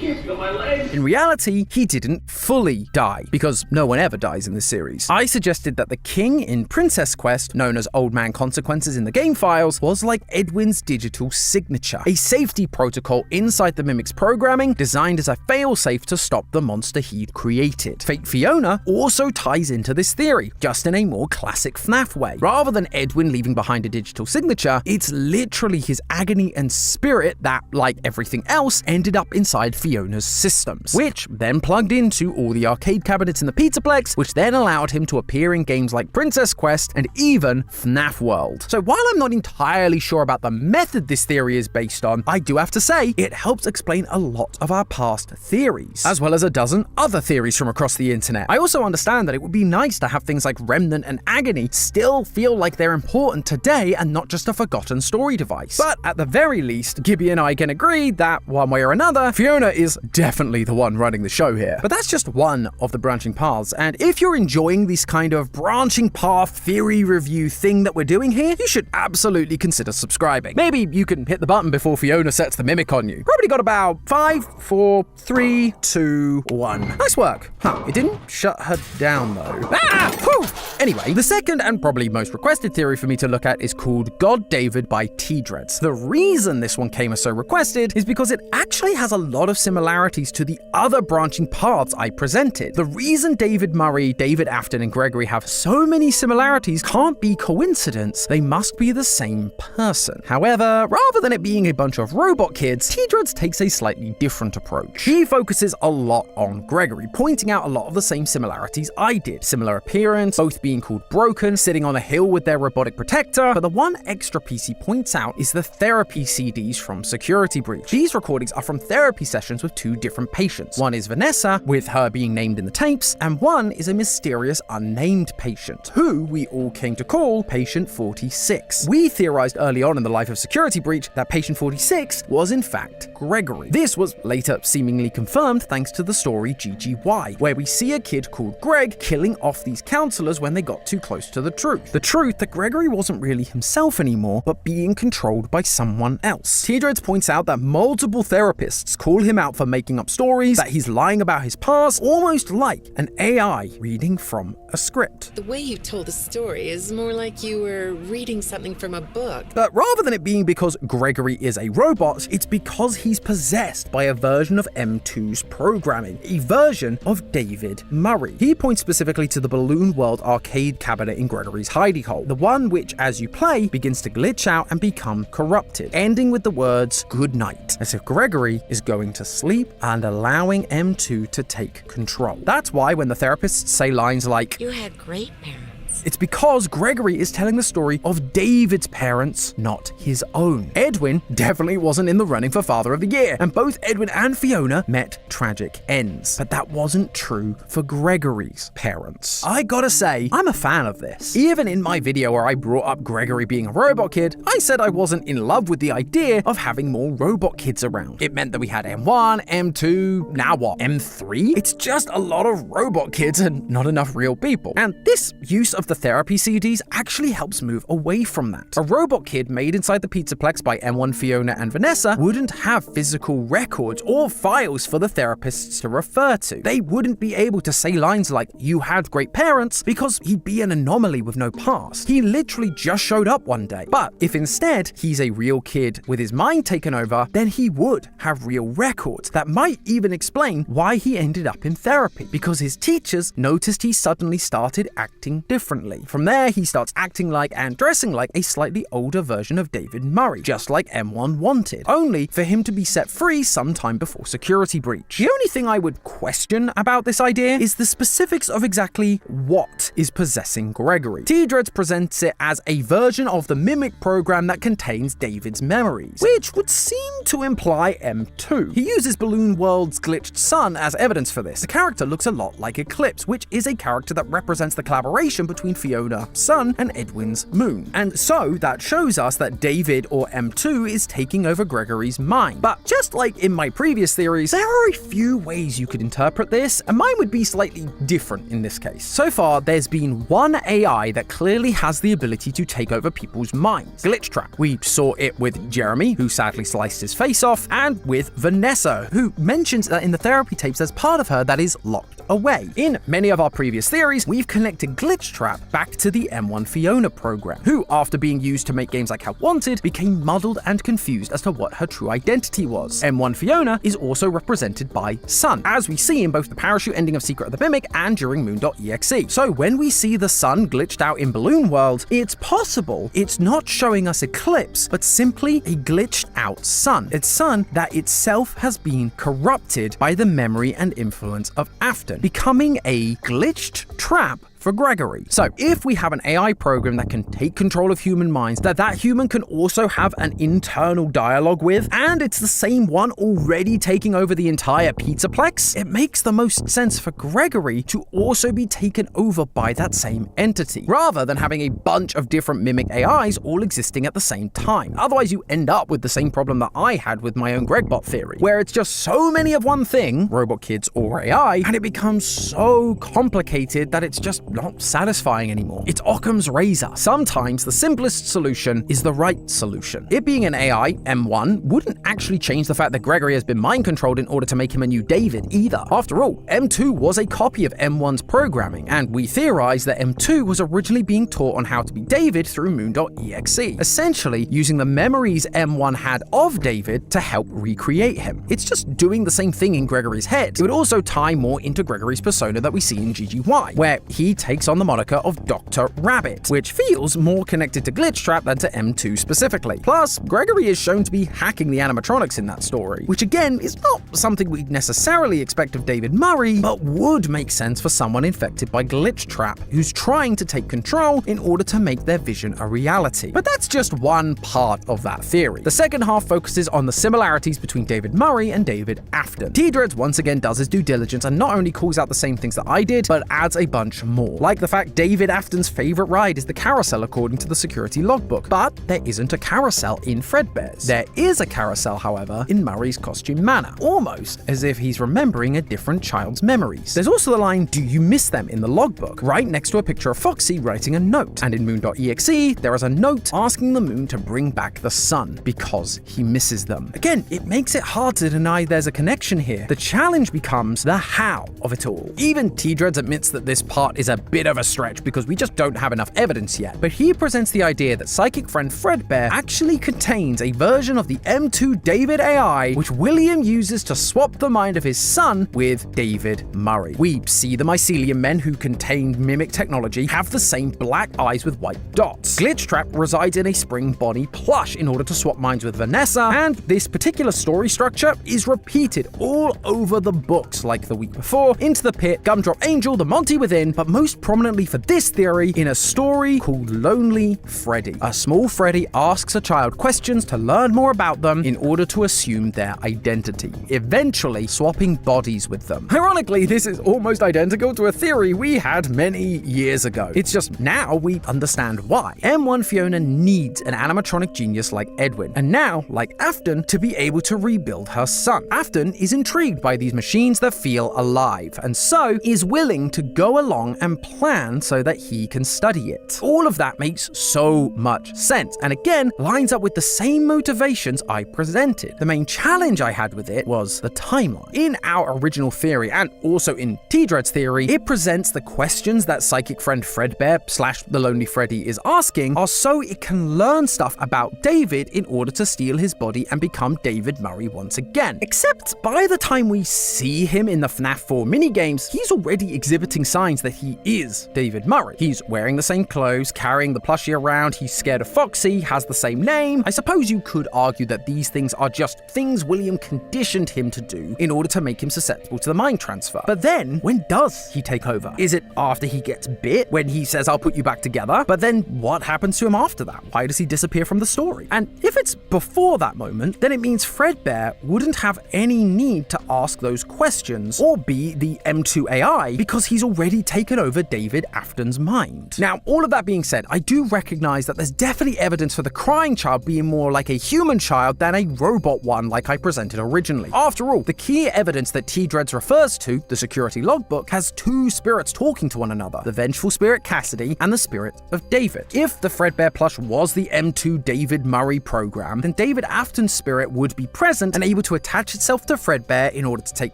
can't feel my legs. In reality, he didn't fully die, because no one ever dies in this series. I suggested that the king in Princess Quest, known as Old Man Consequences in the game files, was like Edwin's digital signature, a safety protocol inside the Mimic's programming designed as a failsafe to stop the monster he'd created. Fate Fiona also ties into this theory, just in a more classic FNAF way. Rather than Edwin leaving behind a digital signature, it's literally his agony and spirit that, like everything else, ended up inside Fiona's systems, which then plugged into all the arcade cabinets in the Pizzaplex, which then allowed him to appear in games like Princess Quest and even FNAF World. So while I'm not entirely sure about the method this theory is based on, I do have to say it helps explain a lot of our past theories, as well as a dozen other theories from across the internet. I also understand that it would be nice to have things like Remnant and Agony still feel like they're important today and not just a forgotten story device. But at the very least, Gibby and I can agree that, one way or another, Fiona is definitely the one running the show here. But that's just one of the branching paths, and if you're enjoying this kind of branching path theory review thing that we're doing here, you should absolutely consider subscribing. Maybe you can hit the button before Fiona sets the Mimic on you. Probably got about 5, 4, 3, 2, 1. Nice work. Huh, it didn't shut her down though. Ah! Whew! Anyway, the second and probably most requested theory for me to look at is called God David by T-Dreads. The reason this one came as so requested is because it actually has a lot of similarities to the other branching paths I presented. The reason David Murray, David Afton, and Gregory have so many similarities can't be coincidence. They must be the same person. However, rather than it being a bunch of robot kids, T-Dreads takes a slightly different approach. He focuses a lot on Gregory, pointing out a lot of the same similarities I did. Similar appearance, both being called Broken, sitting on a hill with their robotic protector, but the one extra piece he points out is the therapy CDs from Security Breach. These recordings are from therapy sessions with two different patients. One is Vanessa, with her being named in the tapes, and one is a mysterious unnamed patient, who we all came to call Patient 46. We theorized early on in the life of Security Breach that Patient 46 was in fact Gregory. This was later seemingly confirmed thanks to the story GGY, where we see a kid called Greg killing off these counselors when they got too close to the truth. The truth that Gregory wasn't really himself anymore, but being controlled by someone else. T-Dreads points out that multiple therapists call him out for making up stories, that he's lying about his past, almost like an AI reading from a script. The way you told the story is more like you were reading something from a book. But rather than it being because Gregory is a robot, it's because he's possessed by a version of M2's programming, a version of David Murray. He points specifically to the Balloon World arcade cabinet in Gregory's hidey hole, the one which, as you play, begins to glitch out and become corrupted, ending with the words "good night," as if Gregory is going to sleep and allowing M2 to take control. That's why when the therapists say lines like, "You had great parents," it's because Gregory is telling the story of David's parents, not his own. Edwin definitely wasn't in the running for Father of the Year, and both Edwin and Fiona met tragic ends. But that wasn't true for Gregory's parents. I gotta say, I'm a fan of this. Even in my video where I brought up Gregory being a robot kid, I said I wasn't in love with the idea of having more robot kids around. It meant that we had M1, M2, now what, M3? It's just a lot of robot kids and not enough real people. And this use of the therapy CDs actually helps move away from that. A robot kid made inside the Pizzaplex by M1, Fiona, and Vanessa wouldn't have physical records or files for the therapists to refer to. They wouldn't be able to say lines like, "You had great parents," because he'd be an anomaly with no past. He literally just showed up one day. But if instead he's a real kid with his mind taken over, then he would have real records that might even explain why he ended up in therapy, because his teachers noticed he suddenly started acting differently. From there, he starts acting like and dressing like a slightly older version of David Murray, just like M1 wanted, only for him to be set free sometime before Security Breach. The only thing I would question about this idea is the specifics of exactly what is possessing Gregory. T-Dreads presents it as a version of the Mimic program that contains David's memories, which would seem to imply M2. He uses Balloon World's glitched sun as evidence for this. The character looks a lot like Eclipse, which is a character that represents the collaboration between Fiona, Sun, and Edwin's Moon. And so that shows us that David, or M2, is taking over Gregory's mind. But just like in my previous theories, there are a few ways you could interpret this, and mine would be slightly different in this case. So far, there's been one AI that clearly has the ability to take over people's minds. Glitch Trap. We saw it with Jeremy, who sadly sliced his his face off, and with Vanessa, who mentions that in the therapy tapes there's part of her that is locked away. In many of our previous theories, we've connected Glitch Trap back to the M1 Fiona program, who, after being used to make games like Help Wanted, became muddled and confused as to what her true identity was. M1 Fiona is also represented by Sun, as we see in both the parachute ending of Secret of the Mimic and during Moon.exe. So when we see the sun glitched out in Balloon World, it's possible it's not showing us Eclipse, but simply a glitched out sun. It's sun that itself has been corrupted by the memory and influence of Afton, becoming a glitched trap for Gregory. So if we have an AI program that can take control of human minds, that human can also have an internal dialogue with, and it's the same one already taking over the entire Pizzaplex, it makes the most sense for Gregory to also be taken over by that same entity, rather than having a bunch of different mimic AIs all existing at the same time. Otherwise you end up with the same problem that I had with my own Gregbot theory, where it's just so many of one thing, robot kids or AI, and it becomes so complicated that it's just not satisfying anymore. It's Occam's razor. Sometimes the simplest solution is the right solution. It being an AI, M1, wouldn't actually change the fact that Gregory has been mind controlled in order to make him a new David either. After all, M2 was a copy of M1's programming, and we theorize that M2 was originally being taught on how to be David through Moon.exe, essentially using the memories M1 had of David to help recreate him. It's just doing the same thing in Gregory's head. It would also tie more into Gregory's persona that we see in GGY, where he takes on the moniker of Dr. Rabbit, which feels more connected to Glitch Trap than to M2 specifically. Plus, Gregory is shown to be hacking the animatronics in that story, which again is not something we'd necessarily expect of David Murray, but would make sense for someone infected by Glitch Trap who's trying to take control in order to make their vision a reality. But that's just one part of that theory. The second half focuses on the similarities between David Murray and David Afton. T-Dreads once again does his due diligence and not only calls out the same things that I did, but adds a bunch more, like the fact David Afton's favorite ride is the carousel according to the security logbook, but there isn't a carousel in Fredbear's. There is a carousel, however, in Murray's costume manor, almost as if he's remembering a different child's memories. There's also the line, "Do you miss them?" in the logbook, right next to a picture of Foxy writing a note, and in Moon.exe, there is a note asking the moon to bring back the sun because he misses them. Again, it makes it hard to deny there's a connection here. The challenge becomes the how of it all. Even T-Dreads admits that this part is a bit of a stretch because we just don't have enough evidence yet, but he presents the idea that psychic friend Fredbear actually contains a version of the M2 David AI which William uses to swap the mind of his son with David Murray. We see the mycelium men who contain mimic technology have the same black eyes with white dots. Glitch Trap resides in a spring Bonnie plush in order to swap minds with Vanessa, and this particular story structure is repeated all over the books, like the week before, Into the Pit, Gumdrop Angel, The Monty Within, but most prominently for this theory in a story called Lonely Freddy. A small Freddy asks a child questions to learn more about them in order to assume their identity, eventually swapping bodies with them. Ironically, this is almost identical to a theory we had many years ago. It's just now we understand why. M1 Fiona needs an animatronic genius like Edwin, and now, like Afton, to be able to rebuild her son. Afton is intrigued by these machines that feel alive, and so is willing to go along and plan so that he can study it. All of that makes so much sense, and again, lines up with the same motivations I presented. The main challenge I had with it was the timeline. In our original theory, and also in T-Dread's theory, it presents the questions that psychic friend Fredbear / the Lonely Freddy is asking are so it can learn stuff about David in order to steal his body and become David Murray once again. Except by the time we see him in the FNAF 4 minigames, he's already exhibiting signs that he is David Murray. He's wearing the same clothes, carrying the plushie around, he's scared of Foxy, has the same name. I suppose you could argue that these things are just things William conditioned him to do in order to make him susceptible to the mind transfer. But then, when does he take over? Is it after he gets bit, when he says, "I'll put you back together"? But then what happens to him after that? Why does he disappear from the story? And if it's before that moment, then it means Fredbear wouldn't have any need to ask those questions or be the M2 AI because he's already taken over over David Afton's mind. Now, all of that being said, I do recognize that there's definitely evidence for the crying child being more like a human child than a robot one like I presented originally. After all, the key evidence that T-Dreads refers to, the security logbook, has two spirits talking to one another, the vengeful spirit Cassidy and the spirit of David. If the Fredbear plush was the M2 David Murray program, then David Afton's spirit would be present and able to attach itself to Fredbear in order to take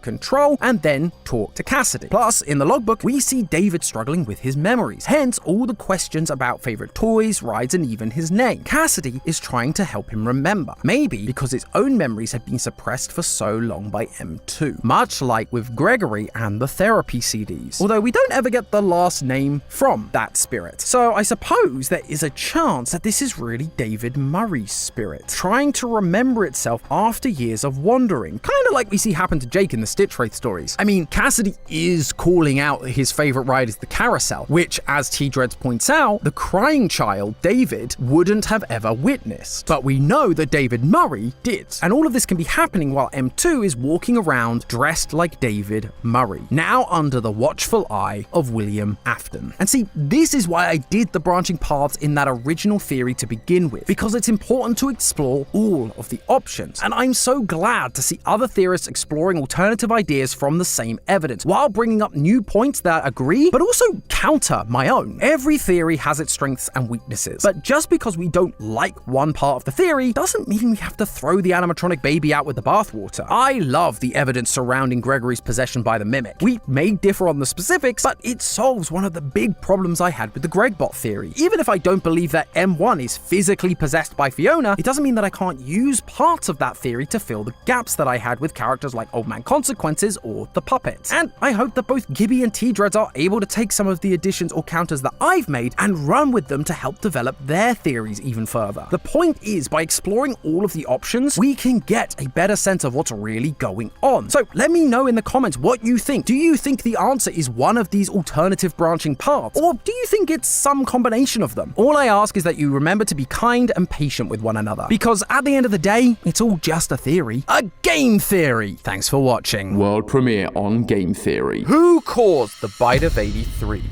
control and then talk to Cassidy. Plus, in the logbook, we see David struggling with his memories, hence all the questions about favorite toys, rides, and even his name. Cassidy is trying to help him remember, maybe because his own memories had been suppressed for so long by M2, much like with Gregory and the therapy CDs, although we don't ever get the last name from that spirit. So I suppose there is a chance that this is really David Murray's spirit, trying to remember itself after years of wandering, kind of like we see happen to Jake in the Stitch Wraith stories. I mean, Cassidy is calling out that his favorite ride is the carousel, which, as T-Dreads points out, the crying child, David, wouldn't have ever witnessed. But we know that David Murray did. And all of this can be happening while M2 is walking around dressed like David Murray, now under the watchful eye of William Afton. And see, this is why I did the branching paths in that original theory to begin with, because it's important to explore all of the options. And I'm so glad to see other theorists exploring alternative ideas from the same evidence, while bringing up new points that agree, but also counter my own. Every theory has its strengths and weaknesses, but just because we don't like one part of the theory doesn't mean we have to throw the animatronic baby out with the bathwater. I love the evidence surrounding Gregory's possession by the Mimic. We may differ on the specifics, but it solves one of the big problems I had with the Gregbot theory. Even if I don't believe that M1 is physically possessed by Fiona, it doesn't mean that I can't use parts of that theory to fill the gaps that I had with characters like Old Man Consequences or the Puppet. And I hope that both Gibby and T-Dreads are able to take some of the additions or counters that I've made and run with them to help develop their theories even further. The point is, by exploring all of the options, we can get a better sense of what's really going on. So let me know in the comments what you think. Do you think the answer is one of these alternative branching paths, or do you think it's some combination of them? All I ask is that you remember to be kind and patient with one another, because at the end of the day, it's all just a theory. A game theory! Thanks for watching. World premiere on Game Theory. Who caused the bite of 83?